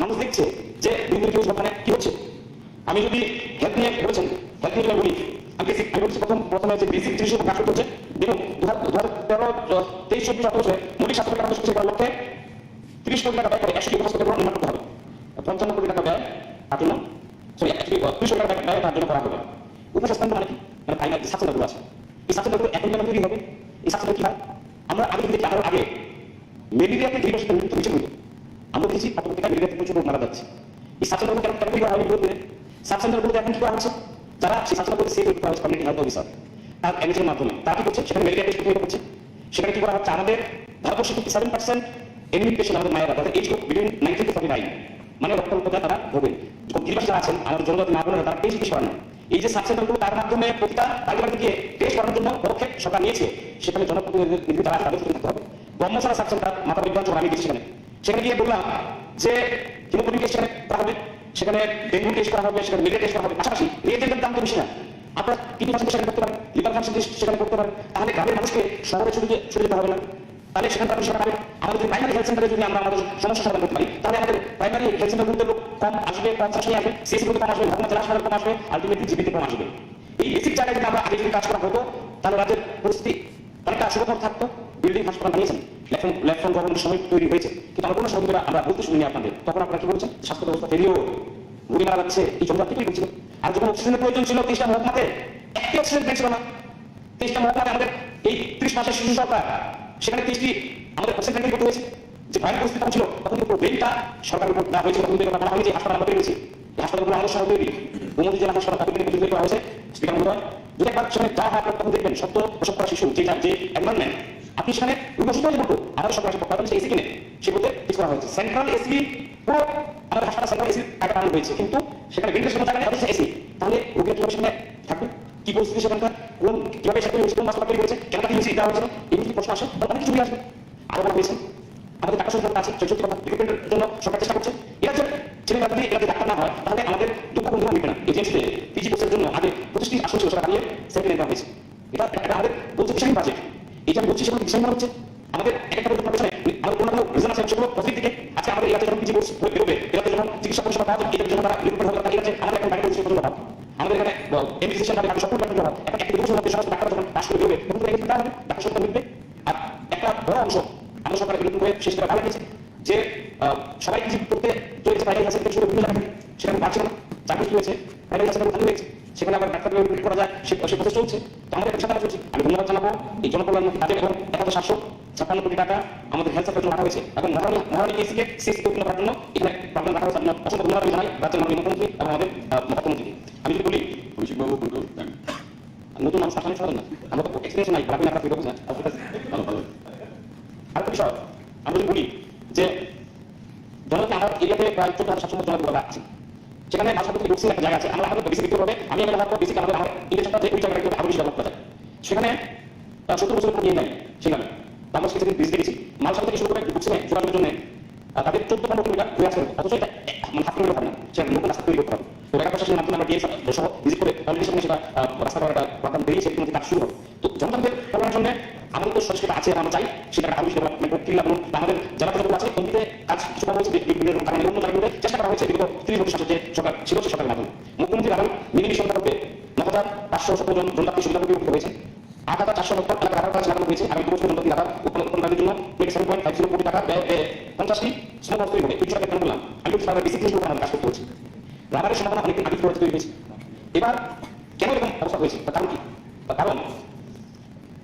মানুষ দেখছে যে বিভিন্ন কেউ ওখানে কি হচ্ছে। আমি যদি হেলথ নিয়ে বলেছেন, হেলথ নিয়ে বলি, আমি বলছি প্রথমে যে বেসিক জিনিস কাজ করতে হচ্ছে। দেখুন 2013-23-24 মৌলিক স্বাস্থ্য কাজ করছে করার লক্ষ্যে 30 কোটি টাকা ব্যয় করে 100টি হাসপাতাল নির্মাণ করতে হবে। 55 কোটি টাকা ব্যয় তার জন্য, সরি 30 কোটি টাকা ব্যয় তার জন্য করা হবে। উপস্বাস্থ্য মানে কি, মানে প্রাইমারি স্বাস্থ্যগুলো আছে, এই স্বাস্থ্যগুলো এখন যেন তৈরি হবে। এই স্বাস্থ্য কি হয়, আমরা আগে যদি আরো আগে ম্যালেরিয়াতে 2 বছর মৃত্যু বেশি হইতো, আমরা দেখেছি পত্রিকা ম্যালেরিয়াতে প্রচুর রোগ মারা যাচ্ছে। এই স্বাস্থ্যগুলো কেন তৈরি করা হয় বিরোধী সাব সেন্টারগুলোতে এখন কি করা হচ্ছে, যারা সেই স্বাস্থ্যগুলোতে সেই তৈরি করা হচ্ছে কমিউনিটি হেলথ অফিসার তার এনএচএর মাধ্যমে। তারা কি করছে, সেখানে ম্যালেরিয়া টেস্ট করছে। সেখানে কি করা হচ্ছে, আমাদের ভারতবর্ষে 57% এনিমিক পেশেন্ট আমাদের মায়েরা, তাদের এজ গ্রুপ বিটুইন 19 to 49, মানে রক্তল্পতা তারা হবে। গিরিবাসী যারা আছেন আমাদের জনজাতি মা বোনেরা, তারা টেস্ট বেশি করেন। এই যে সাব সেন্টারগুলো তার মাধ্যমে প্রতিটা বাড়িতে গিয়ে টেস্ট করার জন্য পদক্ষেপ সরকার নিয়েছে। সেখানে জনপ্রতিনিধি যারা তাদের থাকতে হবে। ব্রহ্মছড়া সাব সেন্টার মাথা বিজ্ঞান আমি গেছি, সেখানে গিয়ে বললাম যে হিমোগ্লোবিন টেস্ট করা হবে, সেখানে ডেঙ্গু টেস্ট করা হবে, সেখানে ম্যালেরিয়া টেস্ট করা হবে। পাশাপাশি রিয়েজেন্টের দাম তো বেশি না, আপনার কিডনি ফাংশন সেখানে করতে পারেন, লিভার ফাংশন সেখানে করতে পারেন। তাহলে গ্রামের মানুষকে শহরে ছুটে যেতে হবে না। তাহলে সেখানে সরকার আমাদের প্রাইমারি হেলথ সেন্টারে যদি আমরা আমাদের সমস্যা সমাধান করতে পারি, তাহলে আমাদের প্রাইমারি হেলথ সেন্টারগুলোতে লোক কম আসবে, কম চাষে আসবে, সিএসিগুলোতে কম আসবে, ভাবনা জেলা হাসপাতালে কম আসবে, আলটিমেটলি জিপিতে কম আসবে। এই বেসিক জায়গায় যদি আমরা আগে যদি কাজ করা হতো, তাহলে রাজ্যের পরিস্থিতি অনেকটা সুরক্ষিত থাকতো। বিল্ডিং হাসপাতাল বানিয়েছেন, ল্যাপটপ গভর্নমেন্টের সময় তৈরি হয়েছে, কিন্তু আমরা কোনো সহযোগিতা আমরা বলতে শুনিনি আপনাদের। তখন আপনারা কি বলছেন, স্বাস্থ্য ব্যবস্থা ফেলিও, রোগী মারা যাচ্ছে, এই জন্য কি করছিল। আর যখন অক্সিজেনের প্রয়োজন ছিল 30টা মহকুমাতে, একটি অক্সিজেন পেয়েছিল না। 30টা মহকুমাতে আমাদের এই 30 মাসের শিশু সরকার, সেখানে 30টি আমাদের অক্সিজেন ট্যাঙ্কি করতে হয়েছে। যে ভয়ের পরিস্থিতি ছিল তখন কিন্তু ব্রেনটা সরকারের উপর দেওয়া হয়েছে। তখন থেকে বলা হয়েছে হাসপাতাল আমরা তৈরি, এই হাসপাতালগুলো আমাদের সহ তৈরি। গোমতী জেলা হাসপাতাল তাকে তৈরি করা হয়েছে। স্পিকার মহোদয়, যদি একবার সেখানে যা হয় তখন দেখবেন সত্য প্রসব করা শিশু যে এনভারনমেন্ট, আপনি সেখানে উপস্থিত হয়ে বলতো আমাদের সরকার পক্ষ সেই এসি কিনে সে বলতে কিছু করা হয়েছে। সেন্ট্রাল এসি পুরো আমাদের হাসপাতাল সেন্ট্রাল এসি টাকা আনা হয়েছে, কিন্তু সেখানে ভেন্টিলেশন জায়গা নেই, অথচ এসি। তাহলে রোগীরা কিভাবে সেখানে থাকবে, কি পরিস্থিতি সেখানকার, কোন কিভাবে সেখানে হয়েছে, কোন হাসপাতাল তৈরি হয়েছে, কেন তাকে এসি দেওয়া হয়েছিল, এগুলো কি প্রশ্ন আসে, অনেক কিছু আসবে। আরো বলা হয়েছে আমাদের টাকা সংকট আছে, চলচ্চিত্র রিক্রুটমেন্টের জন্য সরকার চেষ্টা করছে। এরা যে ছেলেমেয়েরা যদি এরা ডাক্তার না হয়, তাহলে আমাদের দুঃখ বন্ধু মিটবে না। এজেন্সিতে পিজি কোর্সের জন্য আগে 25টি আসন ছিল, সেটা দাঁড়িয়ে সেকেন্ড নেওয়া হয়েছে। এটা আমাদের বলছে ডিজাইন বাজেট, এই যে আমি বলছি সেগুলো ডিজাইন হচ্ছে আমাদের একটা পরিকল্পনা পেছনে আমাদের কোনো রিজন আছে, সেগুলো প্রফিট দিকে আজকে আমাদের এলাকাতে যখন পিজি কোর্স বেরোবে, এলাকাতে যখন চিকিৎসা পরিষেবা পাওয়া যাবে, এটার জন্য তারা রিক্রুটমেন্ট হবে, তারা এলাকাতে আমাদের এখন বাইরে পরিষেবা পর্যন্ত পাবো। আমাদের এখানে এমবিসিশন হবে, আমি সব পরিকল্পনা হবে, একটা 1 বছর মধ্যে সমস্ত ডাক্তার যখন পাশ করে বেরোবে তখন তারা এখানে হবে, ডাক্তার সংখ্যা মিটবে। আর একটা বড় অংশ আমরা সরকার বিরোধী করে শেষ করে ভালো গেছে যে সবাই কিছু করতে চলেছে প্রাইভেট হাসপাতাল থেকে শুরু বিভিন্ন জায়গা, সেখানে পাচ্ছে না, চাকরি কি হয়েছে, প্রাইভেট হাসপাতাল ভালো হয়েছে, সেখানে আবার ডাক্তার রিক্রুট করা যায়, সে প্রসেস চলছে। তো আমাদের একটা সাথে চলছে। আমি ধন্যবাদ জানাবো এই জনকল্যাণমুখী কাজে এবং 1756 কোটি টাকা আমাদের হেলথ সেক্টরের জন্য রাখা হয়েছে এবং মহারানী কেসিকে সিএসি উন্নয়ন করার জন্য এখানে প্রবলেম রাখা হয়েছে। আপনার অসংখ্য ধন্যবাদ জানাই রাজ্যের মাননীয় মুখ্যমন্ত্রী এবং আমাদের মুখ্যমন্ত্রীকে। আমি যদি বলি অভিষেকবাবু নতুন মানুষ আসলে সহজ না, আমরা তো এক্সপিরিয়েন্স নাই, আপনি আপনার ফিরে বোঝেন। আরেকটা বিষয় আমরা যদি বলি যে জনতা আমার এরিয়াতে প্রায় 14,700 জনতা আছে, সেখানে হাসপাতাল ঢুকছি একটা জায়গা আছে, আমরা আমাদের বেশি দিতে হবে। আমি এখানে ভাববো বেশি আমাদের ইন্ডেকশনটা যে ওই জায়গাটা আরো বেশি ডেভেলপ করা যায়। সেখানে 70 বছর পর নিয়ে নেয়, সেখানে বাংলাদেশ কিছু ব্রিজ দেখেছি মাল সাথে থেকে শুরু করে ঢুকছে যোগাযোগের জন্য তাদের 14-15 কিলোমিটার ঘুরে আসতে হবে, অথচ এটা মানে হাফ কিলোমিটার হবে না, সেখানে লোকাল রাস্তা তৈরি করতে হবে। তো টাকা প্রশাসনের মাধ্যমে আমরা ডিএস সহ ভিজিট করে অলরেডি সেখানে সেটা রাস্তা করার একটা প্রোগ্রাম বেরিয়েছে, কিন্তু কাজ শুরু হবে। তো জনগণদের কল্যাণের জন্য আমাদের তো সচেতনতা আছে, আমরা চাই সেটা আরো বেশি ডেভেলপমেন্ট করতে বলুন। আমাদের যারা প্রকল্প আছে এমনিতে কাজ কিছু করা হয়েছে, বিভিন্ন কারণে অন্য জায়গাগুলোতে চেষ্টা করা হয়েছে বিগত 30 বছর সাথে সরকার ছিল, সরকারের মাধ্যমে মুখ্যমন্ত্রী আরো মিনি সরকার করতে 9,517 জন জনজাতি সুবিধাভোগী হয়েছে। 8,400 হেক্টর এলাকা রাবার গাছ লাগানো হয়েছে। আগামী 2 বছরের মধ্যে রাবার উৎপাদনের জন্য 7.50 কোটি টাকা ব্যয়ে 50টি স্মোক হাউস তৈরি হবে। কিছু টাকা কেন বললাম, আমি কিন্তু সরকার ডিসিপ্লিন করে আমাদের কাজ করতে হচ্ছে। রাবারের সম্ভাবনা অনেকদিন আগে থেকে তৈরি হয়েছে। এবার কেন এরকম অবস্থা হয়েছে, তার কারণ কি? তার কারণ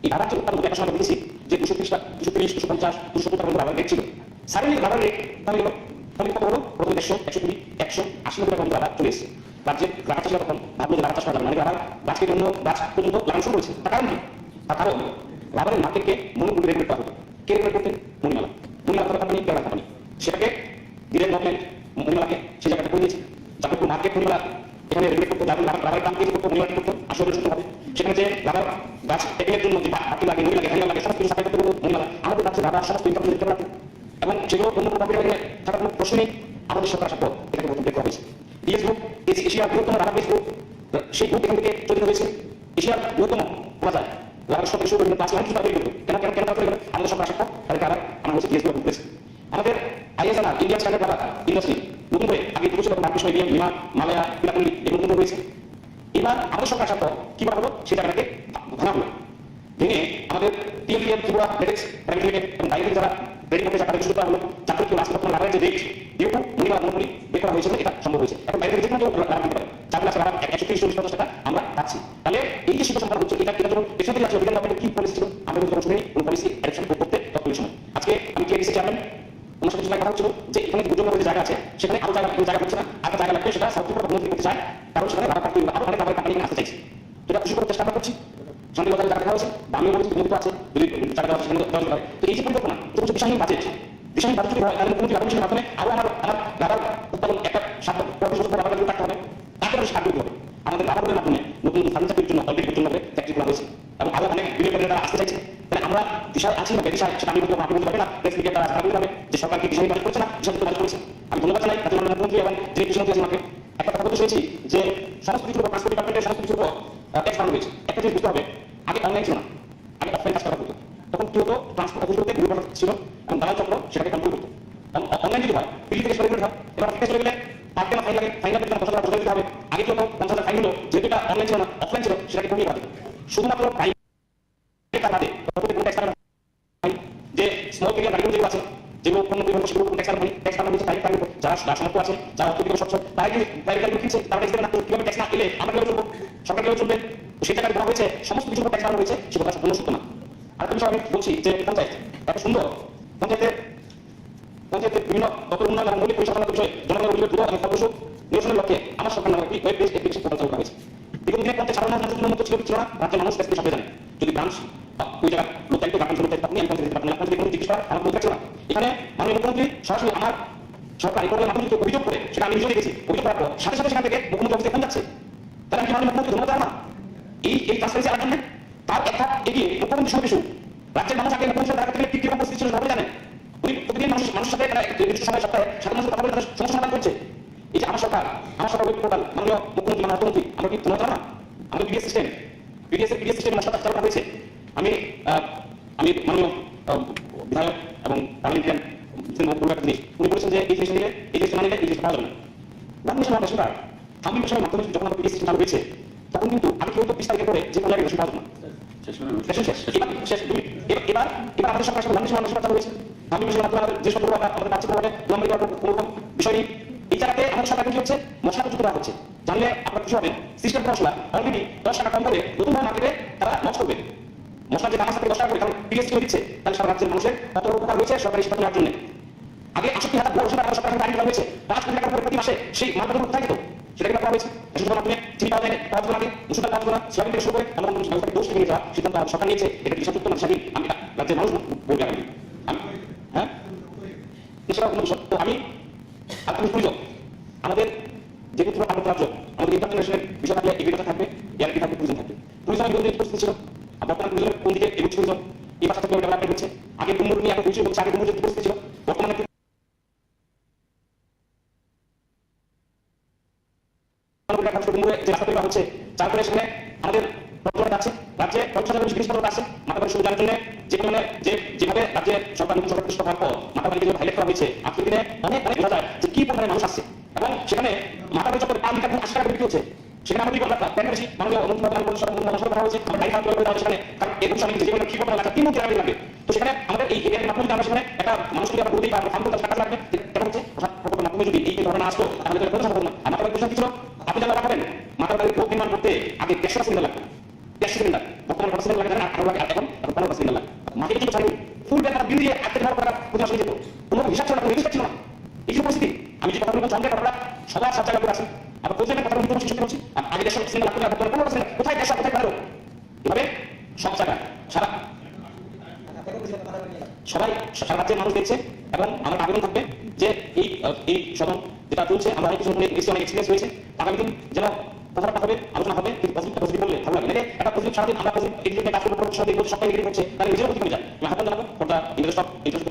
এই রাবার যে উৎপাদন একটা সময় দেখেছি যে 230, 250, 270 টাকা রাবার রেট ছিল। সাডেনলি রাবার রেট কমে গেল। কমে কত হলো? প্রথমে 100, 120, 180 টাকা পর্যন্ত রাবার চলে এসেছে। রাজ্যের রাবার চাষিরা তখন ভাবলো যে রাবার চাষ করা যাবে না, মানে রাবার গাছকে অন্য গাছ পর্যন্ত লাগানো শুরু করেছে। তার কারণ কি? তার কারণ রাবারের মার্কেটকে মনোপুলি রেগুলেট করা হতো। কে রেগুলেট করতেন? মণিমালা। মণিমালা কোম্পানি, পেয়ারা কোম্পানি। সেটাকে দিলেন গভর্নমেন্ট মণিমালাকে সেই জায়গাটা করে দিয়েছে। যাতে পুরো মার্কেট মণিমালা এখানে রেগুলেট করতে যাবে, রাবারের দাম কেজি করতে মণিমালা করতে আসলে সুস্থ হবে। সেখানে যে রাবার গাছ টেকনিকের জন্য যে বাকি লাগে, নই লাগে, হ্যান্ডেল লাগে, সমস্ত কিছু সাফাই করতে বলবো মণিমালা। আমাদের কাছে রাবার সমস্ত ইনকাম দিতে পারবে এবং সেগুলো অন্য কোনো কোম্পানি থাকার কোনো প্রশ্ন নেই। আমাদের সরকার সাপোর্ট এটাকে প্রথম বের করা হয়েছে। ডিএস গ্রুপ এশিয়ার বৃহত্তম রাবার বেস গ্রুপ, সেই গ্রুপ এখান থেকে তৈরি হয়েছে। এশিয়ার বৃহত্তম বলা যায় রাবার সব কিছু ক্লাস লাইন তৈরি করতো। কেন কেন কেন তৈরি করে? আমাদের সরকার সাপোর্ট তাদেরকে আবার আমরা হচ্ছে ডিএস গ্রুপ করেছি। আমাদের ISR Indian standard rubber industry নতুন করে আগে 2 বছর মার্কেট সময় দিয়ে বিমা, মালয়া, পিরাকুলি এগুলো নতুন হয়েছে। এবার আমাদের সরকার সাপোর্ট কি করা হলো? সেই জায়গাটাকে ভাঙা হলো। ভেঙে আমাদের টিএমপিএল, ত্রিপুরা, ফেডেক্স, প্রাইভেট লিমিটেড এবং বাইরে যারা রেডি করতে তাদের শুরু করা হলো। যাতে কি রাষ্ট্র প্রথম রাবারের যে রেট যেহেতু মনিমালা মনোপলি বের করা হয়েছিল, এটা সম্ভব হয়েছে। এখন বাইরে যে কোনো রাবার দিতে পারে। যার ফলে রাবার 130-150 টাকা আমরা পাচ্ছি। তাহলে এই যে শিল্প সম্পদ হচ্ছে এটা যখন দেশে আছে অভিজ্ঞতা আপনাদের কি পলিসি ছিল আমরা কিন্তু শুনি কোন পলিসি অ্যাকশন করতে তখন সময়। আজকে আমি টিএডিসি চেয়ারম্যান, ওনার সাথে কথা হচ্ছিল যে এখানে যে দুজন জায়গা আছে সেখানে আরো জায়গা হচ্ছে না, একটা জায়গা লাগবে, সেটা সাউথ ত্রিপুরা উন্নতি করতে চায়, কারণ সেখানে রাবার তৈরি আরো অনেক রাবার কোম্পানি আসতে চাইছে। এটা খুশি করার চেষ্টা আমরা করছি। সঙ্গে কথা জায়গা হয়েছে, দামি বলছি উন্নত আছে, যদি জায়গা দেওয়া সেখানে দেওয়া যাবে। তো এই যে পরিকল্পনা এটা হচ্ছে বিষয়হীন বাজেট। বিষয়হীন বাজেট যদি হয় তাহলে মুখ্যমন্ত্রী রাবার মাধ্যমে আরো আমার রাবার উৎপাদন একটা 7-25 বছর রাবার রাখতে হবে, তারপরে সার দিতে হবে। আমাদের রাবারের মাধ্যমে নতুন ফার্নিচারের জন্য অলরেডি নতুন ভাবে ফ্যাক্টরি করা হয়েছে এবং আরো অনেক বিনিয়োগকারীরা আসতে চাইছে। তাহলে আমরা দিশায় আছি না দিশায়, সেটা আমি বলতে পারবে না। প্রেস মিডিয়া তারা বলতে হবে যে সরকার কি দিশাহীন বাজেট করছে না, দিশাহীন বাজেট করেছে। আমি ধন্যবাদ জানাই রাজ্যের মুখ্যমন্ত্রী এবং যিনি কৃষিমন্ত্রী আছেন আমাকে একটা কথা বলতে শুনেছি যে সমস্ত কিছুর উপর ট্রান্সপোর্ট ডিপার্টমেন্টের সমস্ত কিছুর উপর ট্যাক্স বাড়ানো হয়েছে। একটা জিনিস বুঝতে হবে, আগে অনলাইন ছিল না, আগে অফলাইন কাজ করা হতো। তখন কি হতো? ট্রান্সপোর্ট অফিসগুলোতে গ্রুপ ছিল এবং দালাল চক্র সেটাকে কন্ট্রোল করতো। অনলাইন যদি হয় দিল্লি থেকে সরে হয়, এবার থেকে চলে গেলে পার ডে ফাইন লাগে, ফাইন লাগবে 50,000 টাকা দিতে হবে। আগে কি হতো? 50,000 ফাইন হলো, যেহেতু এটা অনলাইন ছিল না অফলাইন ছিল, সেটাকে কমিয়ে দেওয়া যেত। শুধুমাত্র ফাইন বাদে কোনো ট্যাক্স কাটা যে স্মল মিডিয়াম গাড়িগুলো যেগুলো আছে, যেগুলো পণ্য পরিবহন সেগুলো ট্যাক্স কাটা ট্যাক্স কাটা হচ্ছে প্রাইভেট গাড়ির উপর। যারা সামর্থ্য আছে, যারা অর্থনৈতিক সচ্ছল, তারা কি প্রাইভেট গাড়ি কিনছে, তারা ট্যাক্স দেবে না। কিভাবে ট্যাক্স না পেলে আমরা কিভাবে চলবো? সরকার কিভাবে চলবে? সেই টাকা দেওয়া হয়েছে, সমস্ত কিছুর উপর ট্যাক্স কাটা হয়েছে, সে কথা সম্পূর্ণ সত্য না। আর একটা বিষয় আমি বলছি যে পঞ্চায়েত এত সুন্দর, পঞ্চায়েতের বিভিন্ন দপ্তর উন্নয়ন এবং মৌলিক পরিচালনার বিষয়ে জনগণের অভিযোগ দ্রুত এবং ফলপ্রসূ নিরসনের লক্ষ্যে আমার সরকার নামে একটি ওয়েব বেসড অ্যাপ্লিকেশন পোর্টাল চালু করা হয়েছে। বিগত দিনে পঞ্চায়েত সাধারণ মানুষের জন্য ছিল না, রাজ্যের মানুষ কাছে সবাই জানে। যদি ব্রাঞ্চ ওই জায়গা লোকচালিত গার্মেন্টস লোকচালিত আপনি আমি পঞ্চায়েত পারবেন না, আপনাদের কোনো জিজ্ঞেস করা আমার কোনো ছিল না। এখানে মাননীয় মুখ্যমন্ত্রী সরাসরি আমার সরকার এই প্রবলেম মাধ্যমে অভিযোগ করে সেটা আমি নিজেও দেখেছি। অভিযোগ করার পর সাথে সাথে সেখান থেকে মুখ্যমন্ত্রী অফিসে ফোন যাচ্ছে। তাহলে আমি কি মাননীয় মুখ্যমন্ত্রী ধন্যবাদ না এই ট্রান্সপারেন্সি আনার জন্য? তার এক ধাপ এগিয়ে মুখ্যমন্ত্রী সবকিছু রাজ্যের মানুষ আগে মুখ্যমন্ত্রী দেখা থেকে কি রকম পরিস্থিতি ছিল সবাই জানেন। উনি প্রতিদিন মানুষের সাথে নির্দিষ্ট সময় সপ্তাহে সাধারণ মানুষের কথা বলে তাদের সমস্যা সমাধান করছে। এই যে আমার সরকার ওয়েব পোর্টাল মাননীয় মুখ্যমন্ত্রী মাননীয় অর্থমন্ত্রী আমরা কি ধন্যবাদ না? আমাদের পিডিএস সিস্টেম নষ্ট করা হয়েছে। আমি মাননীয় বিধায়ক এবং পার্লামেন্টারিয়ান জিনিস উনি বলেছেন যে এই জিনিস নিলে এই জিনিস মানিলে এই জিনিস পাওয়া যাবে না। রাজনীতি সরকার সরকার ফার্মিং পেশার মাধ্যমে যখন আমাদের পিডিএস সিস্টেম চালু হয়েছে তখন কিন্তু আমি কেউ তো 20 তারিখের পরে যে কোনো জায়গায় রেশন পাওয়া যাবে না। এবার আমাদের সরকার ফার্মিং পেশার চালু হয়েছে। ফার্মিং পেশার মাধ্যমে আমাদের যে সম্পর্ক আমাদের কাছে লম্বা কোনো বিষয় নেই। এই জায়গাতে আমাদের সরকার কি হচ্ছে? মশলা প্রযুক্তি দেওয়া হচ্ছে। জানলে আপনার খুশি হবেন, সিস্টেম মশলা অলরেডি 10 টাকা কম করে নতুন মার্কেটে তারা লঞ্চ করবে। মশলা যে দাম আছে 10 টাকা করে, কারণ পিএসটি দিচ্ছে, তাহলে সারা রাজ্যের মানুষের কত উপকার হয়েছে সরকারি সিদ্ধান্ত নেওয়ার জন্য। আগে 68,000 বড় সরকার সরকার আইন করা হয়েছে, 5 কোটি টাকা করে প্রতি মাসে সেই মালগুলো কোথায় যেত? সেটা করা হয়েছে। এসব মাধ্যমে চিনি পাওয়া যায় না, পাওয়া যাবে না, মুসুর পাওয়া যাবে না, সোয়াবিন থেকে শুরু করে এমন কোনো ব্যবস্থাকে দোষ নিয়ে যাওয়া সিদ্ধান্ত সরকার নিয়েছে। এটা কি সত্য না স্বাধীন? আমি রাজ্যের মানুষ বলতে পারি। হ্যাঁ, এছাড়াও কোনো বিষয় তো আমি আপনাদের প্রয়োজন আমাদের যেহেতু রাজ্য আমাদের ইন্টারন্যাশনাল বিষয় থাকলে এগ্রিকালচার থাকবে, এয়ারটি থাকবে, টুরিজম থাকবে। টুরিজম পরিস্থিতি ছিল বর্তমানে টুরিজমের কোন দিকে এগুলো টুরিজম এই পাশে থেকে ডেভেলপমেন্ট হচ্ছে। আগে কুমুর নিয়ে এখন টুরিজম হচ্ছে, আগে কুমুর যে পরিস্থিতি ছিল বর্তমানে যে রাস্তা তৈরি হচ্ছে যার ফলে সেখানে আমাদের আছে রাজ্যে 50,000 জিনিসপত্র আছে মাথাবাড়ি সুবিধার জন্য যেভাবে রাজ্যে সরকার নতুন সরকার প্রতিষ্ঠা হওয়ার পর মাথাবাড়িকে যেভাবে হাইলাইট করা হয়েছে আজকের দিনে অনেক বোঝা যায় যে কি পরিমাণে মানুষ আসছে এবং সেখানে মাথাবাড়ি চত্বরে 5 লিটার 80 টাকা বিক্রি হচ্ছে। সেখানে আমাদের বলা কেন বেশি মাননীয় মন্ত্রী করা হয়েছে গাড়ি খাওয়া করে দেওয়া সেখানে কারণ এই বিষয়ে আমি যেগুলো কি করতে লাগবে 3 মন্ত্রী লাগবে তো সেখানে আমাদের এই এরিয়ার মাধ্যমে আমরা সেখানে একটা মানুষকে আমরা বলতেই পারবো ফার্ম করতে টাকা লাগবে কেন হচ্ছে প্রকল্পের মাধ্যমে যদি এই ধরনের আসতো তাহলে তো কোনো সম্ভব না আমার একটা প্রশ্ন ছিল আপনি যারা রাখাবেন মাথার বাড়ি ভোট নির্মাণ করতে আগে 150 সিলিন্ডার লাগবে 150 সিলিন্ডার বর্তমানে 50 সিলিন্ডার লাগে না 18 লাগে এখন 15 সিলিন্ডার লাগে মাটিতে কিছু চাইনি ফুল ব্যাপার বিল দিয়ে 1 টাকা টাকা পুরো আসলে যেত কোনো হিসাব ছিল না কোনো হিসাব ছিল না এই যে পরিস্থিতি আমি যে কথাগুলো জানতে পারলাম সবার সব জায়গা করে আসি আবার প্রত্যেকটা কথা বলতে শেষ করছি আগে 150 সিলিন্ডার লাগবে আপনারা 15 সিলিন্ডার কোথায় 150 কোথায় 15 এভাবে সব জায়গায় সারা সবাই সারা রাজ্যের মানুষ দেখছে এবং আমার আবেদন থাকবে যে এই সদন যেটা চলছে আমরা অনেক কিছু অনেক এক্সপিরিয়েন্স হয়েছে আগামী দিন যেন কথাটা হবে আলোচনা হবে কিন্তু পজিটিভ বললে ভালো লাগে একটা পজিটিভ সারাদিন আমরা পজিটিভ এগ্রিমেন্ট কাজ করবো সাথে এগুলো সবাই এগ্রি করছে তাহলে নিজেরও ক্ষতি করে যায় আমি আহ্বান জানাবো for the interest of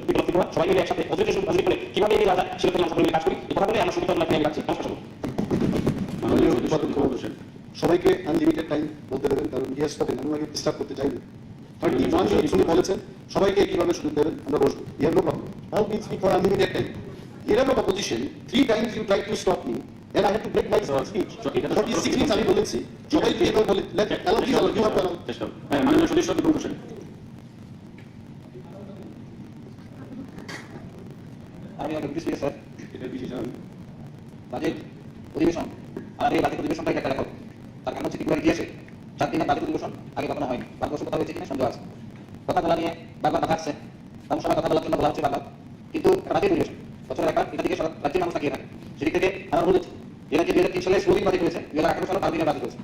people সবাই মিলে একসাথে পজিটিভ করে কিভাবে এগিয়ে যাওয়া যায় সেটা আমরা সকলে কাজ করি এই কথা বলে আমরা সুবিধা লাভ নিয়ে যাচ্ছি নমস্কার মাননীয় উৎপাদন কমিশন সবাইকে আনলিমিটেড টাইম বলতে দেবেন কারণ ইয়ে স্পোকেন আমি ওনাকে ডিস্টার্ব করতে চাইনি উনি বলেছেন সবাইকে কিভাবে সুযোগ দেবেন আমরা বসবো ইয়ে no problem how please speak for unlimited time Here of opposition, 3 times you tried to stop me, and I had to break my speech. 46 minutes আমি বলেছি সবাইকে এবার বলে let allow please allow you have to allow. মাননীয় সদস্য বিপুল হোসেন আমি একটা British sir এটা ডিসিশন বাজেট অধিবেশন আর এই বাজেট অধিবেশনটা একটা লেখক তার কারণ হচ্ছে ত্রিপুরার ইতিহাসে 7 দিনের বাজেট অধিবেশন আগে কখনো হয়নি 5 বছর কথা হয়েছে কিনা সন্দেহ আছে কথা বলা নিয়ে বারবার কথা আসছে এবং সবাই কথা বলার জন্য বলা হচ্ছে বারবার কিন্তু বাজেট অধিবেশন বছরের একবার এটা থেকে রাজ্যের মানুষ তাকিয়ে থাকে সেদিক থেকে আমার অনুরোধ যে রাজ্যে 2003 সালে 16 দিন বাজেট হয়েছে 2018 সালে 5 দিনের বাজেট হয়েছে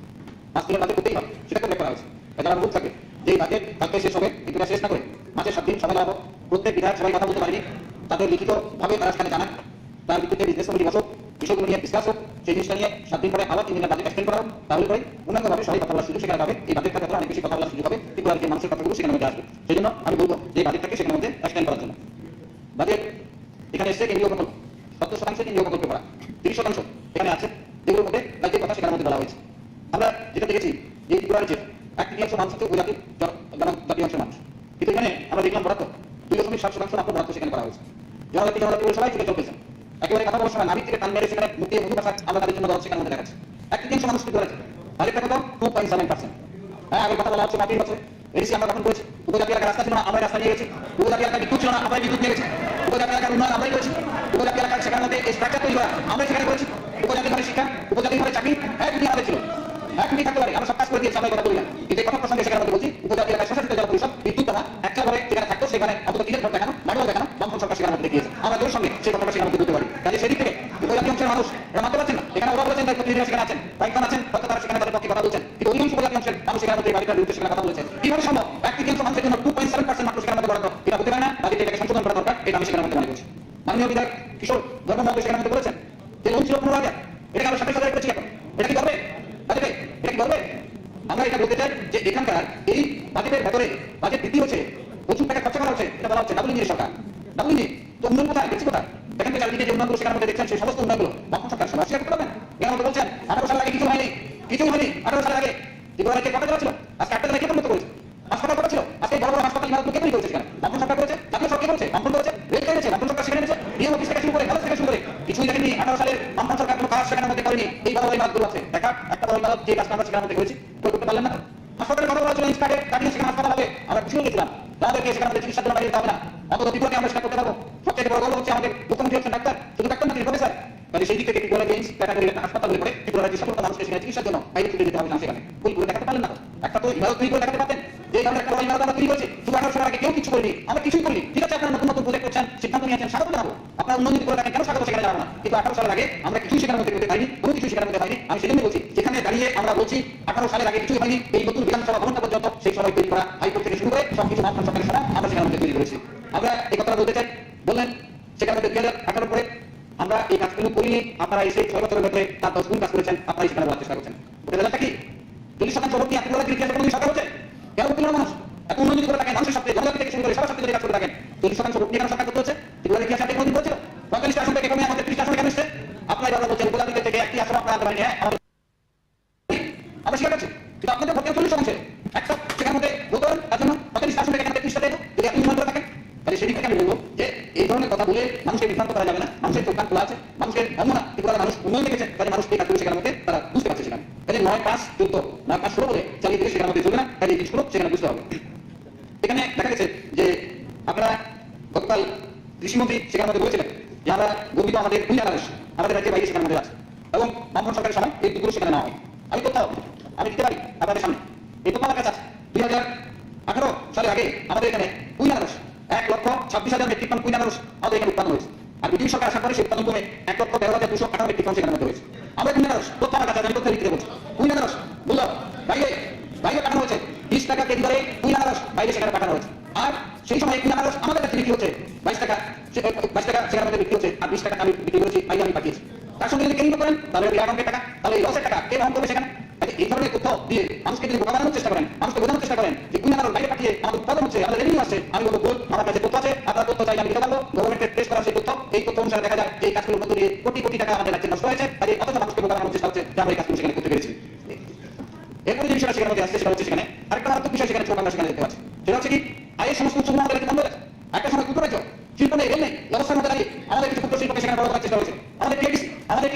5 দিনের বাজেট করতেই হবে সেটা উল্লেখ করা হয়েছে এটা আমার অনুরোধ থাকে যে এই বাজেট কালকে শেষ হবে কিন্তু শেষ না করে মাসে 7 দিন সময় দেওয়া প্রত্যেক বিধায়ক সবাই কথা বলতে পারেনি তাদের লিখিতভাবে তারা সেখানে জানান তার ভিত্তিতে বিজনেস কমিটি বসুক বিষয়গুলো নিয়ে ডিসকাস হোক সেই জিনিসটা নিয়ে 7 দিন পরে আবার 3 দিনের বাজেট এক্সটেন্ড করা হোক তাহলে করে পূর্ণাঙ্গভাবে সবাই কথা বলার সুযোগ সেখানে পাবে এই বাজেটটা কথা অনেক বেশি কথা বলার সুযোগ হবে ত্রিপুরার যে মানুষের কথাগুলো সেখানে মধ্যে আসবে সেই জন্য আমি বলবো যে বাজেটটাকে সেখানে মধ্যে এক্সটেন্ড করার জন্য বাজেট এখানে এসে কেন্দ্রীয় প্রকল্প 70% কেন্দ্রীয় প্রকল্প করা 30% এখানে আছে যেগুলোর মধ্যে রাজ্যের কথা সেখানে মধ্যে বলা হয়েছে আমরা যেটা দেখেছি যে ত্রিপুরার যে 1/3 মানুষ হচ্ছে উপজাতি জনজাতি অংশের মানুষ কিন্তু এখানে আমরা দেখলাম বরাদ্দ 2.7% মাত্র বরাদ্দ সেখানে করা হয়েছে জনজাতি সবাই চুকে চলতেছে একেবারে কথা বলার সময় নাবিক থেকে টান মেরে সেখানে মুখে মুখে ভাষা আমরা তাদের জন্য সেখানে মধ্যে দেখাচ্ছি 1/3 মানুষ ত্রিপুরা আছে বাজেটটা কত 2.7%। হ্যাঁ আগে কথা বলা হচ্ছে 5 বছর এসে আমরা তখন বলেছি উপজাতি এলাকার রাস্তা ছিল না আমরা রাস্তা নিয়ে গেছি উপজাতি এলাকার বিদ্যুৎ ছিল না আমরা বিদ্যুৎ নিয়ে গেছি উপজাতি এলাকার উন্নয়ন আমরাই করেছি উপজাতি এলাকার সেখানে মধ্যে স্ট্রাকচার তৈরি করা আমরা সেখানে করেছি উপজাতি ঘরে শিক্ষা উপজাতি ঘরে চাকরি একদিন আমাদের ছিল একদিন থাকতে পারে আমরা সব কাজ করে দিয়েছি আমরা কথা বলি না কিন্তু এই কথা প্রসঙ্গে সেখানে মধ্যে বলছি উপজাতি এলাকার শাসিত জেলা পরিষদ বিদ্যুৎ দ্বারা একটা ঘরে যেখানে থাকতো সেখানে অন্তত 3 ঘর দেখানো লাগলো দেখানো বামফ্রন্ট সরকার সেখানে মধ্যে দেখিয়েছে আমরা জোর সঙ্গে সেই কথাটা সেখানে মধ্যে বলতে পারি কাজে সেদিক থেকে উপজাতি অংশের মানুষ এরা মানতে পারছেন না এখানে ওরা বলেছেন তাই প্রতিনিধিরা সেখানে আছেন কয়েকজন আছেন হয়তো তারা সেখানে তাদের পক্ষে কথা বলছেন কিন্তু অধিকাংশ উপজাতি অংশের মানুষ সেখানে মধ্যে বাড়িটার বিরুদ্ধে সেখানে কথা বলেছেন কিভাবে সম্ভব 1/3 মানুষের জন্য 2.7% মাত্র সেখানে মধ্যে বরাদ্দ এটা হতে পারে না বাজেট এটাকে সংশোধন করা দরকার এটা আমি সেখানে মধ্যে মনে করছি মাননীয় বিধায়ক কিশোর ধর্মমন্ত্রী সেখানে মধ্যে বলেছেন যে লোন ছিল 15,000 এটাকে আমরা 27,000 করেছি এখন এটা কি করবে বাজেটে এটা কি করবে আমরা এটা বলতে চাই যে এখানকার এই বাজেটের ভেতরে বাজেট বৃদ্ধি হচ্ছে প্রচুর টাকা খরচা করা হচ্ছে এটা বলা হচ্ছে ডাবল সরকার ডাবল তো উন্নয়ন কোথায় দেখছি কোথায় দেখেন তো চারিদিকে যে উন্নয়নগুলো সেখানে মধ্যে দেখছেন সেই সমস্ত উন্নয়নগুলো বামফ্রন্ট সরকার সবাই শেয়ার করতে পারবেন এখানে মধ্যে বলছেন 18 সাল আগে কিছু হয়নি 18 সাল আগে ত্রিপুরা রাজ্যে কটা ছিল আজকে একটা কে উন্নত করেছে হাসপাতাল কটা ছিল আজকে বড় বড় হাসপাতাল ইমারত কে তৈরি করেছে সেখানে বামফ্রন্ট সরকার করেছে জাতীয় সরকার করেছে বামফ্রন্ট করেছে রেল করেছে বামফ্রন্ট সরকার সেখানে এনেছে ডিএম অফিস থেকে শুরু করে কলেজ থেকে শুরু করে কিছুই দেখেনি 18 সালের বামফ্রন্ট সরকার কোনো কাজ সেখানে মধ্যে করেনি এই বড় বড় ইমারতগুলো আছে দেখা একটা বড় ইমারত যে কাজটা আমরা সেখানে মধ্যে করেছি করতে পারলেন না হাসপাতালের কথা বলা ছিল ইনস্টাকে কাটিয়ে সেখানে হাসপাতাল হবে আমরা খুশি হয়ে গেছিলাম তাদেরকে সেখানে মধ্যে চিকিৎসার জন্য বাইরে যেতে হবে না অন্তত ত্রিপুরাকে আমরা সেটা করতে পারবো সবচেয়ে বড় গল্প হচ্ছে আমাদের মুখ্যমন্ত্রী হচ্ছেন ডাক্তার শুধু ডাক্তার না তিনি প্রফেসর মানে সেই দিক থেকে ত্রিপুরা গেমস ক্যাটাগরি একটা হাসপাতাল হয়ে পড়ে ত্রিপুরা রাজ্যের সকল মানুষকে সেখানে চিকিৎসার জন্য বাইরে ছুটে যেতে হবে না সেখানে ফুল করে দেখাতে পারলেন না একটা তো ইমারত তৈরি করে দেখাতে পারতেন যে ধরনের একটা ইমারত আমরা তৈরি করেছি শুধু 18 সাল আগে কেউ কিছু করিনি আমরা কিছুই করিনি ঠিক আছে আপনারা নতুন নতুন প্রজেক্ট করছেন সিদ্ধান্ত নিয়েছেন স্বাগত জানাবো আপনারা উন্নয়ন করে থাকেন কেন স্বাগত সেখানে জানাবো না কিন্তু 18 সালের আগে আমরা কিছুই সেখানে মধ্যে করতে পারিনি কোনো কিছু সেখানে মধ্যে পাইনি আমি সেজন্য বলছি যেখানে দাঁড়িয়ে আমরা বলছি 18 সালের আগে কিছুই হয়নি এই নতুন বিধানসভা ভবনটা পর্যন্ত সেই সময় তৈরি করা হাইকোর্ট থেকে শুরু করে সবকিছু বামফ্রন্ট সরকারের সারা আমরা সেখানে মধ্যে তৈরি করেছি আমরা এই কথাটা বলতে চাই বললেন সেখানে মধ্যে 2018 পরে আমরা এই কাজগুলো করিনি আপনারা এসে 6 বছরের ভেতরে তার 10 গুণ কাজ করেছেন আপনারা সেখানে বলার চেষ্টা করছেন রেজাল্টটা কি 40% ভোট নিয়ে আপনারা ইতিহাসে কোনো সরকার হচ্ছে কেন করতে মানুষ এত উন্নয়ন যদি করে থাকেন মানুষের সাথে জনজাতি থেকে শুরু করে সবার সাথে যদি কাজ করে থাকেন 40% ভোট নিয়ে কেন সরকার করতে হচ্ছে ত্রিপুরার ইতিহাসে আপনি কোনদিন বলছিল 45 আসন থেকে কমে আমাদের 30 আসনে কেন এসছে আপনারা যারা বলছেন উপজাতিদের থেকে একটি আসন আপনারা আনতে পারেন হ্যাঁ আমরা স্বীকার করছি কিন্তু আপনাদের ভোট 40% একটা সেখানে মধ্যে ভোট তার জন্য 45 আসন থেকে এখানে 30টা দেবো যদি আপনি উন্নয়ন করে থাকেন তাহলে সেদিক থেকে আমি বলবো যে এই ধরনের কথা বলে মানুষকে বিভ্রান্ত করা যাবে না মানুষের চোখ কান খোলা আছে মানুষের এমন না ত্রিপুরার মানুষ উন্নয়ন দেখেছে তাহলে মানুষ এই কাজগুলো সেখানে মধ্যে তারা বুঝতে পারছে সেখানে 5-14 না 5-16 বলে চালিয়ে দিলে সেখানের মধ্যে চলবে না, তাই এই জিনিসগুলো সেখানে বুঝতে হবে। এখানে দেখা গেছে যে আপনারা গতকাল কৃষিমন্ত্রী সেখানের মধ্যে বলেছিলেন যে আমরা গর্বিত আমাদের কুইন আনারস আমাদের রাজ্যে বাইরে সেখানের মধ্যে আছে এবং বামফ্রন্ট সরকারের সময় এই দুধগুলো সেখানে নেওয়া হয়। আমি কোথাও আমি দিতে পারি আপনাদের সামনে এই তো আমার কাছে আছে 2018 সালের আগে আমাদের এখানে কুইন আনারস 1,26,000 মেট্রিক টন কুইন আনারস আমাদের এখানে উৎপাদন হয়েছে। আর ব্রিটিশ সরকার আসার পরে সেই উৎপাদন কমে 1,13,258 মেট্রিক টন সেখানের মধ্যে হয়েছে। আমরা কুইন আনারস তথ্য আমার কাছে আছে, আমি তথ্য বিক্রি বলছি। কুইন আনারস বললাম বাইরে বাইরে পাঠানো হয়েছে 20 টাকা কেজি দরে কুইন আনারস বাইরে সেখানে পাঠানো হয়েছে। আর সেই সময় কুইন আনারস আমাদের কাছে বিক্রি হচ্ছে 22 টাকা সেখানের মধ্যে বিক্রি হচ্ছে, আর 20 টাকা আমি বিক্রি করেছি, বাইরে আমি পাঠিয়েছি। তার সঙ্গে যদি কেন্দ্র করেন তাহলে বিরাট অঙ্কের টাকা, তাহলে এই লসের টাকা কে বহন করবে সেখানে? এই ধরনের তথ্য দিয়ে মানুষকে যদি বোকা বানানোর চেষ্টা করেন, মানুষকে বোঝানোর চেষ্টা করেন যে কুইন আনারস বাইরে পাঠিয়ে আমাদের উৎপাদন হচ্ছে, আমাদের রেভিনিউ আসছে, আমি বলবো ভুল, আমার কাছে তথ্য আছে, আপনার তথ্য চাইলে আমি দিতে পারবো। গভর্নমেন্টের টেস্ট করা সেই তথ্য, এই তথ্য অনুসারে দেখা যায় যে এই কাজগুলোর মধ্যে দিয়ে কোটি কোটি টাকা আমাদের রাজ্যে নষ্ট হয়েছে, আর এই অথচ মানুষকে বোকা বানানোর চেষ্টা হচ্ছে যে আমরা এই কাজগুলো সেখানে করতে পেরেছি। এরপরে যে বিষয়টা সেখানে মধ্যে আসছে সেটা হচ্ছে সেখানে আরেকটা মারাত্মক বিষয় সেখানে ছোট আমরা সেখানে দেখতে পাচ্ছি, সেটা হচ্ছে কি আয়ের সমস্ত উৎসগুলো আমাদের রাজ্যে বন্ধ হয়েছে। একটা সময় ক্ষুদ্র রাজ্য, শিল্প নেই, রেল নেই, ব্যবস্থার মধ্যে দাঁড়িয়ে আমাদের কিছু ক্ষুদ্র শিল্পকে সেখানে বড় করার চেষ্টা হয়েছে। আমাদের টিআইডিসি,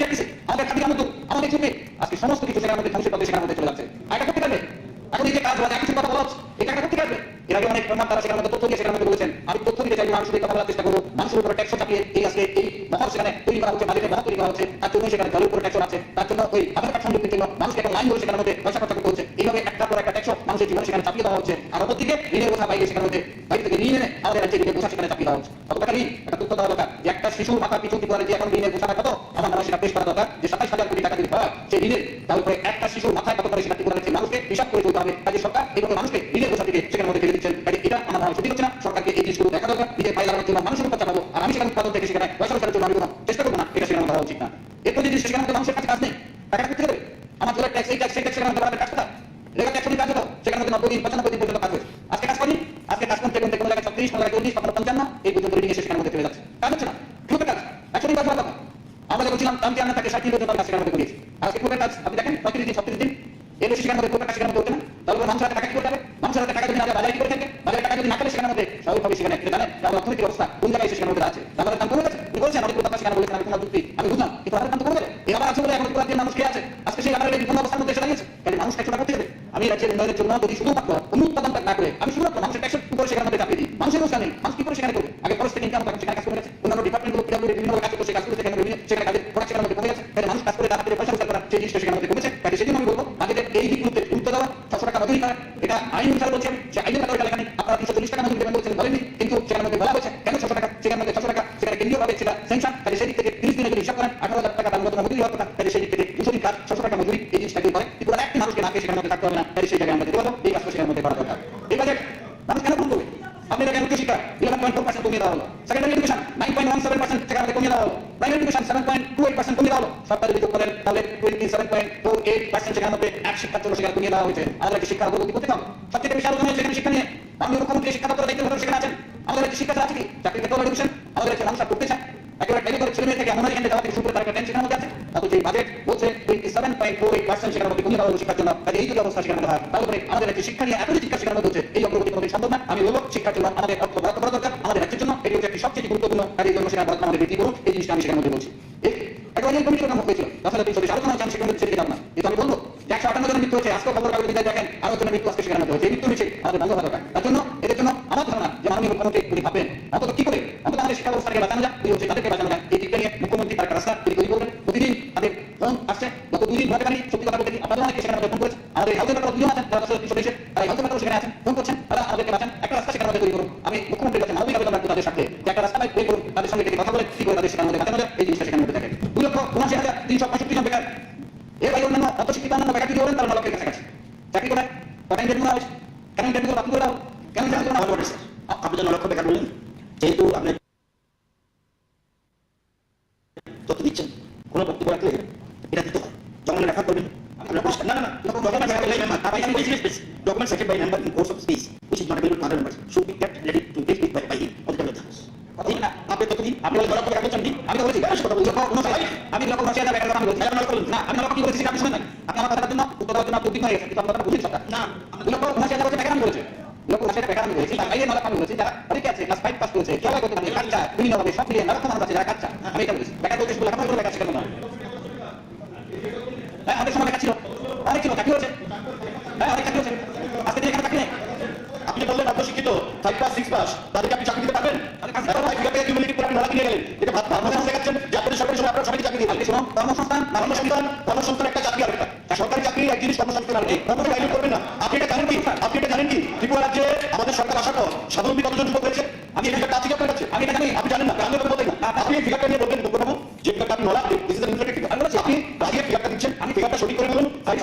আমাদের খাদি উদ্যোগ, আমাদের চুক্তি, আজকে সমস্ত কিছু সেখানের মধ্যে ধ্বংসের পথে সেখানের মধ্যে চলে যাচ্ছে। আর এটা করতে পারবে এখন এই যে কাজ বাজ কিছু কথা বলা হচ্ছে, এটা করতে পারবে। এর আগে অনেক প্রমাণ তারা সেখানের মধ্যে তথ্য দিয়ে সেখানের মধ্যে বলেছেন, আমি তথ্য দিতে চাইলে মানুষের কথা বলার চেষ্টা করবো। মানুষের উপরে ট্যাক্স চাপিয়ে এই আজকে এই মহল সেখানে তৈরি করা হচ্ছে, বাজেটে মহল তৈরি করা হচ্ছে, তার জন্য সেখানে জলের উপরে ট্যাক্স আছে, তার জন্য ওই আধার কার্ড সংযুক্তির জন্য মানুষকে একটা লাইন ধরে সেখানের মধ্যে পয়সা খরচা করতে হচ্ছে। এইভাবে একটা পর একটা ট্যাক্স মানুষের জীবনে সেখানে চাপিয়ে দেওয়া হচ্ছে। আর অপরদিকে ঋণের বোঝা বাইরে সেখানের মধ্যে বাইরে থেকে ঋণ এনে আমাদের রাজ্যে ঋণের বোঝা সেখানে চাপিয়ে দেওয়া হচ্ছে। কত টাকা ঋণ? একটা তথ্য দেওয়া দরকার যে একটা শিশুর মাথার পিছু ত্রিপুরার যে এখন ঋণের বোঝাটা কত, আমার মনে হয় সেটা পেশ করা দরকার যে 27,000 কোটি টাকা যদি হয় সেই ঋণের, তারপরে একটা শিশুর মাথায় কত করে সেটা ত্রিপুরার রাজ্যে মানুষকে হিসাব করে চলতে হবে। কাজে সরকার এইভাবে মানুষকে ঋণের বোঝা থেকে সেখানের মধ্যে ফেলে দিচ্ছেন। কাজে এটা আমার মনে হয় সত্যি হচ্ছে না। সরকারকে এই জিনিসগুলো দেখা দরকার, নিজের পায়ে লাগানোর জন্য মানুষের উপর চাপাবো আর আমি সেখানে উৎপাদন থেকে সেখানে পয়সা রোজগারের জন্য আমি কোনো চেষ্টা করবো না, এটা সেখানে হওয়া উচিত না। এরপর যে জিনিস সেখানে মধ্যে মানুষের কাছে কাজ নেই, টাকাটা করতে হবে। আমার জলের ট্যাক্স, এই ট্যাক্স, সেই ট্যাক্স সেখানে মধ্যে বাড়ানোর কাজ কোথায়? লেখা ট্যাক্স কাজ হতো সেখানে মধ্যে 90 দিন 95 দিন পর্যন্ত কাজ হয়েছে। আজকে কাজ করি, আজকে কাজ করতে করতে কোনো জায়গায় 36, কোনো জায়গায় 40, কখনো 55 এই পর্যন্ত রিডিং এসে সেখানের মধ্যে চলে যাচ্ছে। কাজ হচ্ছে না, গ্রুপের কাজ 100 দিন কাজ হওয়ার কথা। আমরা যখন ছিলাম আমি জানা থাকে 60 দিন পর্যন্ত কাজ সেখানের মধ্যে করিয়েছি। আজকে গ্রুপের কাজ আপনি দেখেন 35 দিন 36 দিন এর বেশি সেখানের মধ্যে গ্রুপের কাজ সেখানের মধ্যে হচ্ছে না। তাহলে মানুষের হাতে টাকা কি করতে হবে? মানুষের হাতে টাকা যদি না যায় বাজারে কি করে থাকে? বাজারে টাকা যদি না থাকে সেখানের মধ্যে স্বাভাবিকভাবে সেখানে জানেন যে আমাদের অর্থনৈতিক অবস্থা কোন জায়গায় সেখানের মধ্যে আছে, আমাদের দাম কমে গেছে। উনি বলছেন আমাদের কথা সেখানে বলেছেন আমি কোনো যুক্তি আমি বুঝলাম, কিন্তু আমাদের দাম তো কমে গেল। এই আবার আছে বলে এখন পুরো মানুষ খেয়ে আছে, আজকে সেই আমাদের বিপন্ন অবস্থার মধ্যে এসে দাঁড়িয়েছে। তাহলে মানুষ ট্যাক্স করতে হবে। আমি রাজ্যের উন্নয়নের জন্য যদি শুধুমাত্র উৎপাদন না করে আমি শুধুমাত্র মানুষের ট্যাক্সের উপরে সেখানে মধ্যে চাপিয়ে দিই, মানুষের রোজগার নেই, মানুষ কি করে সেখানে করবে? আগে ফরেস্ট থেকে ইনকাম তখন সেখানে কাজ করে গেছে, অন্যান্য ডিপার্টমেন্টগুলো পিডব্লিউ বিভিন্ন কাজ করছে, কাজ করছে সেখানে কাজের প্রোডাক্ট সেখানের মধ্যে কমে গেছে। তাহলে মানুষ কাজ করে তার হাতে পয়সা রোজগার করা সেই জিনিসটা সেখানের মধ্যে কমেছে। তাই সেজন্য আমি বলবো আগে এই দিকগুলোতে গুরুত্ব দেওয়া, 600 টাকা মজুরি করা, এটা আইন অনুসারে বলছেন সে আইনের ব্যাপারে লেখা নেই। আপনারা 340 টাকা মজুরি দেবেন বলছেন বলেননি, কিন্তু সেখানের মধ্যে বলা হয়েছে কেন 600 টাকা, সেখানের মধ্যে 600 টাকা সেখানে কেন্দ্রীয় ভাবে সেটা স্যাংশন। তাহলে সেই দিক থেকে 30 দিনে যদি হিসাব করেন 18,000 টাকা তার মধ্যে মজুরি হওয়ার কথা, তাহলে সেই দিক থেকে 200 দিন কাজ 600 টাকা মজুরি এই জিনিসটা কি করে ত্রিপুরার একটি মানুষকে না পেয়ে সেখানের মধ্যে থাকতে হবে না। তাহলে সেই জায়গায় আমরা দিতে পারবো, এই কাজটা সেখানের মধ্যে করা দরকার। এই বাজেট মানুষ কেন ভুল করবে? আপনারা কেন শিক্ষা 11.4% কমিয়ে দেওয়া হলো, সেকেন্ডারি এডুকেশন 9.17% সেখানে মধ্যে কমিয়ে দেওয়া হলো, প্রাইমারি এডুকেশন 7.28% কমিয়ে দেওয়া হলো। সরকার যদি করেন তাহলে 27.48% সেখানে মধ্যে এক শিক্ষার জন্য সেখানে কমিয়ে দেওয়া হয়েছে। আমাদের শিক্ষা অগ্রগতি করতে হবে। সবচেয়ে বেশি আলোচনা হয়েছে সেখানে শিক্ষা নিয়ে। মাননীয় মুখ্যমন্ত্রী শিক্ষা দপ্তরের দায়িত্ব সেখানে আছেন। আমাদের রাজ্যে শিক্ষা আছে কি? চাকরি ক্ষেত্রে এডুকেশন আমাদের রাজ্যে মানুষ করতে চায়, একেবারে ট্রেনিং করে ছেলে মেয়ে থেকে আমাদের এখানে যাওয়া থেকে শুরু করে তার একটা টেনশনের মধ্যে আছে। অথচ এই বাজেট বলছে 27.48% সেখানে মধ্যে কমিয়ে দেওয়া হলো শিক্ষার জন্য। তাহলে এই যদি অবস্থা সেখানে হয় তাহলে আমাদের রাজ্যে শিক্ষা নিয়ে এত শিক্ষা সেখানে মধ্যে হচ্ছে, এই অগ্রগতি কোনোদিন সম্ভব না। আমি বলবো শিক্ষার জন্য আমাদের অর্থ বরাদ্দ করা দরকার, আমাদের রাজ্যের জন্য এটি হচ্ছে একটি সবচেয়ে গুরুত্বপূর্ণ। তাই এই জন্য সেখানে বরাদ্দ আমাদের বৃদ্ধি করুন, এই জিনিসটা আমি সেখানে মধ্যে বলছি। একটা অনেক কমিটির নাম হয়েছিল 10,320 আলোচনা হচ্ছে, আমি সেখানে মধ্যে সেদিকে যাব না। কিন্তু আমি বলবো 158 জনের মৃত্যু হচ্ছে, আজকে খবর কাগজে দেখেন আরো জনের মৃত্যু আজকে সেখানে মধ্যে হচ্ছে। এই মৃত্যু হচ্ছে আমাদের বন্ধ হওয়া দরকার। তার জন্য এদের জন্য আমার ধারণা যে মাননীয় মুখ্যমন্ত্রী যদি ভাবেন অন্তত কি করে অন্তত আমাদের শিক্ষা ব্যবস্থাকে বাঁচানো যায়, হচ্ছে তাদেরকে বাঁচানো যায়, এই দিকটা নিয়ে মুখ্যমন্ত্রী তার একটা রাস্তা তৈরি করবেন। প্রতিদিন তাদের ফোন আসছে, গত 2 দিন ধরে পারি সত্যি কথা বলতে আপনাদের অনেকে সেখানে ফোন করেছে। আমাদের হেলথ ডিপার্টমেন্ট দুজন আছেন যারা 10,300 দেশে, তারা হেলথ ডিপার্টমেন্ট সেখানে আছেন, ফোন করছেন, তারা আমাদেরকে বাঁচান, একটা রাস্তা সেখানে মধ্যে তৈরি করুন। আমি মুখ্যমন্ত্রীর কাছে মানবিক আবেদন রাখবো তাদের সাথে যে একটা রাস্তা তৈরি করুন, তাদের সঙ্গে কথা বলে কি করে তাদের সেখানে মধ্যে বাঁচানো যায়, এই জিনিসটা সেখানে মধ্যে দেখেন। 2,79,365 জন বেকার, এর বাইরে অন্যান্য অর্থশিক্ষিত অন্যান্য বেকার যদি বলেন তারা 9 লক্ষের কাছাকাছি। চাকরি করে কটা ইন্টারভিউ নেওয়া হয়েছে, কেন ইন্টারভিউ বাতিল করে দাও, কেন ইন্টারভিউ না হলো? আপনি যে 9 লক্ষ বেকার বললেন, যেহেতু আপনি তথ্য দিচ্ছেন কোনো বক্তব্য রাখলে এটা দিতে হয়, জঙ্গলে রেফার করবেন। Documents cited by member in course of speech which is not available to other members should be kept ready to give it by him or the House. আপনি তথ্য দিন, আপনি বলা করে বলছেন কি? আমি তো বলেছি আমি লক্ষ 90,000 বেকার কথা আমি বলছি না, আমি লক্ষ কি বলেছি আপনি শুনেন নাই? আপনি আমার কথার জন্য উত্তর দেওয়ার জন্য আপনি উদ্বিগ্ন হয়ে গেছেন, কিন্তু আপনার কথা বুঝেন সরকার না। লক্ষ 90,000 বলছে বেকার আমি বলেছি, লক্ষ 90,000 বেকার আমি বলেছি, তার বাইরে 9 লক্ষ আমি বলেছি যারা অনেকে আছে ক্লাস 5 পাস করেছে, কেউ করতে পারে কাচ্চা বিভিন্নভাবে সব মিলিয়ে 9 লক্ষ মানুষ আছে যারা কাচ্চা। আমি এটা বলেছি বেকার বলতে শুনলে এখন বেকার ছিল না, আমাদের সময় বেকার ছিল, অনেক ছিল, চাকরি হয়েছে। হ্যাঁ, অনেক চাকরি হয়েছে। আজকে দিন এখানে চাকরি নেই। আপনি বললেন অর্ধ শিক্ষিত 5 পাস 6 পাস তাদেরকে আপনি চাকরি দিতে পারবেন? আপনি নলা কিনে গেলেন, এটা ভাবনা দেখাচ্ছেন যে আপনাদের সরকারি সময় আপনারা সবাইকে চাকরি দিয়ে আপনি দিবেন। শুনুন, কর্মসংস্থান একটা চাকরি আর একটা সরকারি চাকরি এক জিনিস, কর্মসংস্থান আর এক। কর্মসংস্থান আইন করবেন না। আপনি এটা জানেন কি? ত্রিপুরা রাজ্যে আমাদের সরকার আসার পর স্বাবলম্বী কতজন যুবক হয়েছে? আমি এই ফিগারটা আছে কি আপনার কাছে? আমি এটা জানি। আপনি জানেন না, আমি আপনাকে বলতে না। আপনি এই ফিগারটা নিয়ে বলবেন ডক্টর বাবু যে ফিগারটা আপনি নলা, দিস ইজ ইনফ্লেটেড ফিগার। আপনি বাজিয়ে ফিগারটা দিচ্ছেন, আমি ফিগারটা সঠিক করে বলুন। 5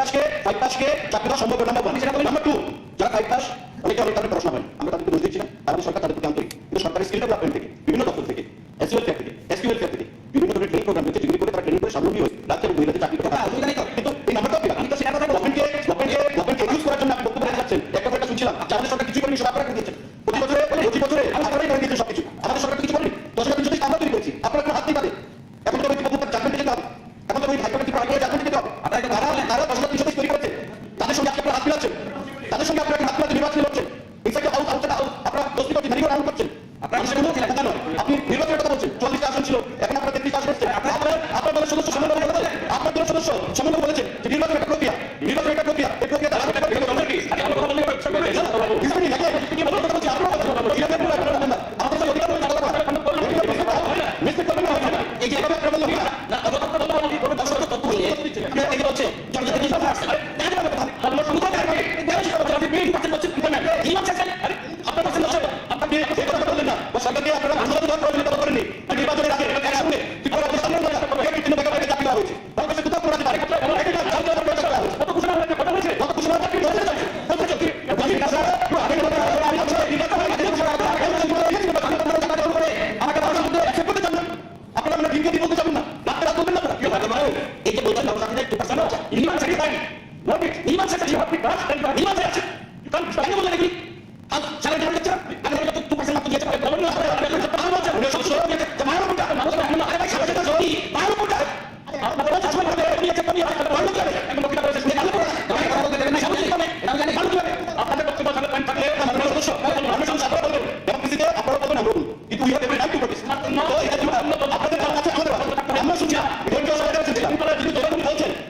পাসকে চাকরি দেওয়া সম্ভব নাম্বার 1। সেটা বলি নাম্বার 2, যারা 5 পাস অনেকে অনেক কারণে পড়াশোনা হয়, আমরা তাদেরকে দোষ দিচ্ছি না, আমাদের সরকার তাদের প্রতি আন্তরিক। কিন্তু সরকারি স্কিল ডেভেলপমেন্ট থেকে, বিভিন্ন দপ্তর থেকে, এসইউএল থেকে, এসকিউএল থেকে বিভিন্ন ধরনের ট্রেনিং প্রোগ্রাম থেকে ডিগ্রি করে তারা ট্রেনিং করে স্বাবলম্বী হয়ে রাজ্যের মহিলাদের চাকরি করে। কিন্তু এই নাম্বারটা আমি তো সেটা কথা বলছি। গভর্নমেন্টকে ইউজ করার জন্য আপনি বক্তব্য রেখে যাচ্ছেন। একটা কথা শুনছিলাম যে আমাদের সরকার কিছু করেনি, সব আপনারা করে দিয়েছেন। প্রতি বছরে আপনারাই করে দিয়েছেন সবকিছু। আমাদের সরকার কিছু করেনি। 10,330 আমরা তৈরি করেছি, আপনারা কোনো হাত নেই তাদের। এখন তো বক্তব্য জানতে যেতে হবে, এখন তো হাইকোর্টে ত্রিপুরা হাইকোর্টে জানতে যেতে হবে। তারা 10,330 তৈরি করেছে, তাদের সঙ্গে আপনারা হাত মিলাচ্ছেন, তাদের সঙ্গে আপনারা হাত মিলাতে নির্বাচন লড়ছেন। ইনসাইড আউট আউট আউট আপনারা দোস্তি করছেন, মেরিগো রাউন্ড করছেন। আপনারা সেগুলো কথা নয়, আপনি নির্বাচনের কথা বলছেন। 40টা আসন ছিল, এখন আপনারা 33 আসন করছেন। আপনার দলের সদস্য সম্মেলন বলেছেন, আপনার দলের সদস্য সম্মেলন বলেছেন যে নির্বাচন একটা প্রক্রিয়া, নির্বাচন একটা প্রক্রিয়া, এই প্রক্রিয়া তারা একটা প্রক্রিয়া করবেন কি? আমি কথা বলতে পারছি না। হিস্ট্রি নাকি কি বলতে কথা বলছি আপনারা কথা বলুন। এটা পুরো একটা কথা না। আমাদের সাথে অধিকার কথা বলা মিস্টেক করবেন না। এই যে এটা প্রবলেম না, না কথা বলতে বলি কোনো দর্শক তথ্য দিয়ে আপনারা এই হচ্ছে জনগণের কি সব আছে দেখা যাবে কথা আমরা শুনতে পারবে দেশ কথা বলতে বিল করতে হচ্ছে ইন্টারনেট এই হচ্ছে আরে আপনারা বলছেন আপনারা কি এই কথা বললেন না বা সরকারকে আপনারা আন্দোলন কথা করেননি নির্বাচনের আগে একসঙ্গে ত্রিপুরা রাজ্যের সামনে এই তিন টাকা করে চাকরি দেওয়া হয়েছে বাংলাদেশে কোথাও করা যেতে পারে এটা জাতীয় দরবারে চাকরি হয়েছে কত ঘোষণা হয়েছে কথা হয়েছে কত ঘোষণা চাকরি হয়েছে বলতে চাকরি আমি কাছে আগে কথা আমি হচ্ছে নির্বাচন আমাকে ভাষা বলতে অ্যাকসেপ্ট করতে চান না আপনারা আমরা দিনকে দিন বলতে চান না রাত্রে রাত বলবেন না কি হবে মানে এই যে বলছেন ব্যবস্থা থেকে 2% আছে মিনিমাম চাকরি পাই নট ইট মিনিমাম চাকরি you have to trust and minimum চাকরি ইউ ক্যান কেন বলেন নাকি আজ সারা দিন লেকচার আগে বলে 2% মাত্র দিয়েছে বলেন না আপনি বলছেন উনি সব সব দিয়েছে যে মায়ের উপর মানুষ আরে ভাই সারা দিন জমি মায়ের উপর আপনারা বলছেন আসলে আপনি একটা কমি হয় ভালো লাগে একদম বকিটা করেছে শুনে ভালো করে আমি কথা বলতে দেবেন না সামনে কমে এটা আমি জানি ভালো লাগে আপনাদের বক্তব্য থাকলে পয়েন্ট থাকলে আমরা সদস্য আমরা সব সাথে বলবো ডেমোক্রেসিতে আপনারা বলবেন আমরা বলবো কিন্তু we have every right two protest তো এটা আপনাদের কাছে আমাদের আমরা শুনছি ধৈর্য সহকারে শুনছিলাম কিন্তু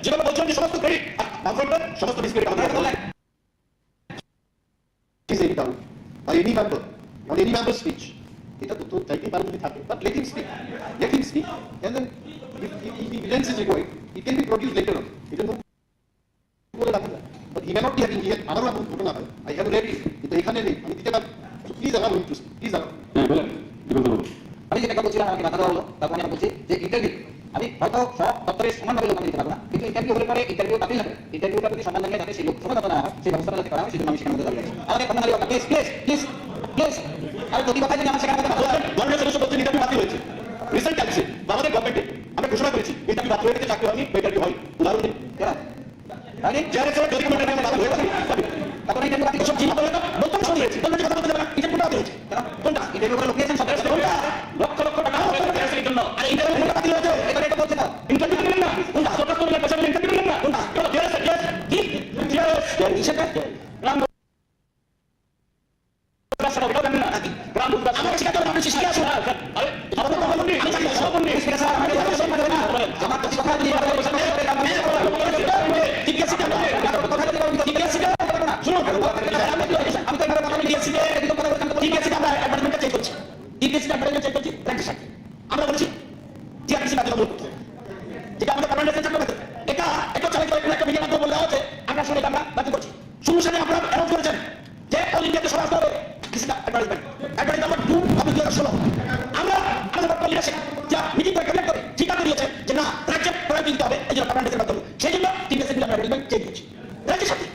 যেভাবে বলছেন যে সমস্ত ক্রেডিট আপনাদের সমস্ত ডিসক্রেডিট আমাদের বলেন is any doubt or any member speech এটা তো চাইতেই পারে যদি থাকে but let him speak and then if evidence is required it can be produced later on এটা তো বলে রাখা যায় but he may not be having here আমারও এমন ঘটনা হয় I have read it কিন্তু এখানে নেই আমি দিতে পারি so please allow him to speak please allow হ্যাঁ বলেন কি বলতে বলুন আমি যেটা বলছিলাম আমাকে বাধা দেওয়া হলো তারপর আমি বলছি যে ইন্টারভিউ আমি হয়তো সব দপ্তরে সমানভাবে লোক আমি দিতে পারবো না কিন্তু ইন্টারভিউ হলে পরে ইন্টারভিউ বাতিল হবে ইন্টারভিউটা যদি সম্মান জানিয়ে যাতে সেই লোক সময় না হয় সেই ব্যবস্থাটা যাতে করা হয় সেজন্য আমি সেখানে বলতে পারি আমাদের কর্মচারী প্লিজ আর প্রতি কথায় যদি আমার সেখানে কথা বলবেন গভর্নমেন্ট সদস্য বলছেন ইন্টারভিউ বাতিল হয়েছে রিসেন্ট আসছে আমাদের গভর্নমেন্টে আমরা ঘোষণা করেছি ইন্টারভিউ বাতিল হয়ে গেছে চাকরি হয়নি ইন্টারভিউ হয় উদাহরণ দিন মানে যারা যদি কোনো ইন্টারভিউ বাতিল হয়ে যায় তারপরে ইন্টারভিউ বাতিল সব জিনিস বলতে শুরু হয়েছে বলতে কথা বলতে পারবেন ইন্টারভিউ বাতিল হয়েছে কোনটা ইন্টারভিউ করে লোক নিয়েছেন সব কোনটা লক্ষ লক্ষ টাকা এই জন্য আর ইন্টারভিউ বাতিল হয়েছে এটা বলছে না ইন্টারভিউ দিলেন না কোনটা সরকার করে পয়সা দিলেন ইন্টারভিউ দিলেন না কোনটা কি হিসেবে রাম আমাকে শিকার করেন আপনি শিকার আসুন আরে আমাদের কথা বলবি আমি জানি সব বলবি শিকার স্যার আমাকে কথা বলবেন না আমার কাছে কথা দিয়ে ঠিক আছে কথা বলতে ঠিক আছে না শুনুন আমি তো এবারে কথা বলি দিয়েছি ঠিক আছে আমরা অ্যাডভার্টাইজমেন্টটা চেক করছি ঠিক আছে অ্যাডভার্টাইজমেন্ট চেক করছি প্র্যাকটিস আমরা বলছি যে আপনি সেটা বলতে যেটা আমাদের পার্লামেন্টে চেক করতে এটা চ্যালেঞ্জ করে একটা মিডিয়া মাধ্যমে বলা হচ্ছে আমরা শুনে আমরা বাতিল করছি শুরু সালে আপনারা অ্যানাউন্স করেছেন যে অল ইন্ডিয়াতে সব আসতে হবে অ্যাডভার্টাইজমেন্ট নাম্বার 2 অফ 2016 আমরা আমাদের বর্তমান লিডারশিপ যা মিটিং করে কমিট করে ঠিকানা দিয়েছে যে না রাজ্যে প্রয়োগ দিতে হবে এই জন্য পার্লামেন্টের মাধ্যমে সেই জন্য ঠিক আছে আমরা অ্যাডভার্টাইজমেন্ট চেক করছি রাজ্যের সাথে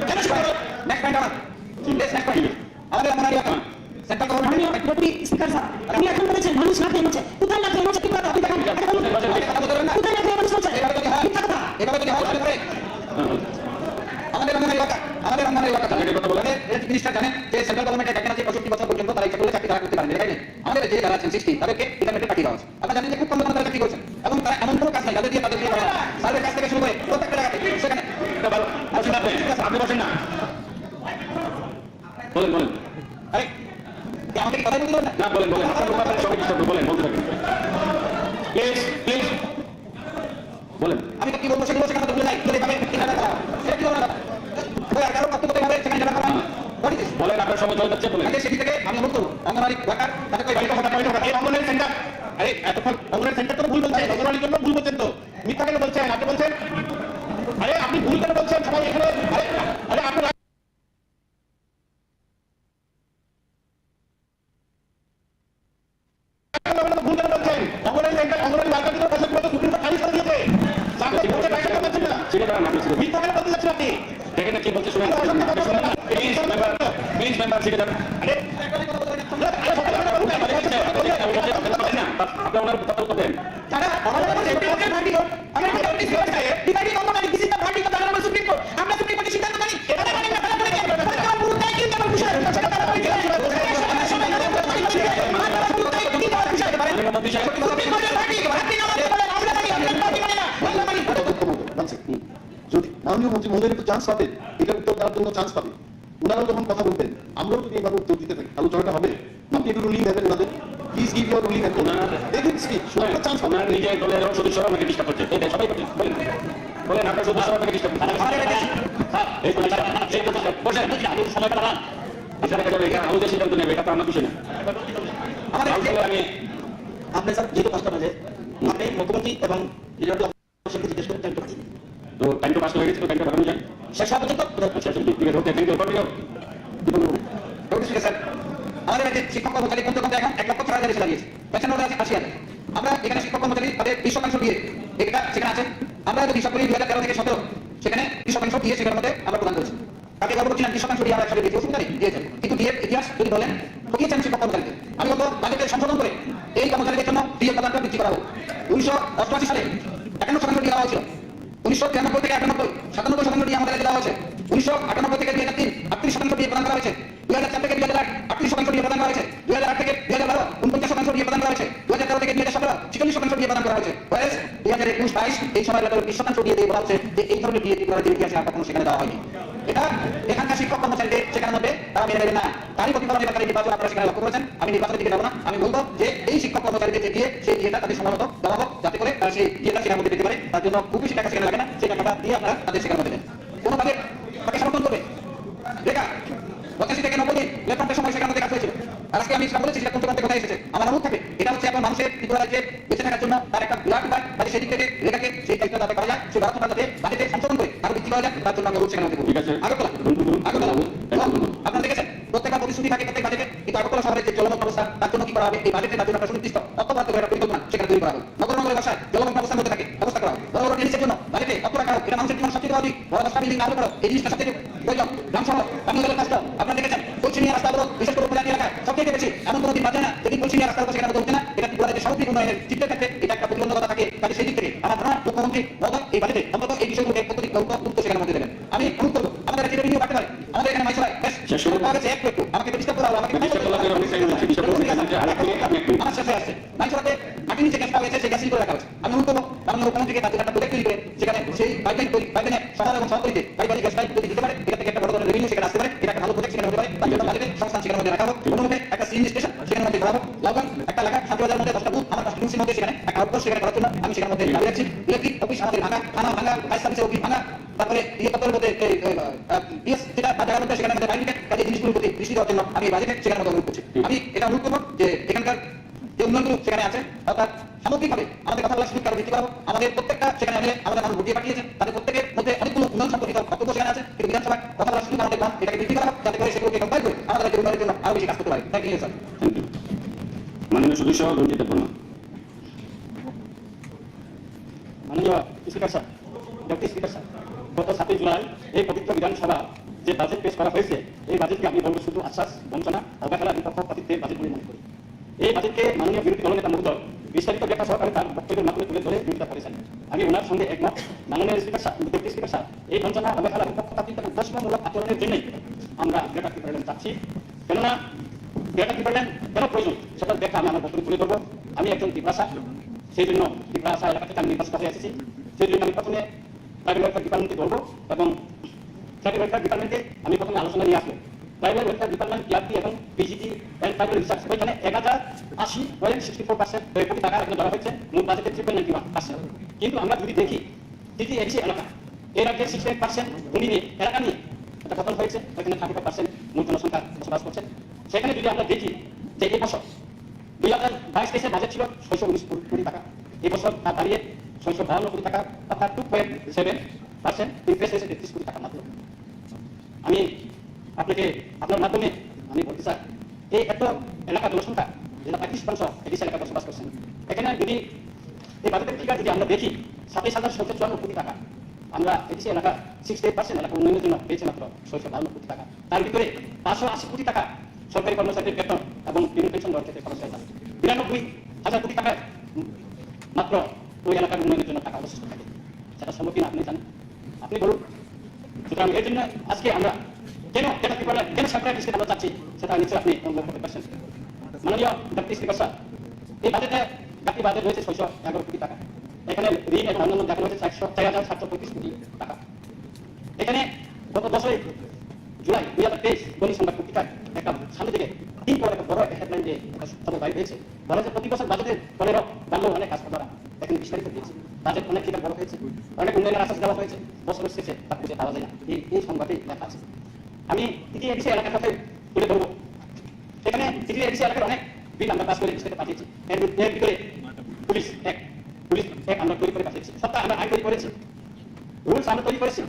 কেন সেটা নেক্সট পয়েন্ট আমার নেক্সট পয়েন্ট আমাদের আমার এলাকা central government deputy speaker sir আপনি এখন বলেছেন মানুষ না খেয়ে মরছে কোথায় না খেয়ে মরছে কি কথা আপনি দেখেন কোথায় না খেয়ে মানুষ মরছে এভাবে যদি হয় তাহলে পরে আমাদের রমজানের এলাকা জিনিসটা জানেন যে সেন্ট্রাল গভর্নমেন্টের দেখেন যে 65 বছর পর্যন্ত তারা ইচ্ছা করলে চাকরি করতে পারেন তাই না আমাদের যে যারা আছেন 60 তাদেরকে ইন্টারনেটে পাঠিয়ে দেওয়া হচ্ছে আপনারা জানেন যে খুব কম লোক তারা চাকরি করছেন এবং তারা এমন কোনো কাজ নাই তাদের দিয়ে সার্ভের কাজ থেকে শুরু করে প্রত্যেকটা জায়গাতে সেখানে আপনি বসেন না বলেন আরে আমাকে কি কথা বলতে পারেন না বলেন আপনার ব্যাপারে সবাই কিছু বলেন বলতে থাকেন প্লিজ বলেন। আমি তো কি বলবো সেগুলো সেখানে তো ভুলে নাই যদি ভাবে কিনা করা সেটা কি বলবো না ওই আর কারো কর্তব্য হবে সেখানে যারা করা বলি বলেন, আপনার সময় চলে যাচ্ছে, বলেন। আগে সেদিক থেকে আমি অনুরোধ করব অঙ্গনওয়াড়ি ওয়ার্কার তাদের কই বাড়িতে কথা এই অঙ্গনওয়াড়ি সেন্টার, আরে এতক্ষণ অঙ্গনওয়াড়ি সেন্টার তো ভুল বলছেন, অঙ্গনওয়াড়ির জন্য ভুল বলছেন তো, মিথ্যা কেন বলছেন? আপনি বলছেন, আরে আপনি ভুল কেন বলছেন? সবাই এখানে আরে আরে আপনারা ভুল কেন বলছেন? অঙ্গনওয়াড়ি সেন্টার, অঙ্গনওয়াড়ি ওয়ার্কারদের পয়সা পুরো সুপ্রিম কোর্ট খারিজ করে দিয়েছে। আপনি বলতে পয়সা কেন পাচ্ছেন না? সেটা দাঁড়ান, আপনি ছিলেন। মিথ্যা কেন বলতে যাচ্ছেন আপনি? দেখেন না কি বলছে, শুনেন। প্লিজ মেম্বার থেকে যান। আরে আপনি ওনার তর্ক দেন। যারা আমাদের সেন্টারের ভার্টি কোড আমরা কি নোটিস করেছে dividing anganwadi this is the very code আমরা সুপ্রিম কোর্ট আমরা সুপ্রিম কোর্টের সিদ্ধান্ত মানি এটা মানি না তারা করে সরকার পুরো দায় কিন্তু আমার বিষয় সেটা তারা করে দিয়েছে যদি মাননীয় মন্ত্রী মহোদয় একটু চান্স পাবেন, এটার উত্তর দেওয়ার জন্য চান্স পাবে, ওনারাও যখন কথা বলবেন আমরাও যদি এবার উত্তর দিতে থাকি আলোচনাটা হবে। আপনি একটু রুলিং দেবেন ওনাদের, please give your ruling and দেখুন স্পিচ ওনারা চান্স পাবেন। ওনার নিজের দলের সদস্যরা আমাকে ডিস্টার্ব করছে, এটা সবাই করছে। বলেন বলেন, আপনার সদস্যরা আমাকে ডিস্টার্ব করছে। এই বসেন, সময় পেলাম আমাদের সিদ্ধান্ত নেবে, এটা তো আমার বিষয় না। আমাদের আমি আপনি স্যার যেহেতু 5টা বাজে আপনি মুখ্যমন্ত্রী এবং লিডারকে অবশ্যই জিজ্ঞেস করতে টাইম পাচ্ছি তো টাইমটা পাস হয়ে গেছে, তো টাইমটা বাড়ানো যায়। শেষ হওয়া পর্যন্ত আচ্ছা ঠিক আছে, ওকে, থ্যাংক ইউ। ঠিক আছে স্যার আমাদের রাজ্যে শিক্ষক কর্মচারী কমতে কমতে এখন 1,04,000 এসে দাঁড়িয়েছে। পেছনে ওদের আছে 80,000। আমরা এখানে শিক্ষক কর্মচারী তাদের 20% দিয়ে এটা সেখানে আছে। আমরা যদি হিসাব করি 2013 থেকে 17 সেখানে 20% দিয়ে সেখানে মধ্যে আমরা প্রদান করেছি। তাকে গর্ব করছিলাম 20% দিয়ে আমরা একসাথে দিয়েছি, অসুবিধা নেই দিয়েছেন, কিন্তু দিয়ে ইতিহাস যদি বলেন ঠকিয়েছেন শিক্ষক কর্মচারীদের। আমি বলবো বাজেটের সংশোধন করে এই কর্মচারীদের জন্য দিয়ে প্রদানটা বৃদ্ধি করা হোক। 1988 সালে 51% দিয়ে দেওয়া হয়েছিল, 1993 থেকে 98 97% দিয়ে আমাদের দেওয়া হয়েছে, 1998 থেকে 2003 38% দিয়ে প্রদান করা হয়েছে, 2004 থেকে 2008 38% দিয়ে প্রদান করা হয়েছে, 2008 থেকে 2012 49% দিয়ে প্রদান করা হয়েছে, 2013 থেকে 2017 46% দিয়ে প্রদান করা হয়েছে। ওয়ারেস 2021-22 এই সময়ের ভেতরে 20% দিয়ে বলা হচ্ছে যে এই ধরনের দিয়ে ত্রিপুরার ইতিহাসে আর কখনো সেখানে দেওয়া হয়নি। এটা এখানকার শিক্ষক কর্মচারীদের সেখানে মধ্যে তারা মেনে নেবেন না। তারই প্রতিফলন এবারে নির্বাচন আপনারা সেখানে লক্ষ্য করেছেন। আমি নির্বাচনের দিকে যাবো না, আমি বলবো যে এই শিক্ষক কর্মচারীদের দিয়ে সেই ইয়েটা তাদের সময় মতো দেওয়া হোক, যাতে করে তারা সেই ইয়েটা সেখানে মধ্যে দিতে পারে। তার জন্য খুব বেশি টাকা সেখানে লাগে না, সেই টাকাটা দিয়ে আপনারা তাদের সেখানে মধ্যে দেন। কোনো তাদের তাকে সমর্থন করবে রেখা 85 থেকে 90 দিন লেখার সময় সেখানে মধ্যে কাজ হয়েছিল। আর আজকে আমি সেটা বলেছি সেটা কোনটা কোথায় এসেছে আমার অনুরোধ থাকে এটা হচ্ছে এখন মানুষের ত্রিপুরা রাজ্যে বেঁচে থাকার জন্য তার একটা বিরাট উপায়, তাদের সেদিক থেকে রেখাকে সেই দায়িত্ব যাতে করা যায়, সেই ব্যবস্থা যাতে বাজেটে সংশোধন করে আরো বৃদ্ধি করা যায়, তার জন্য আমি অনুরোধ সেখানে মধ্যে ঠিক আছে। আগরতলা আপনারা দেখেছেন প্রত্যেকটা প্রতিশ্রুতি থাকে প্রত্যেক বাজেটে, কিন্তু আগরতলা শহরের যে জলমগ্ন অবস্থা তার জন্য কি করা হবে এই বাজেটে তার জন্য একটা সুনির্দিষ্ট অর্থবরাদ্দ করে একটা পরিকল্পনা সেখানে তৈরি করা হবে। নগরের ভাষায় জলমগ্ন অবস্থার মধ্যে থাকে ব্যবস্থা করা হবে। বড় বড় টেনিসের জন্য বাজেটে অর্থ রাখা হোক, এটা মানুষের জীবন সবচেয়ে অধিক বড় 10টা বিল্ডিং আরো করো, এই জিনিসটা সবচেয়ে প্রয়োজন। গ্রাম শহর পানীয় জলের কষ্ট আপনারা দেখেছেন, পশ্চিমিয়া রাস্তা অবরোধ বিশেষ করে উপজাতি এলাকায় সবচেয়ে বেশি, এমন কোনো দিন বাজে না যেদিন পশ্চিমিয়া রাস্তার উপর সেখানে হচ্ছে না। এটা ত্রিপুরা রাজ্যের সামগ্রিক উন্নয়নের চিত্রের ক্ষেত্রে এটা একটা প্রতিবন্ধকতা থাকে, তাদের সেই দিক থেকে আমার ধারণা মুখ্যমন্ত্রী মহোদয় এই বাজেটে অন্তত এই বিষয়গুলোকে উত্তর সেখানে মধ্যে দেবেন। আমি অনুরোধ করবো আমাদের রাজ্যে রেভিনিউ বাড়তে পারে, আমাদের এখানে মাইসরায় পাওয়া গেছে একটু আমাকে ডিস্টার্ব করা হলো, আমাকে আমার শেষে আসছে মাইসরাতে মাটির নিচে গ্যাস পাওয়া গেছে, সেই গ্যাস সিলিন্ডার রাখা হচ্ছে। আমি অনুরোধ করবো মাননীয় মুখ্যমন্ত্রীকে তাদের একটা প্রজেক্ট তৈরি করে সেখানে সেই পাইপলাইনে শহর এবং শহরতলিতে পাইপ গ্যাস পাইপ যদি দিতে পারে, এটা থেকে একটা বড় ধরনের রেভিনিউ সেখানে আসতে পারে, এটা একটা ভালো প্রজেক্ট সেখানে হতে পারে। তার জন্য বাজেটে সংস্থান সেখানে মধ্যে রাখা হোক, অনুমতি একটা সিএনজি স্টেশন সেখানে মধ্যে করা হোক, লাভবান একটা এলাকা 7,000 মধ্যে 10টা বুথ আমার 5টি মধ্যে সেখানে একটা আউটপোস্ট সেখানে করার জন্য আমি সেখানে মধ্যে দাবি রাখছি। ইলেকট্রিক অফিস আমাদের ভাঙা, থানা ভাঙা, ফায়ার সার্ভিসের অফিস ভাঙা, তারপরে দপ্তরের মধ্যে বিএস যেটা জায়গার মধ্যে সেখানে মধ্যে বাইরে কাজে জিনিসগুলোর প্রতি দৃষ্টি দেওয়ার জন্য আমি বাজেটে সেখানে মধ্যে অনুরোধ করছি। আমি এটা অনুরোধ করবো যে এখানকার যে উন্নয়নগুলো সেখানে আছে অর্থাৎ সামগ্রিকভাবে আমাদের কথা বলার সুযোগ আরো বৃদ্ধি করা হোক। আমাদের প্রত্যেকটা সেখানে মিলে আমাদের মানুষ ভোটিয়ে পাঠিয়েছেন, তাদের প্রত্যেকের মধ্যে অনেকগুলো উন্নয়ন সম্পর্কিত বক্তব্য সেখানে আছে, কিন্তু বিধানসভায় কথা বলার সুযোগ আমাদের কম, এটাকে বৃদ্ধি করা হোক যাতে করে সেগুলোকে কম্পাইল করে আমাদের উন্নয়নের জন্য আরো বেশি কাজ করতে পারে। Thank you sir. Thank you. মাননীয় সদস্য রঞ্জিত বর্মা। মাননীয় speaker sir, deputy speaker sir, গত 7 জুলাই এই পবিত্র বিধানসভা যে বাজেট পেশ করা হয়েছে এই বাজেটকে আমি বলবো শুধু আশ্বাস, বঞ্চনা, অবহেলা এবং পক্ষপাতিত্বের বাজেট বলে মনে করি। এই বাজেটকে মাননীয় বিরোধী দলনেতা মহোদয় বিস্তারিত ব্যাখ্যা সহকারে তার বক্তব্যের মাধ্যমে তুলে ধরে বিরোধিতা করেছেন। আমি ওনার সঙ্গে একমত। মাননীয় speaker sir, deputy speaker sir, এই বঞ্চনা, অবহেলা এবং পক্ষপাতিত্ব এবং দোষমূলক আচরণের জন্যই আমরা গ্রেটার ত্রিপুরা চাচ্ছি। কেননা গ্রেটার ত্রিপুরা কেন প্রয়োজন সেটার ব্যাখ্যা আমি আমার বক্তব্য তুলে ধরবো। আমি একজন ত্রিপুরা, সেই জন্য ত্রিপুরা এলাকা থেকে আমি নির্বাচিত হয়ে এসেছি। সেই জন্য আমি প্রথমে ট্রাইবেল ওয়েলফেয়ার ডিপার্টমেন্টকে ধরবো এবং ট্রাইবেল ওয়েলফেয়ার ডিপার্টমেন্টে আমি প্রথমে আলোচনা নিয়ে আসবো। ট্রাইবাল ওয়েলফেয়ার ডিপার্টমেন্ট, টিআরপি এবং পিজিটি এন্ড ট্রাইবাল রিসার্চ, ওইখানে 1080.64% কোটি টাকা এখানে ধরা হয়েছে, মোট বাজেটের 3.91%। কিন্তু আমরা যদি দেখি টিটিএডিসি এলাকা, এর আগে 68% ভূমি নিয়ে এলাকা নিয়ে একটা দখল হয়েছে, ওইখানে 35% মোট জনসংখ্যা বসবাস করছে। সেখানে যদি আমরা দেখি যে এই বছর 2022-23 বাজেট ছিল 619 কোটি টাকা, এই বছর তা দাঁড়িয়ে 652 কোটি টাকা, অর্থাৎ 2.7% ইনক্রিজ হয়েছে 33 কোটি টাকা মাত্র। আমি আপনাকে আপনার মাধ্যমে আমি বলতে চাই, এই এত এলাকা জনসংখ্যা যেটা 35% এডিসি এলাকা বসবাস করছেন, এখানে যদি এই বাজেটের ফিগার যদি আমরা দেখি 27,754 কোটি টাকা, আমরা এডিসি এলাকা 68% এলাকা উন্নয়নের জন্য পেয়েছি মাত্র 652 কোটি টাকা। তার ভিতরে 580 কোটি টাকা সরকারি কর্মচারীদের বেতন এবং পেনশন দেওয়ার ক্ষেত্রে খরচ হয়ে যায়। 92,000 কোটি টাকায় মাত্র ওই এলাকার উন্নয়নের জন্য টাকা অবশিষ্ট থাকে। সেটা সম্ভব কিনা আপনি জানেন, আপনি বলুন। সুতরাং এর জন্য আজকে আমরা কেন সরকারের দৃষ্টিতে আমরা চাচ্ছি সেটা নিশ্চয়ই আপনি অনুভব করতে পারছেন। মাননীয় ডেপুটি স্পিকার স্যার, এই বাজেটে জাতি বাজেট রয়েছে 611 কোটি টাকা, এখানে ঋণ এবং অন্যান্য দেখানো হয়েছে 4,735 কোটি টাকা। এখানে গত 10 জুলাই 2023 দৈনিক সংবাদ পত্রিকায় একটা সামনে থেকে 3 পর একটা বড় হেডলাইন দিয়ে খবর বাইরে হয়েছে, বলা যে প্রতি বছর বাজেটের ফলের বাড়লেও অনেক কাজ করা এখানে বিস্তারিত দিয়েছে। বাজেট অনেক ফিগার বড় হয়েছে, অনেক উন্নয়নের আশ্বাস দেওয়া হয়েছে, বছরের শেষে তা খুঁজে পাওয়া যায় না, এই সংবাদে লেখা আছে। আমি টিটিএডিসি এলাকার কথা তুলে ধরবো। এখানে টিটিএডিসি এলাকার অনেক বিল আমরা পাস করে স্টেটে পাঠিয়েছি। এর ভিতরে পুলিশ এক আমরা তৈরি করে পাঠিয়েছি, সবটা আমরা আইন তৈরি করেছি, রুলস আমরা তৈরি করেছি,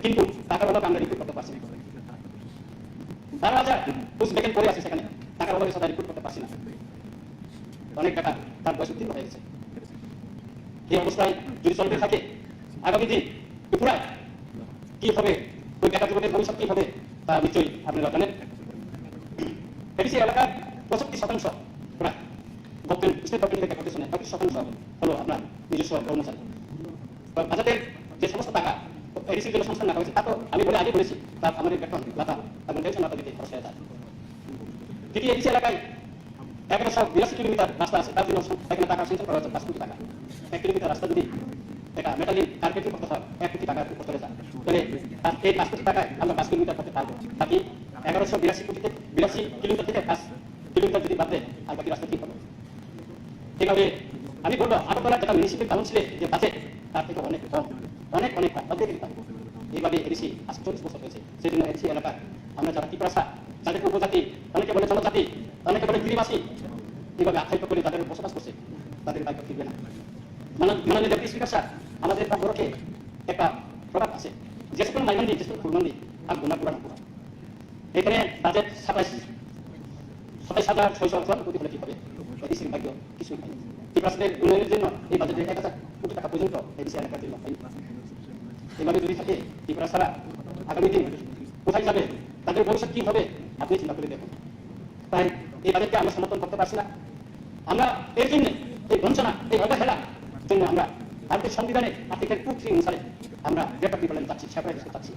কিন্তু টাকার অভাব আমরা রিপোর্ট করতে পারছি না। 12,000 পুলিশ ভ্যাকেন্ট পড়ে আছে, সেখানে টাকার অভাবে সেটা রিপোর্ট করতে পারছি না। অনেক টাকা তার বয়স উত্তীর্ণ হয়ে গেছে। এই অবস্থায় যদি চলতে থাকে আগামী দিন ত্রিপুরায় কি হবে, ওই বেকার যুবকের ভবিষ্যৎ কি হবে তা নিশ্চয়ই আপনারা জানেন। এডিসি এলাকার 65% প্রায় স্টেট গভর্নমেন্ট থেকে কর্পোরেশনের 25% হলো আপনার নিজস্ব কর্মচারী। বাজেটের যে সমস্ত টাকা এডিসির জন্য সংস্থান রাখা হয়েছে তা তো আমি আগে বলেছি, তা আমাদের বেতন ভাতা এবং পেনশন ভাতা দিতে খরচ হয়ে যায়। টিটিএডিসি এলাকায় 1182 কিলোমিটার রাস্তা আছে, তার জন্য এখানে টাকা সেন্সার করা হচ্ছে 5 কোটি টাকা। 1 কিলোমিটার রাস্তা যদি এটা মেটালিন কার্পেটিং করতে হয় 1 কোটি টাকার উপর চলে যায়, তাহলে এই 5 কোটি টাকায় আমরা 5 কিলোমিটার করতে পারবো। বাকি 1182 কিলোমিটার থেকে 5 কিলোমিটার যদি বাদ দেয় আর বাকি রাস্তা ঠিক হবে। এভাবে আমি বলবো আগরতলা যেটা মিউনিসিপ্যাল কাউন্সিলে যে বাজেট তার থেকে অনেক কম, অনেক কম, অর্ধেকের কম। এইভাবে এডিসি আজ 40 বছর হয়েছে। সেই জন্য এডিসি এলাকায় আমরা যারা ত্রিপুরা, যাদেরকে উপজাতি, অনেকে বলে জনজাতি, অনেকে বলে গিরিবাসী, এইভাবে আখ্যায়িত করে যাদের বসবাস করছে তাদের দায়িত্ব ফিরবে না। মাননীয় ডেপুটি স্পিকার স্যার, আমাদের বড়কে একটা প্রভাব আছে, যে সকল মাইনন্দি, যে সকল ফুলমন্দি আর গুণা পুরানো পুরা। এখানে বাজেট 27,654 কোটি হলে কি হবে? এডিসির ভাগ্য কিছুই নাই। ত্রিপুরাদের উন্নয়নের জন্য এই বাজেটে 1,000 কোটি টাকা পর্যন্ত এডিসি এলাকার জন্য হয়নি। এভাবে যদি থাকে ত্রিপুরা ছাড়া আগামী দিন কোথায় যাবে, তাদের ভবিষ্যৎ কি হবে আপনি চিন্তা করে দেখুন। তাই এই বাজেটকে আমরা সমর্থন করতে পারছি না। আমরা এর জন্য এই বঞ্চনা, এই অবহেলা জন্য আমরা ভারতের সংবিধানের আর্টিকেল 2-3 অনুসারে আমরা গ্রেটার ত্রিপুরা চাচ্ছি, সেপারেট চাচ্ছি।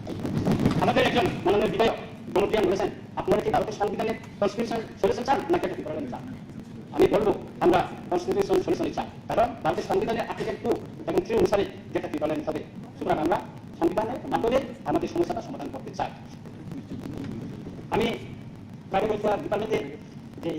আমাদের একজন মাননীয় বিধায়ক জনপ্রিয়ান বলেছেন, আপনারা কি ভারতের সংবিধানের কনস্টিটিউশন সলিউশন চান না গ্রেটার ত্রিপুরা চান? আমি বলবো আমরা কনস্টিটিউশন সলিউশনই চাই, কারণ ভারতের সংবিধানের আর্টিকেল 2 এবং 3 অনুসারে গ্রেটার ত্রিপুরা হবে। সুতরাং আমরা সংবিধানের মাধ্যমে আমাদের সমস্যাটা সমাধান করতে চাই। আমি ট্রাইবাল ওয়েলফেয়ার ডিপার্টমেন্টের যে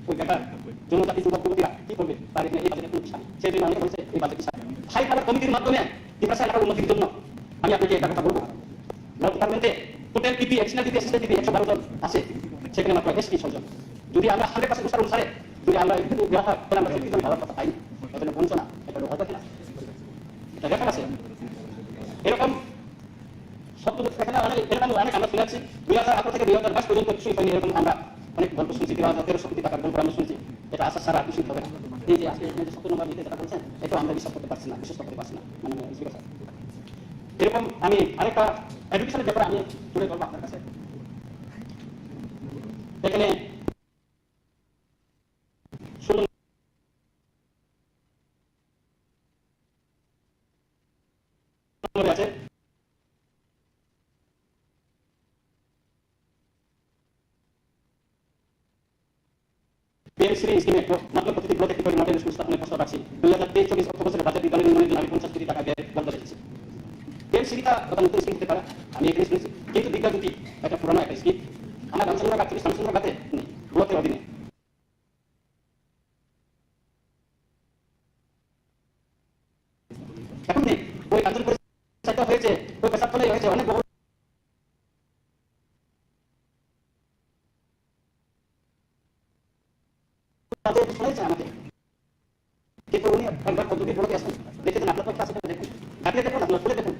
ওই বেকার জনজাতি যুবক যুবতীরা কি করবে তার এই বাজেটের কোনো বিষয় সেই জন্য অনেকে বলছে এই বাজেট বিষয় হাই পাওয়ার কমিটির মাধ্যমে ত্রিপুরা এলাকার উন্নতির জন্য আমি আপনাকে একটা কথা বলবো ডিপার্টমেন্টে টোটাল পিপি এডিশনাল পিপি অ্যাসিস্ট্যান্ট পিপি 112 জন আছে, সেখানে মাত্র 6 জন। যদি আমরা 100% প্রস্তাব অনুসারে যদি আমরা একটু দেওয়া হয় তাহলে আমরা 50 জন পাওয়ার কথা পাই। এটা বঞ্চনা, এটা হলো হয়তো না, এটা দেখা আছে। এরকম শব্দ এখানে এরকম অনেক আমরা শুনে আছি 2018 থেকে 2022 পর্যন্ত কিছুই হয়নি, এরকম আমরা অনেক গল্প শুনছি। 1300 কোটি টাকার গল্প আমরা শুনছি, এটা আশা ছাড়া কিছুই হবে না। এই যে আজকে এখানে যে 70 নম্বর নিতে যেটা বলছেন, এটা আমরা বিশ্বাস করতে পারছি না, মানে এরকম আমি আরেকটা এডুকেশনের ব্যাপারে আমি তুলে ধরবো আপনার কাছে। এখানে আছে পিএমসি স্কিমে মাত্র প্রতিটি ব্লকে একটি মডেল স্কুল স্থাপনের প্রস্তাব আছে। 2023-24 অর্থ বছরে বাজেট বিদ্যালয় নির্মাণের জন্য আমি 50 কোটি টাকা ব্যয় বন্ধ রেখেছি। পিএমসিটা কথা নতুন স্কিম হতে পারে, আমি এখানে শুনেছি, কিন্তু দিকটা দুটি, একটা পুরোনো একটা স্কিম। আমার রামচন্দ্র গাছ থেকে রামচন্দ্র গাতে ব্লকের অধীনে এখন নেই। ওই কার্যকর পরিচালিত হয়েছে, ওই পেশার ফলে হয়েছে অনেক বহু শুনেছে আমাকে, কিন্তু উনি একবার পদ্ধতি বলে আসেন, দেখেছেন আপনার পক্ষে আসেন, দেখুন কাটিয়ে দেখুন, আপনার খুলে দেখুন।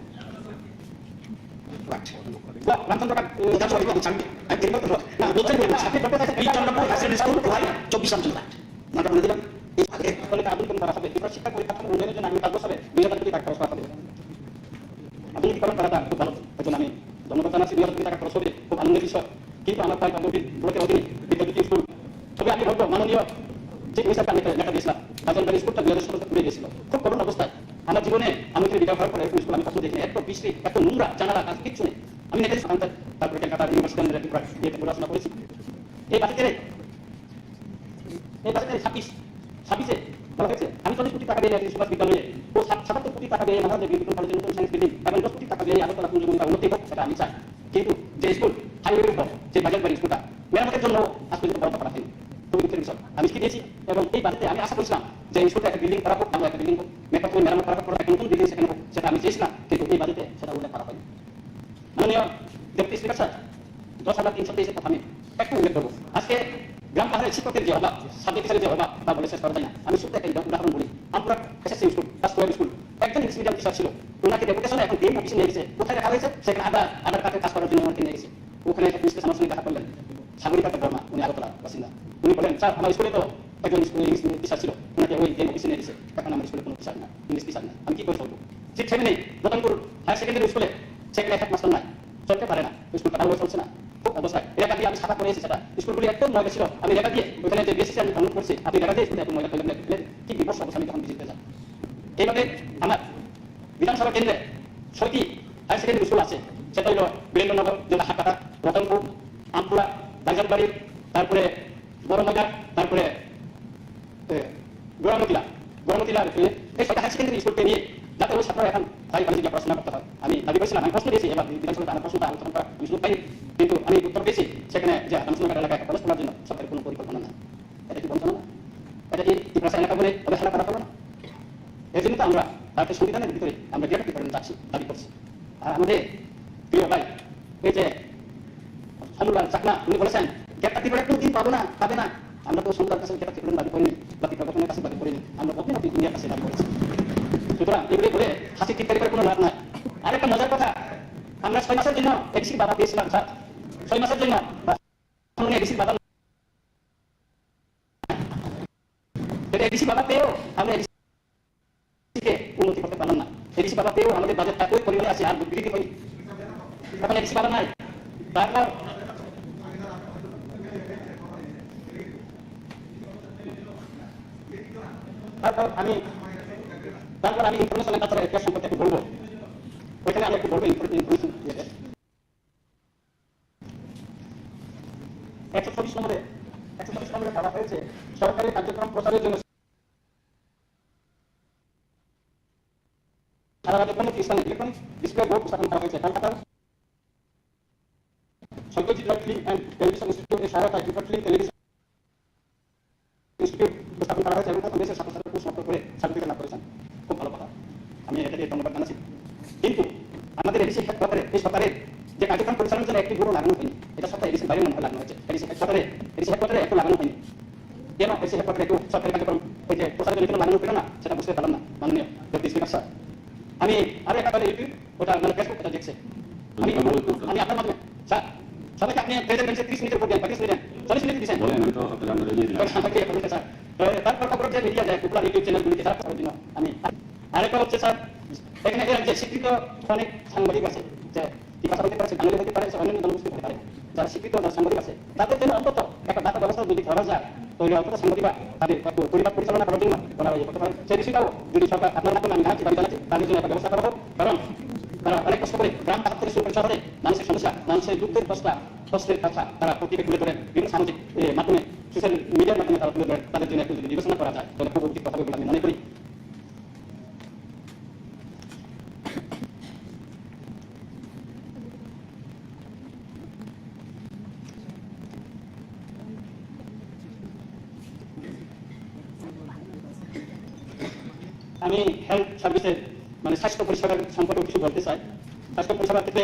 রামচন্দ্র গাছ 24 আধুনিকরণ করা হবে। শিক্ষা পরিকাঠামো উন্নয়নের জন্য আমি 5 বছরে 2000 কোটি টাকা খরচ করা হবে। আধুনিকীকরণ করাটা খুব ভালো, এখন আমি ধন্যবাদ জানাচ্ছি। 2000 কোটি টাকা খরচ হবে, খুব আনন্দের বিষয়। কিন্তু আমার প্রায় 15 ব্লকের অধীনে বিদ্যাপীঠ স্কুল, তবে আমি বলবো মাননীয় যে হিসাবে আমি লেখা দিয়েছিলাম, রাজনবাড়ি স্কুলটা 2016 পুড়ে গিয়েছিল, খুব করুণ অবস্থায়। আমার জীবনে আমি বিদায় হওয়ার পরে স্কুল আমি কখনো দেখিনি, এত বৃষ্টি, এত নোংরা, জানালা কাজ কিচ্ছু নেই। আমি নেটেছি তারপরে ক্যালকাটা ইউনিভার্সিটি পড়াশোনা করেছি। এই বাজেটে 26-এ বলা হয়েছে আমি 40 কোটি টাকা দিয়ে সুভাষ বিদ্যালয়ে ও 77 কোটি টাকা দিয়ে মহারাজ বিদ্যুৎ কলেজের নতুন সায়েন্স বিল্ডিং এবং 10 কোটি টাকা দিয়ে আগরতলা পুঞ্জগুলিকা উন্নতি হোক, সেটা আমি চাই। কিন্তু যে স্কুল হাইওয়ের উপর যে বাজারবাড়ি স্কুলটা মেরামতের জন্য আজ পর্যন্ত বরাদ্দ করা হয়নি, খুবই দুঃখের বিষয়। আমি কি দিয়েছি এবং এই বাজেটে আমি আশা করেছিলাম যে স্কুলটা একটা বিল্ডিং করা হোক, আমরা একটা বিল্ডিং হোক, মেরামত করা হোক, একটা নতুন বিল্ডিং সেখানে হোক, সেটা আমি চেয়েছিলাম, কিন্তু এই বাজেটে সেটা উল্লেখ করা হয়নি। মাননীয় ডেপুটি স্পিকার স্যার, 10,323 কথা আমি একটু উল্লেখ করবো। আজকে গ্রাম পাহাড়ের শিক্ষকের যে অভাব, সাবজেক্ট টিচারের যে অভাব, তা বলে শেষ করা যায় না। আমি শুধু একটা উদাহরণ বলি, আমরা এসএসসি স্কুল, স্কুল, একজন ইংলিশ মিডিয়াম টিচার ছিল, ওনাকে ডেপুটেশনে এখন ডিএম অফিসে নিয়ে গেছে। কোথায় রাখা হয়েছে? সেখানে আধার কার্ডের কাজ করার জন্য ওনাকে নিয়ে গেছে। ওখানে একটা পুলিশ আমার সঙ্গে দেখা করলেন, সাগরিকা বর্মা, উনি আগরতলা বাসিন্দা। উনি বলেন, স্যার আমার স্কুলে তো একজন ইংলিশ টিচার ছিল, ওনাকে ওই ডিএম অফিসে নিয়ে গেছে, এখন আমার স্কুলে কোনো টিচার না, ইংলিশ টিচার না, আমি কি করে চলবো? ঠিক সেখানে রতনপুর হায়ার সেকেন্ডারি স্কুলে সেখানে হেডমাস্টার নাই, চলতে পারে না, স্কুলটা ভালো চলছে না, খুব অবস্থায়। এলাকা দিয়ে আমি সাফা করে এসেছি, সেটা স্কুলগুলি একদম ময়লা ছিল, আমি এলাকা দিয়ে ওখানে যে বেসিসে আমি ভ্রমণ করছি, আপনি এলাকা দিয়ে স্কুলে এখন ময়লা ফেলে কি বিমর্ষ অবস্থা, আমি তখন ভিজিট পেয়ে যাই। এইভাবে আমার বিধানসভা কেন্দ্রে 6টি হায়ার সেকেন্ডারি স্কুল আছে, সেটা হলো বীরেন্দ্রনগর, যেটা হাটকাটা, রতনপুর, আমপুরা, রাজারবাড়ি, তারপরে বড়মজার, তারপরে গোড়ামতিলা, এই 6টা হায়ার সেকেন্ডারি স্কুলকে নিয়ে যাতে ওই ছাত্ররা এখন তাই কলেজে গিয়ে পড়াশোনা করতে হয়। আমি দাবি করেছিলাম, আমি প্রশ্ন দিয়েছি, এবার বিধানসভাতে আমার প্রশ্নটা আলোচনা করা সুযোগ পাইনি, কিন্তু আমি উত্তর পেয়েছি সেখানে যে রামচন্দ্রঘাট এলাকায় কলেজ করার জন্য সরকারের কোনো পরিকল্পনা নেই। এটা কি বঞ্চনা না? এটা কি ত্রিপুরা এলাকা বলে অবহেলা করা হলো না? এর জন্য তো আমরা ভারতের সংবিধানের ভিতরে আমরা ডিরেক্ট ডিপার্টমেন্ট যাচ্ছি, দাবি করছি। আর আমাদের প্রিয় ভাই এই যে সমুলাল চাকমা, উনি বলেছেন গ্যাপটা ত্রিপুরা কোনো দিন পাবো না, পাবে না। আমরা তো সমুলার কাছে গ্যাপটা ত্রিপুরা দাবি করিনি, বা ত্রিপুরা গঠনের কাছে দাবি করিনি, আমরা অভিনতি দুনিয়ার কাছে দাবি করেছি। সুতরাং এগুলি বলে হাসি টিটকারি করে কোনো লাভ নাই। আরেকটা মজার কথা, আমরা 6 মাসের জন্য এডিসির বাধা পেয়েছিলাম স্যার, 6 মাসের জন্য এডিসির বাধা, এডিসি বাধা পেয়েও আমরা এডিসিকে উন্নতি করতে পারলাম না। এডিসি বাধা পেয়েও আমাদের বাজেটটা ওই পরিমাণে আছে, আর বৃদ্ধি হয়নি। এখন এডিসি বাধা নাই। তারপর আমি ইনফরমেশনের কাছে একটা সম্পর্কে একটু বলবো, ওইখানে আমি একটু বলবো ইনফরমেশন 124 নম্বরে বলা হয়েছে সরকারি কার্যক্রম প্রচারের জন্য সারা রাজ্যে কোনো স্থানে ইলেকট্রনিক ডিসপ্লে বোর্ড স্থাপন করা হয়েছে। কলকাতার Satyajit Ray film and television ইনস্টিটিউটের সহায়তায় ফিল্ম টেলিভিশন ইনস্টিটিউট স্থাপন করা হয়েছে এবং প্রথম দেশের ছাত্রছাত্রীরা কোর্স সমাপ্ত করে সার্টিফিকেট লাভ করেছেন। খুব ভালো কথা, আমি এটাকে ধন্যবাদ জানাচ্ছি। কিন্তু আমাদের এডিসি হেডকোয়ার্টারে এই সরকারের যে কার্যক্রম পরিচালনার জন্য একটি ব্যুরো লাগানো হয়নি, এটা সরকার এডিসির বাইরে মনে হয় লাগানো হয়েছে। এডিসি হেডকোয়ার্টারে একটু লাগানো হয়নি, কেন এডিসি হেডকোয়ার্টারে একটু সরকারি কার্যক্রম এই যে প্রচারের জন্য লাগানো হলো না, সেটা বুঝতে পারলাম না মাননীয় ডেপুটি স্পিকার স্যার। আমি আরো একটা ইউটিউব ওটা মানে ফেসবুক এটা দেখছে, আমি আপনার মাধ্যমে স্যার সবাইকে আপনি প্রেজেন্ট 30 মিনিটের উপর দেন, 35 মিনিট 40 মিনিট দিয়েছেন বলেন, আমি তো আপনার আমরা দিয়ে দিলাম। স্যার। তারপর খবর যে মিডিয়া যায় পপুলার ইউটিউব চ্যানেলগুলিতে খারাপ করার জন্য আমি আরেকটা হচ্ছে স্যার, এখানে এর যে স্বীকৃত অনেক সাংবাদিক আছে যে ভাষা হতে পারে, বাঙালি হতে পারে, অন্যান্য জনগোষ্ঠী হতে পারে, যারা স্বীকৃত যারা সাংবাদিক আছে তাদের জন্য অন্তত একটা ডাটা ব্যবস্থা যদি করা যায় তাহলে অন্তত সাংবাদিকরা তাদের একটু পরিবার পরিচালনা করার জন্য ওরা করতে পারে। সেই বিষয়টাও যদি সরকার আপনার মাধ্যমে আমি জানাচ্ছি, দাবি জানাচ্ছি, তাদের জন্য একটা ব্যবস্থা করা হোক। কারণ তারা অনেক কষ্ট করে গ্রাম পাহাড় থেকে শুরু করে শহরে মানুষের সমস্যা, মানুষের দুঃখের কষ্টের কথা তারা প্রত্যেকে তুলে ধরেন বিভিন্ন সামাজিক মাধ্যমে, সোশ্যাল মিডিয়ার মাধ্যমে তারা তুলে ধরেন। তাদের জন্য একটু যদি বিবেচনা করা যায় তাহলে খুব উপযুক্ত হবে বলে আমি মনে করি। আমি হেলথ সার্ভিসের মানে স্বাস্থ্য পরিষেবার সম্পর্কে কিছু বলতে চাই। স্বাস্থ্য পরিষেবার ক্ষেত্রে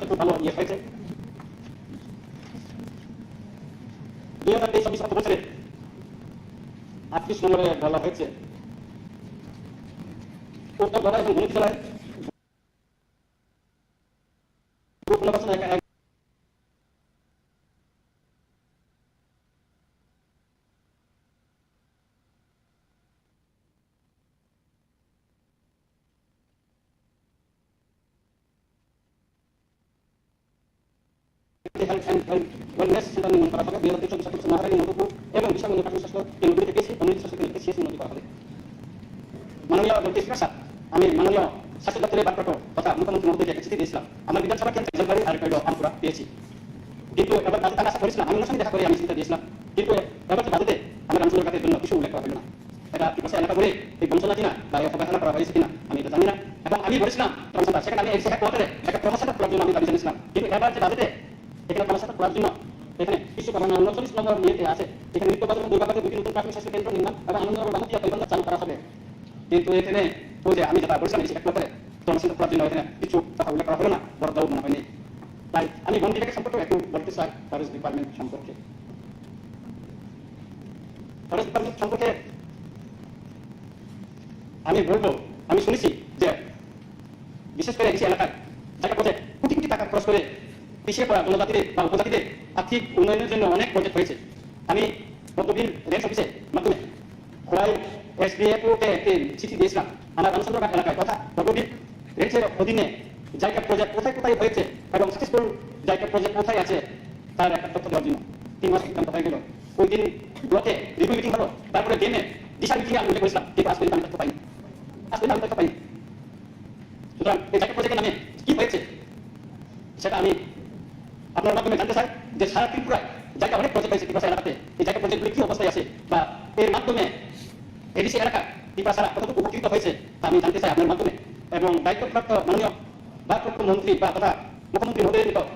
খুব ভালো ইয়ে হয়েছে। 2023-24 বছরে 38 নম্বরে বলা হয়েছে উত্তর ধরা এবং গণিত জেলায় ওয়েলনেস সেন্টার নির্মাণ করা হবে। 2024 মহারানী মধুপুর এবং বিশাল প্রাথমিক স্বাস্থ্য কেন্দ্রগুলিতে গেছে অন্যান্য স্বাস্থ্য কেন্দ্রকে শেষ উন্নতি করা হবে। মাননীয় ডেপুটি স্পিকার স্যার, আমি মাননীয় স্বাস্থ্য দপ্তরের বার্তাটো তথা মুখ্যমন্ত্রী মহোদয়কে একটা চিঠি দিয়েছিলাম। আমার বিধানসভা কেন্দ্রে জলবায়ু আর একটা আমপুরা পেয়েছি, কিন্তু এবার বাজেট আশা করেছিলাম, আমি ওনার সঙ্গে দেখা করে আমি চিন্তা দিয়েছিলাম, কিন্তু এবার বাজেটে আমার অঞ্চলের কাজের জন্য কিছু উল্লেখ করা হলো না। এটা টিপাসা এলাকা বলে এই বঞ্চনা কিনা বা অবহেলা করা হয়েছে কিনা আমি এটা জানি না। এবং আমি বলেছিলাম সেখানে আমি এসে হেডকোয়ার্টারে একটা প্রভাষণা করার জন্য আমি দাবি জানিয়েছিলাম, কিন্তু এবার যে বাজেটে এখানে প্রভাষণা করার জন্য এখানে বিশ্বকর্মা 39 নম্বর নিয়েতে আছে, এখানে নিত্যবাজার এবং দুর্গাবাজার দুটি নতুন প্রাথমিক স্বাস্থ্য কেন্দ্র নির্মাণ এবং আনন্দনগর বামতিয়া পরিবহন চালু করা হবে। কিন্তু এখানে ওই যে আমি যেটা বলছিলাম এসে হেডকোয়ার্টারে প্রভাষণা করার জন্য এখানে কিছু কথা উল্লেখ করা হলো না, বড় দাও মনে হয়নি। তাই আমি বন্ডিটাকে সম্পর্কে একটু বলতে চাই ফরেস্ট ডিপার্টমেন্ট সম্পর্কে। ফরেস্ট ডিপার্টমেন্ট সম্পর্কে আমি বলবো, আমি শুনেছি যে বিশেষ করে এই এলাকায় জায়গা প্রজেক্ট কোটি কোটি টাকা খরচ করে পিছিয়ে পড়া জনজাতিদের বা উপজাতিদের আর্থিক উন্নয়নের জন্য অনেক প্রজেক্ট হয়েছে। আমি বদ্ধবীর রেঞ্জ অফিসের মাধ্যমে খোয়াই SDFO-কে একটি চিঠি দিয়েছিলাম। আমার রামচন্দ্রঘাট এলাকায় তথা বদ্ধবীর রেঞ্জের অধীনে জায়গা প্রজেক্ট কোথায় কোথায় হয়েছে এবং সাকসেসফুল জায়গা প্রজেক্ট কোথায় আছে তার একটা তথ্য দেওয়ার জন্য 3 মাস অতিক্রান্ত হয়ে গেল। ওই দিন ব্লকে রিভিউ মিটিং হলো, তারপরে ডেমে দিশা মিটিংয়ে আমি উল্লেখ করেছিলাম, কিন্তু আজ পর্যন্ত আমি তথ্য পাইনি। সুতরাং এই জায়গা প্রজেক্টের নামে কি হয়েছে সেটা আমি আপনার মাধ্যমে জানতে চাই যে সারা ত্রিপুরায় জায়গা অনেক প্রজেক্ট হয়েছে টিপাসা এলাকাতে, এই জায়গা প্রজেক্টগুলি কি অবস্থায় আছে বা এর মাধ্যমে এডিসি এলাকা টিপাসারা কতটুকু উপকৃত হয়েছে তা আমি জানতে চাই আপনার মাধ্যমে। এবং দায়িত্বপ্রাপ্ত মাননীয় ভারপ্রাপ্ত মন্ত্রী বা তথা মুখ্যমন্ত্রী মহোদয়ের নিকট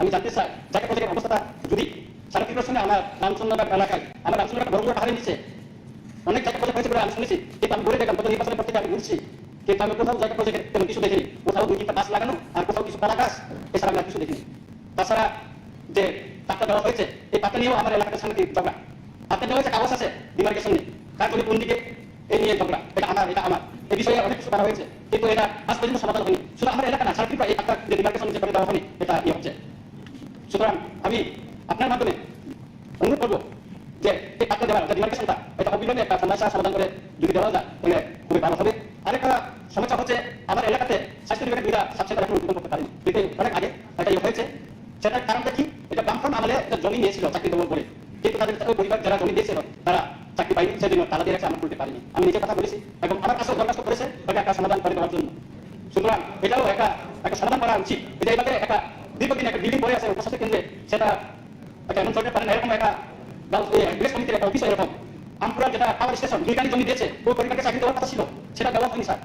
আমি জানতে চাই জায়গা প্রজেক্টের অবস্থাটা যদি সারা ত্রিপুরার সঙ্গে আমার রামচন্দ্রঘাট এলাকায়, আমার রামচন্দ্রঘাট বড় পাহাড়ের নিচে অনেক জায়গা প্রজেক্ট হয়েছে বলে আমি শুনেছি, কিন্তু আমি বলে দেখলাম গত নির্বাচনের পর থেকে আমি ঘুরছি, কিন্তু আমি কোথাও জায়গা প্রজেক্টের তেমন কিছু দেখিনি। কোথাও 2-3টা গাছ লাগানো আর কোথাও কিছু কলা গাছ, এছাড়া আমি কিছু দেখিনি। তাছাড়া যে পাট্টা দেওয়া হয়েছে এই পাট্টা নিয়েও আমার এলাকার সামনে ঝগড়া। পাট্টা দেওয়া হয়েছে কাগজ আছে ডিমার্কেশন নিয়ে, কার জমি কোন দিকে এই নিয়ে ঝগড়া, এটা আমার এই বিষয়ে অনেক কিছু করা হয়েছে, কিন্তু এটা আজ পর্যন্ত সমাধান হয়নি। শুধু আমার এলাকা না, সারা ত্রিপুরা এই পাট্টা যে ডিমার্কেশন যে করে দেওয়া হয়নি এটা ইয়ে হচ্ছে। সুতরাং আমি আপনার মাধ্যমে অনুরোধ করবো যে এই পাট্টা দেওয়ার যে ডিমার্কেশনটা এটা অবিলম্বে একটা সমস্যা সমাধান করে যদি দেওয়া যায় তাহলে খুবই ভালো হবে। আরেকটা সমস্যা হচ্ছে আমার এলাকাতে স্বাস্থ্য বিভাগের দুইটা সাবসেন্টার এখন উদ্বোধন করতে পারেনি, কিন্তু অনেক আগে এটা ইয়ে হয়েছে। সেটার কারণটা কি, এটা বামফ্রন্ট আমলে জমি নিয়েছিল চাকরি দেবো বলে, কিন্তু তাদের পরিবার যারা জমি দিয়েছিল তারা চাকরি পায়নি, সেজন্য তারা দিয়ে রাখছে, আমরা তুলতে পারিনি। আমি নিজের কথা বলেছি এবং আমার কাছেও দরখাস্ত করেছে এটা একটা সমাধান করে দেওয়ার জন্য। সুতরাং এটাও একটা সমাধান করা উচিত। এটা এইভাবে একটা দীর্ঘদিন একটা বিল্ডিং পড়ে আছে উপস্বাস্থ্য কেন্দ্রে, সেটা একটা এমন চলতে পারে না। এরকম একটা বিদেশ কমিটির একটা অফিস এরকম আমপুরা যেটা পাওয়ার স্টেশন দুইখানি জমি দিয়েছে, ওই পরিবারকে চাকরি দেওয়ার কথা ছিল, সেটা দেওয়া হয়নি স্যার।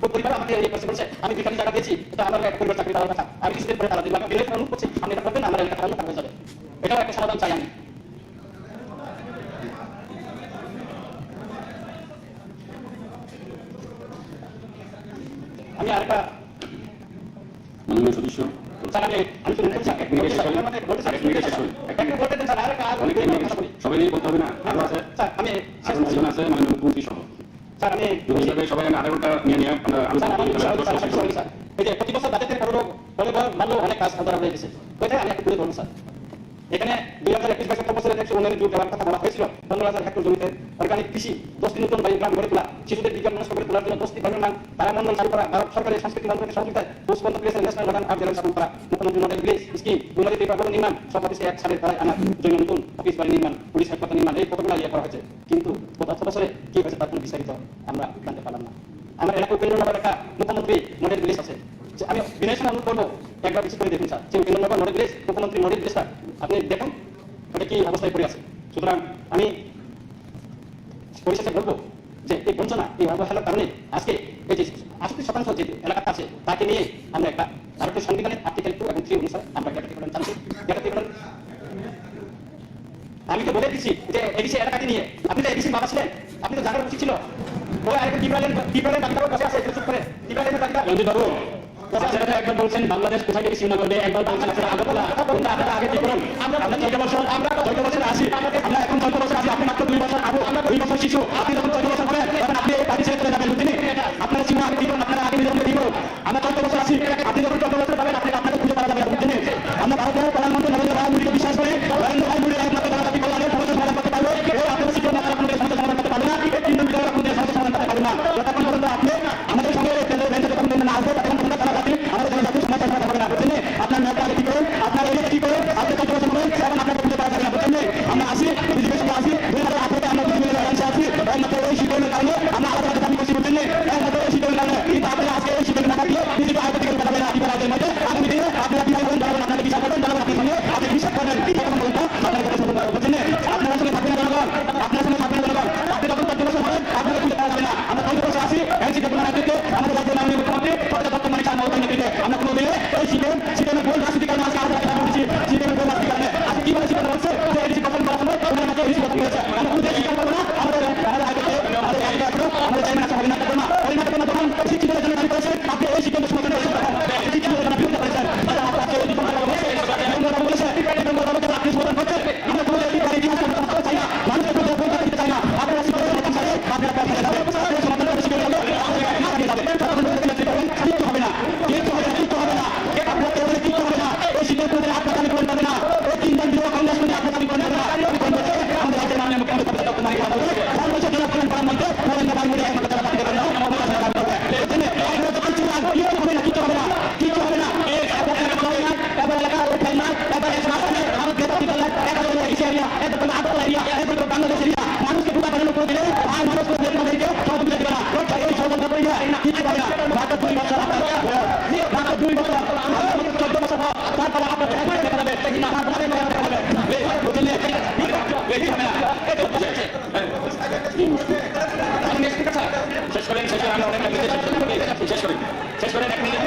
ওই পরিবার আমাকে ইয়ে বলছে আমি দুইখানি জায়গা দিয়েছি, এটা আমার একটা পরিবার চাকরি দেওয়ার কথা, আমি কিছুদিন পরে তারা দিলাম। আমি বিলের অনুরোধ করছি আপনি এটা করবেন, আমার এলাকা হয়ে যাবে। এটাও একটা সমাধান চাই আমি। আমি আরেকটা মাননীয় সদস্য স্যার আমি শুনুন স্যার এক মিনিটে শেষ হলো। এক মিনিটে শেষ হলো। একটু বলতে দেন স্যার আরেকটা অনেক সবাই নিয়ে বলতে হবে না, আরো আছে, স্যার আমি এখন একজন আছে মাননীয় মুখ্যমন্ত্রী সহ, স্যার আমি যদি হিসাবে সবাই আধা ঘন্টা নিয়ে আমরা স্যার আলোচনা আমি করি তাহলে স্যার সরি স্যার এই যে প্রতি বছর বাজেটের কারণে বলে ভালো অনেক কাজ করা হয়ে গেছে ওইটাই আমি একটু তুলে ধরুন স্যার। এখানে 2021-22 বছরে দেখছি উন্নয়নের জোর দেওয়ার কথা বলা হয়েছিল 15,000 হেক্টর জমিতে অর্গানিক কৃষি 10টি নতুন বাড়িগ্রাম গড়ে তোলা, শিশুদের বিজ্ঞান মনস্ক করে তোলার জন্য 10টি ভ্রাম্যমাণ তারামণ্ডল চালু করা, ভারত সরকারের সাংস্কৃতিক মন্ত্রকের সহযোগিতায় পোস্ট করেছেন ন্যাশনাল গার্ডেন আর জেলা স্থাপন করা, মুখ্যমন্ত্রী মডেল ভিলেজ স্কিম, দুর্নীতি প্রকল্প নির্মাণ, সব অফিসে এক সালের প্রায় আনা জন্য নতুন অফিস বাড়ি নির্মাণ, পুলিশ হাসপাতাল নির্মাণ, এই কতগুলো ইয়ে করা হয়েছে। কিন্তু গত 8 বছরে কি হয়েছে তার কোনো বিস্তারিত আমরা জানতে পারলাম না। আমার এলাকা উপেন্দ্রনগর একটা মুখ্যমন্ত্রী মডেল ভিলেজ আছে, আমি বিনয় অনুরোধ করবো একবার বেশি করে দেখুন স্যার, সেই উপেন্দ্রনগর মডেল ভিলেজ মুখ্যমন্ত্রী মডেল ভিলেজটা আপনি দেখুন ওটা কি অবস্থায় পড়ে আছে। সুতরাং আমি পরিশেষে বলবো যে এই বঞ্চনা এই অবহেলার কারণে আজকে এই যে 68% যে এলাকাটা আছে তাকে নিয়ে আমরা একটা ভারতীয় সংবিধানের আর্টিকেল 2 এবং 3 অনুসারে আমরা ক্যাটাগরিকরণ চাচ্ছি। ক্যাটাগরিকরণ আমি তো বলে দিচ্ছি যে এডিসি এলাকাটি নিয়ে আপনি তো এডিসির বাবা ছিলেন, আপনি তো জানার উচিত ছিল। ওই আরেকটা টিপ্রালের বাচ্চারাও বসে আছে চুপ করে টিপ্রালের বাচ্চা রঞ্জিত বাবু, আপনারা একবার বলছেন বাংলাদেশ কোথায় থেকে সীমা করবে, একবার বলছেন আপনারা আগরতলা, কিন্তু আপনারা আগে কি করুন, আমরা 14 বছর আছি, আমরা এখন 14 বছর আছি, আপনি মাত্র 2 বছর আবু 2 বছর শিশু, আপনি যখন 14 বছর হবেন তখন আপনি এই পার্টি ছেড়ে চলে যাবেন, বুঝলেন? আপনারা সীমা আগে দিবেন, আপনারা আগে নিজেদের দিবেন, আমরা 14 বছর আছি, আপনি যখন 14 বছর পাবেন আপনাকে খুঁজে পাওয়া যাবে, বুঝলেন? আমরা ভারতের প্রধানমন্ত্রী নরেন্দ্র ভাই মোদীকে বিশ্বাস করে নরেন্দ্র ভাই মোদী একমাত্র জনজাতি কল্যাণের সমস্যা সমাধান করতে পারবে, এই আপনারা শিক্ষক নেতারা আপনাদের সমস্যা সমাধান করতে পারবে না, এই 3 দিন ভিতরে আপনাদের সমস্যা সমাধান করতে পারবে না। যতক্ষণ পর্যন্ত আপনি আমাদের সঙ্গে কেন্দ্রের বেঞ্চে যতক্ষণ না আসবে ততক্ষণ পর্যন্ত তারা জাতি আমাদের জনজাতির সমস্যা সমাধান হবে না, বুঝলেন? আপনার নেতা কি করেন, আপনার এলাকা কি করেন, আপনি 14 বছর হবেন এখন আপনাকে খুঁজে পাওয়া যাবে না, বুঝলেন? আমরা আসি বিজেপির সঙ্গে আসি 2008 আমরা বিজেপির অ্যালায়েন্সে আছি, একমাত্র এই শিক্ষকের কারণে আমরা আলাদা দাবি করছি, বুঝলেন? একমাত্র এই শিক্ষকের কারণে, কিন্তু আপনারা আজকে এই শিক্ষক না থাকলে বিজেপি আগে থেকে কথা বলে আপনি রাজ্যের মধ্যে আগামী দিনে আপনারা কি করবেন, জনগণ আপনাকে বিচার করবেন, জনগণ আপনার সঙ্গে আপনি বিচার করবেন, তখন পর্যন্ত আপনার কথা শুনতে হবে, বুঝলেন? আপনার সঙ্গে থাকবে না জনগণ, আপনার সঙ্গে থাকবে না জনগণ, আপনি যখন 14 বছর হবেন আপনাকে খুঁজে পাওয়া যাবে না। আমরা 14 বছর আছি এই শিক্ষকের নেতৃত্বে আমাদের রাজ্যের মাননীয় মুখ্যমন্ত্রী সরকার দপ্তর মানে চার মহোদয়ের নেতৃত্বে আমরা কোনো দিনে এই শিক্ষকের ভুল রাজনীতির কারণে আজকে আমরা কথা বলছি, শিক্ষকের ভুল রাজনীতির কারণে আজকে কিভাবে শিক্ষা হচ্ছে যে এই শিক্ষা করার সময় ওনার মাঝে এই শিক্ষা হয়েছে, আমরা কোনো শিক্ষা করবো না, আমাদের চাই না হবে না করবো না, ওই না করবো না তখন শিক্ষিতের জন্য দাবি করেছে আপনি এই শিক্ষকের সময় শিক্ষিতের জন্য বিরোধিতা করেছেন, আপনি সমাধান করছেন, আমরা কোনো ইতিহাস করতে চাই না, মানুষের কোনো ভূমিকা দিতে চাই না, আপনারা শিক্ষকের আপনারা হবে না, কিন্তু হবে না, আপনার কিন্তু হবে না, এই শিক্ষকদের আপনার দাবি করতে হবে না, ওই 3 জন যুবক কংগ্রেস করে আপনার দাবি করতে হবে না, আমাদের রাজ্যের মাননীয় মুখ্যমন্ত্রী ডক্টর মানিক সাহা বলেছে, 5 বছর জন্য প্রধানমন্ত্রী নরেন্দ্র ভাই মোদী একমাত্র দাবি করেন না, আমাদের রাজ্যের দাবি করবে, আমরা তো কিছু হবে না, কিছু হবে না, কিছু হবে না, এই এবার এলাকা উঠাই না, এবার সমাজে ভারত বিরোধী দলের একাদশ এরিয়া, এত আগরতলা এরিয়া, এত বাংলাদেশ এরিয়া, মানুষকে ঢুকা বানানো করে দিলে আর মানুষকে দেশকে সহযোগিতা দিবে না, এই সহযোগিতা করি না, কিছু হবে না, মাত্র 2 বছর মাত্র 2 বছর 14 বছর তারপরে আপনার দেখা যাবে না, বুঝলেন? শেষ করেন, আমরা অনেক শেষ করেন এক মিনিট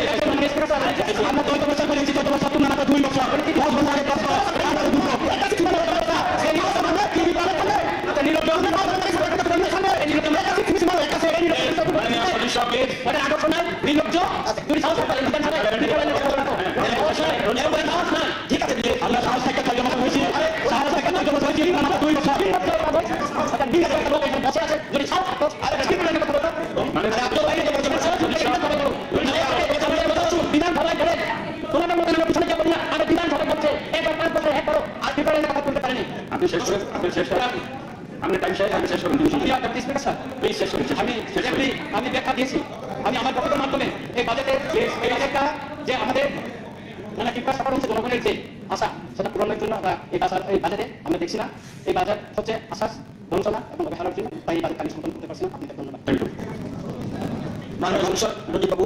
আমরা 14 বছর করেছি, 14 বছর তুমি মাত্র 2 বছর 10 বছর আগে ঠিক আছে আমরা সাহস থেকে 4 বছর হয়েছি, সাহস থেকে 4 বছর হয়েছি, আমরা 2 বছর বসে আছে যদি সাহস বিধান সভায় করে তোমাদের মতো পিছনে যাবো না, আমরা বিধান সভায় করছে এবার 5 বছর হ্যাঁ করো আর বিপরীত কথা করতে পারেনি। আপনি শেষ করেন, আপনি টাইম শেষ, আপনি শেষ করেন, প্লিজ শেষ করেন। আমি ব্যাখ্যা দিয়েছি, আমি আমার বক্তব্যের মাধ্যমে এই বাজেটে এই বাজেটটা যে আমাদের মানে জিজ্ঞাসা করা হচ্ছে জনগণের যে আশা সেটা পূরণের জন্য এই বাজেটে আমরা দেখছি না, এই বাজেট হচ্ছে আশ্বাস বঞ্চনা এবং অবহেলার জন্য, তাই এই বাজেট আমি সম্পন্ন করতে পারছি না। আপনাকে ধন্যবাদ। মাননীয় সংসদ রঞ্জিত বাবু,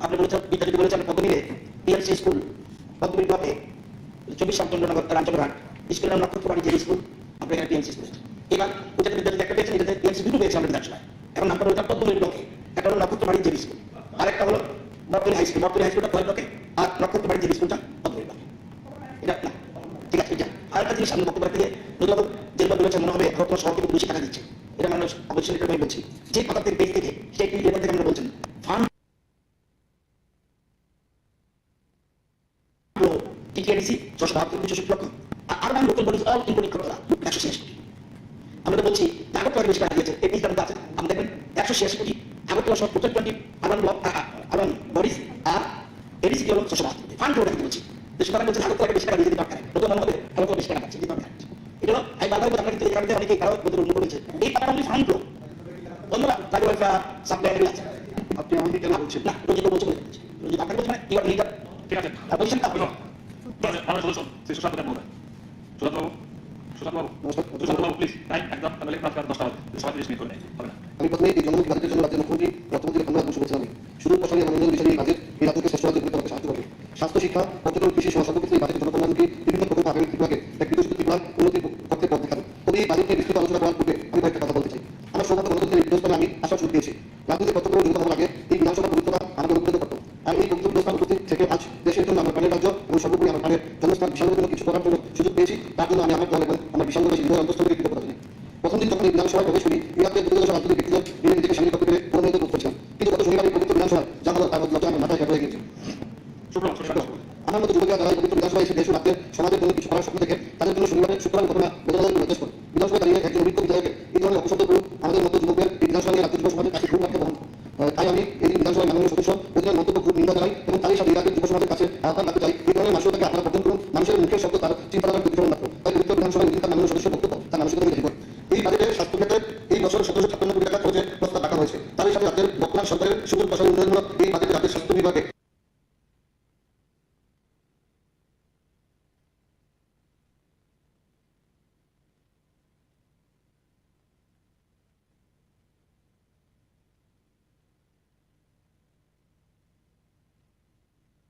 আপনি বলেছেন বিদ্যার্থী বলেছেন পদ্মমিলে পিএমসি স্কুল পদ্মমিল ব্লকে 24 চন্দ্রনগর রামচন্দ্রঘাট স্কুলের নাম নক্ষত্রবাড়ি যে স্কুল, আপনার এখানে পিএমসি স্কুল। এবার ওটাতে বিদ্যার্থী একটা পেয়েছেন, এটাতে পিএমসি দুটো পেয়েছে আমরা বিধানসভায়। এখন নামটা হলো পদ্মমিল ব্লকে, একটা হলো নক্ষত্রবাড়ি যে স্কুল, আরেকটা হলো মর্তনী হাই স্কুল। মর্তনী হাই স্কুলটা ভয় ব্লকে আর নক্ষত্রবাড়ি যে স্কুলটা পদ্মমিল ব্লকে। এটা না ঠিক আছে। আরেকটা জিনিস আমি বক্তব্য থেকে নতুন যেগুলো বলেছেন মনে হবে তোমার সরকার বেশি টাকা দিচ্ছে, এটা মানুষ অবশ্যই এটা বলছি যে কথা থেকে পেজ থেকে স্টেট থেকে আমরা বলছেন ফান্ড 672 লক্ষ, আর urban local bodies all including quota 186 crore. আমরা বলছি আগরতলা বেশি টাকা দিয়েছে, এই বিলটা আছে, আমরা দেখবেন 186 কোটি আগরতলা সহ টোটাল 20 আরবান বডিজ, আর এডিসি হলো 672 কোটি। ফান্ড ফ্লো দেখতে বলছি, সুতরাং বলছে আগরতলা বেশি টাকা দিয়ে দিতে পারে, প্রথম মনে হবে আগরতলা বেশি টাকা পাচ্ছে, দিতে পারে। এটা হলো আমি বারবার বলছি, আমরা কিন্তু এই কারণে অনেকেই কারো বদল উন্নত করেছে, এই টাকা অনলি ফান্ড ফ্লো, অন্যরা ট্রাইবাল ওয়েলফেয়ার সাপ্লাই এগুলো আছে। আপনি আমাকে কেন বলছেন? না, রঞ্জিত বলছে বলে দিচ্ছি। রঞ্জিত আপনাকে বলছে না, ইউ আর লিডার, ঠিক আছে পজিশনটা আপনি আমার সদস্য শ্রী সুশান্ত দেব মহোদয়। সুশান্তবাবু প্লিজ টাইম একদম তাহলে প্রায় 10টা হবে, 37 মিনিট করে নেই, হবে না। আমি প্রথমে এই জনমুখী বাজেটের জন্য রাজ্যের মুখ্যমন্ত্রী অর্থমন্ত্রীর ধন্যবাদ ঘোষণা করছিলাম। শুধু প্রসঙ্গে আমার অন্যান্য বিষয়ে এই বাজেট এই রাজ্যকে শ্রেষ্ঠ রাজ্যে গড়ে তোলাতে সাহায্য করবে। স্বাস্থ্য, শিক্ষা, পর্যটন, কৃষি সহ সর্বক্ষেত্রে এই বাজেটের জনকল্যাণমুখী বিভিন্ন প্রকল্প আগামী ত্রিপুরাকে এক বিকশিত ত্রিপুরার উন্নতির পথে পথ দেখাবে। তবে এই বাজেট নিয়ে বিস্তৃত আলোচনা করার পূর্বে আমি কয়েকটা কথা বলতে চাই। আমার সৌভাগ্য গণতন্ত্রের বিরোধী আমি আশা সুযোগ দিয়েছি। রাজনীতি কর্তব্য যোগ্যতা হওয়ার আগে এই বিধানসভার পবিত্রতা আমাকে অনুপ্রেরিত করত। আর এই পবিত্র বিধানসভার উপস্থিত থেকে আজ দেশের জন্য আমার প্রাণের রাজ্য এবং সর্বোপরি আমার প্রাণের জন্মস্থান বিশালের জন্য কিছু করার জন্য সুযোগ পেয়েছি। তার জন্য আমি আমার দল এবং আমার বিশালবাসী হৃদয় অন্তঃস্থলে কৃতজ্ঞতা জানাই। প্রথম দিন যখন এই বিধানসভায় প্রবেশ করি, ইরাকের দুর্দশা আন্তরিক ব্যক্তিদের নিজেকে সামিল করতে পেরে অনুমোদিত বোধ করছিলাম। কিন্তু গত শনিবার এই পবিত্র বিধানসভায় যা হলো তার বদলে আমার মাথায় হেঁটে হয়ে গেছে। আমার মতো যুবকেরা যারা এই পবিত্র বিধানসভায় এসে দেশ ও রাজ্যের সমাজের জন্য কিছু করার স্বপ্ন দেখে, তাদের জন্য শনিবারের শুক্রবার ঘটনা বদলানোর নির্দেশ করে বিধানসভায় দাঁড়িয়ে একজন অভিজ্ঞ বিধায়কের এই ধরনের অপশব্দ করুন আমাদের মতো যুবকদের এই বিধানসভা নিয়ে রাজ্য যুব সমাজের কাছে খুব একটা বহন। তাই আমি এই বিধানসভার মাননীয় সদস্য প্রতিদিন মন্তব্য খুব নিন্দা জানাই এবং তারই সাথে ইরাকের যুব সমাজের কাছে আহ্বান রাখতে চাই, এই ধরনের মানসিকতাকে আপনারা বর্জন করুন। মানুষের মুখের শব্দ তার চিন্তাধারার প্রতিফলন মাত্র। তাই পবিত্র বিধানসভায় তার মাননীয় সদস্য বক্তব্য তার মানসিকতা তৈরি করে। এই বাজেটে স্বাস্থ্য ক্ষেত্রে এই বছর 1756 কোটি টাকা খরচের প্রস্তাব রাখা হয়েছে। তারই সাথে রাজ্যের বর্তমান সরকারের সুদূর প্রসারী উন্নয়নমূলক এই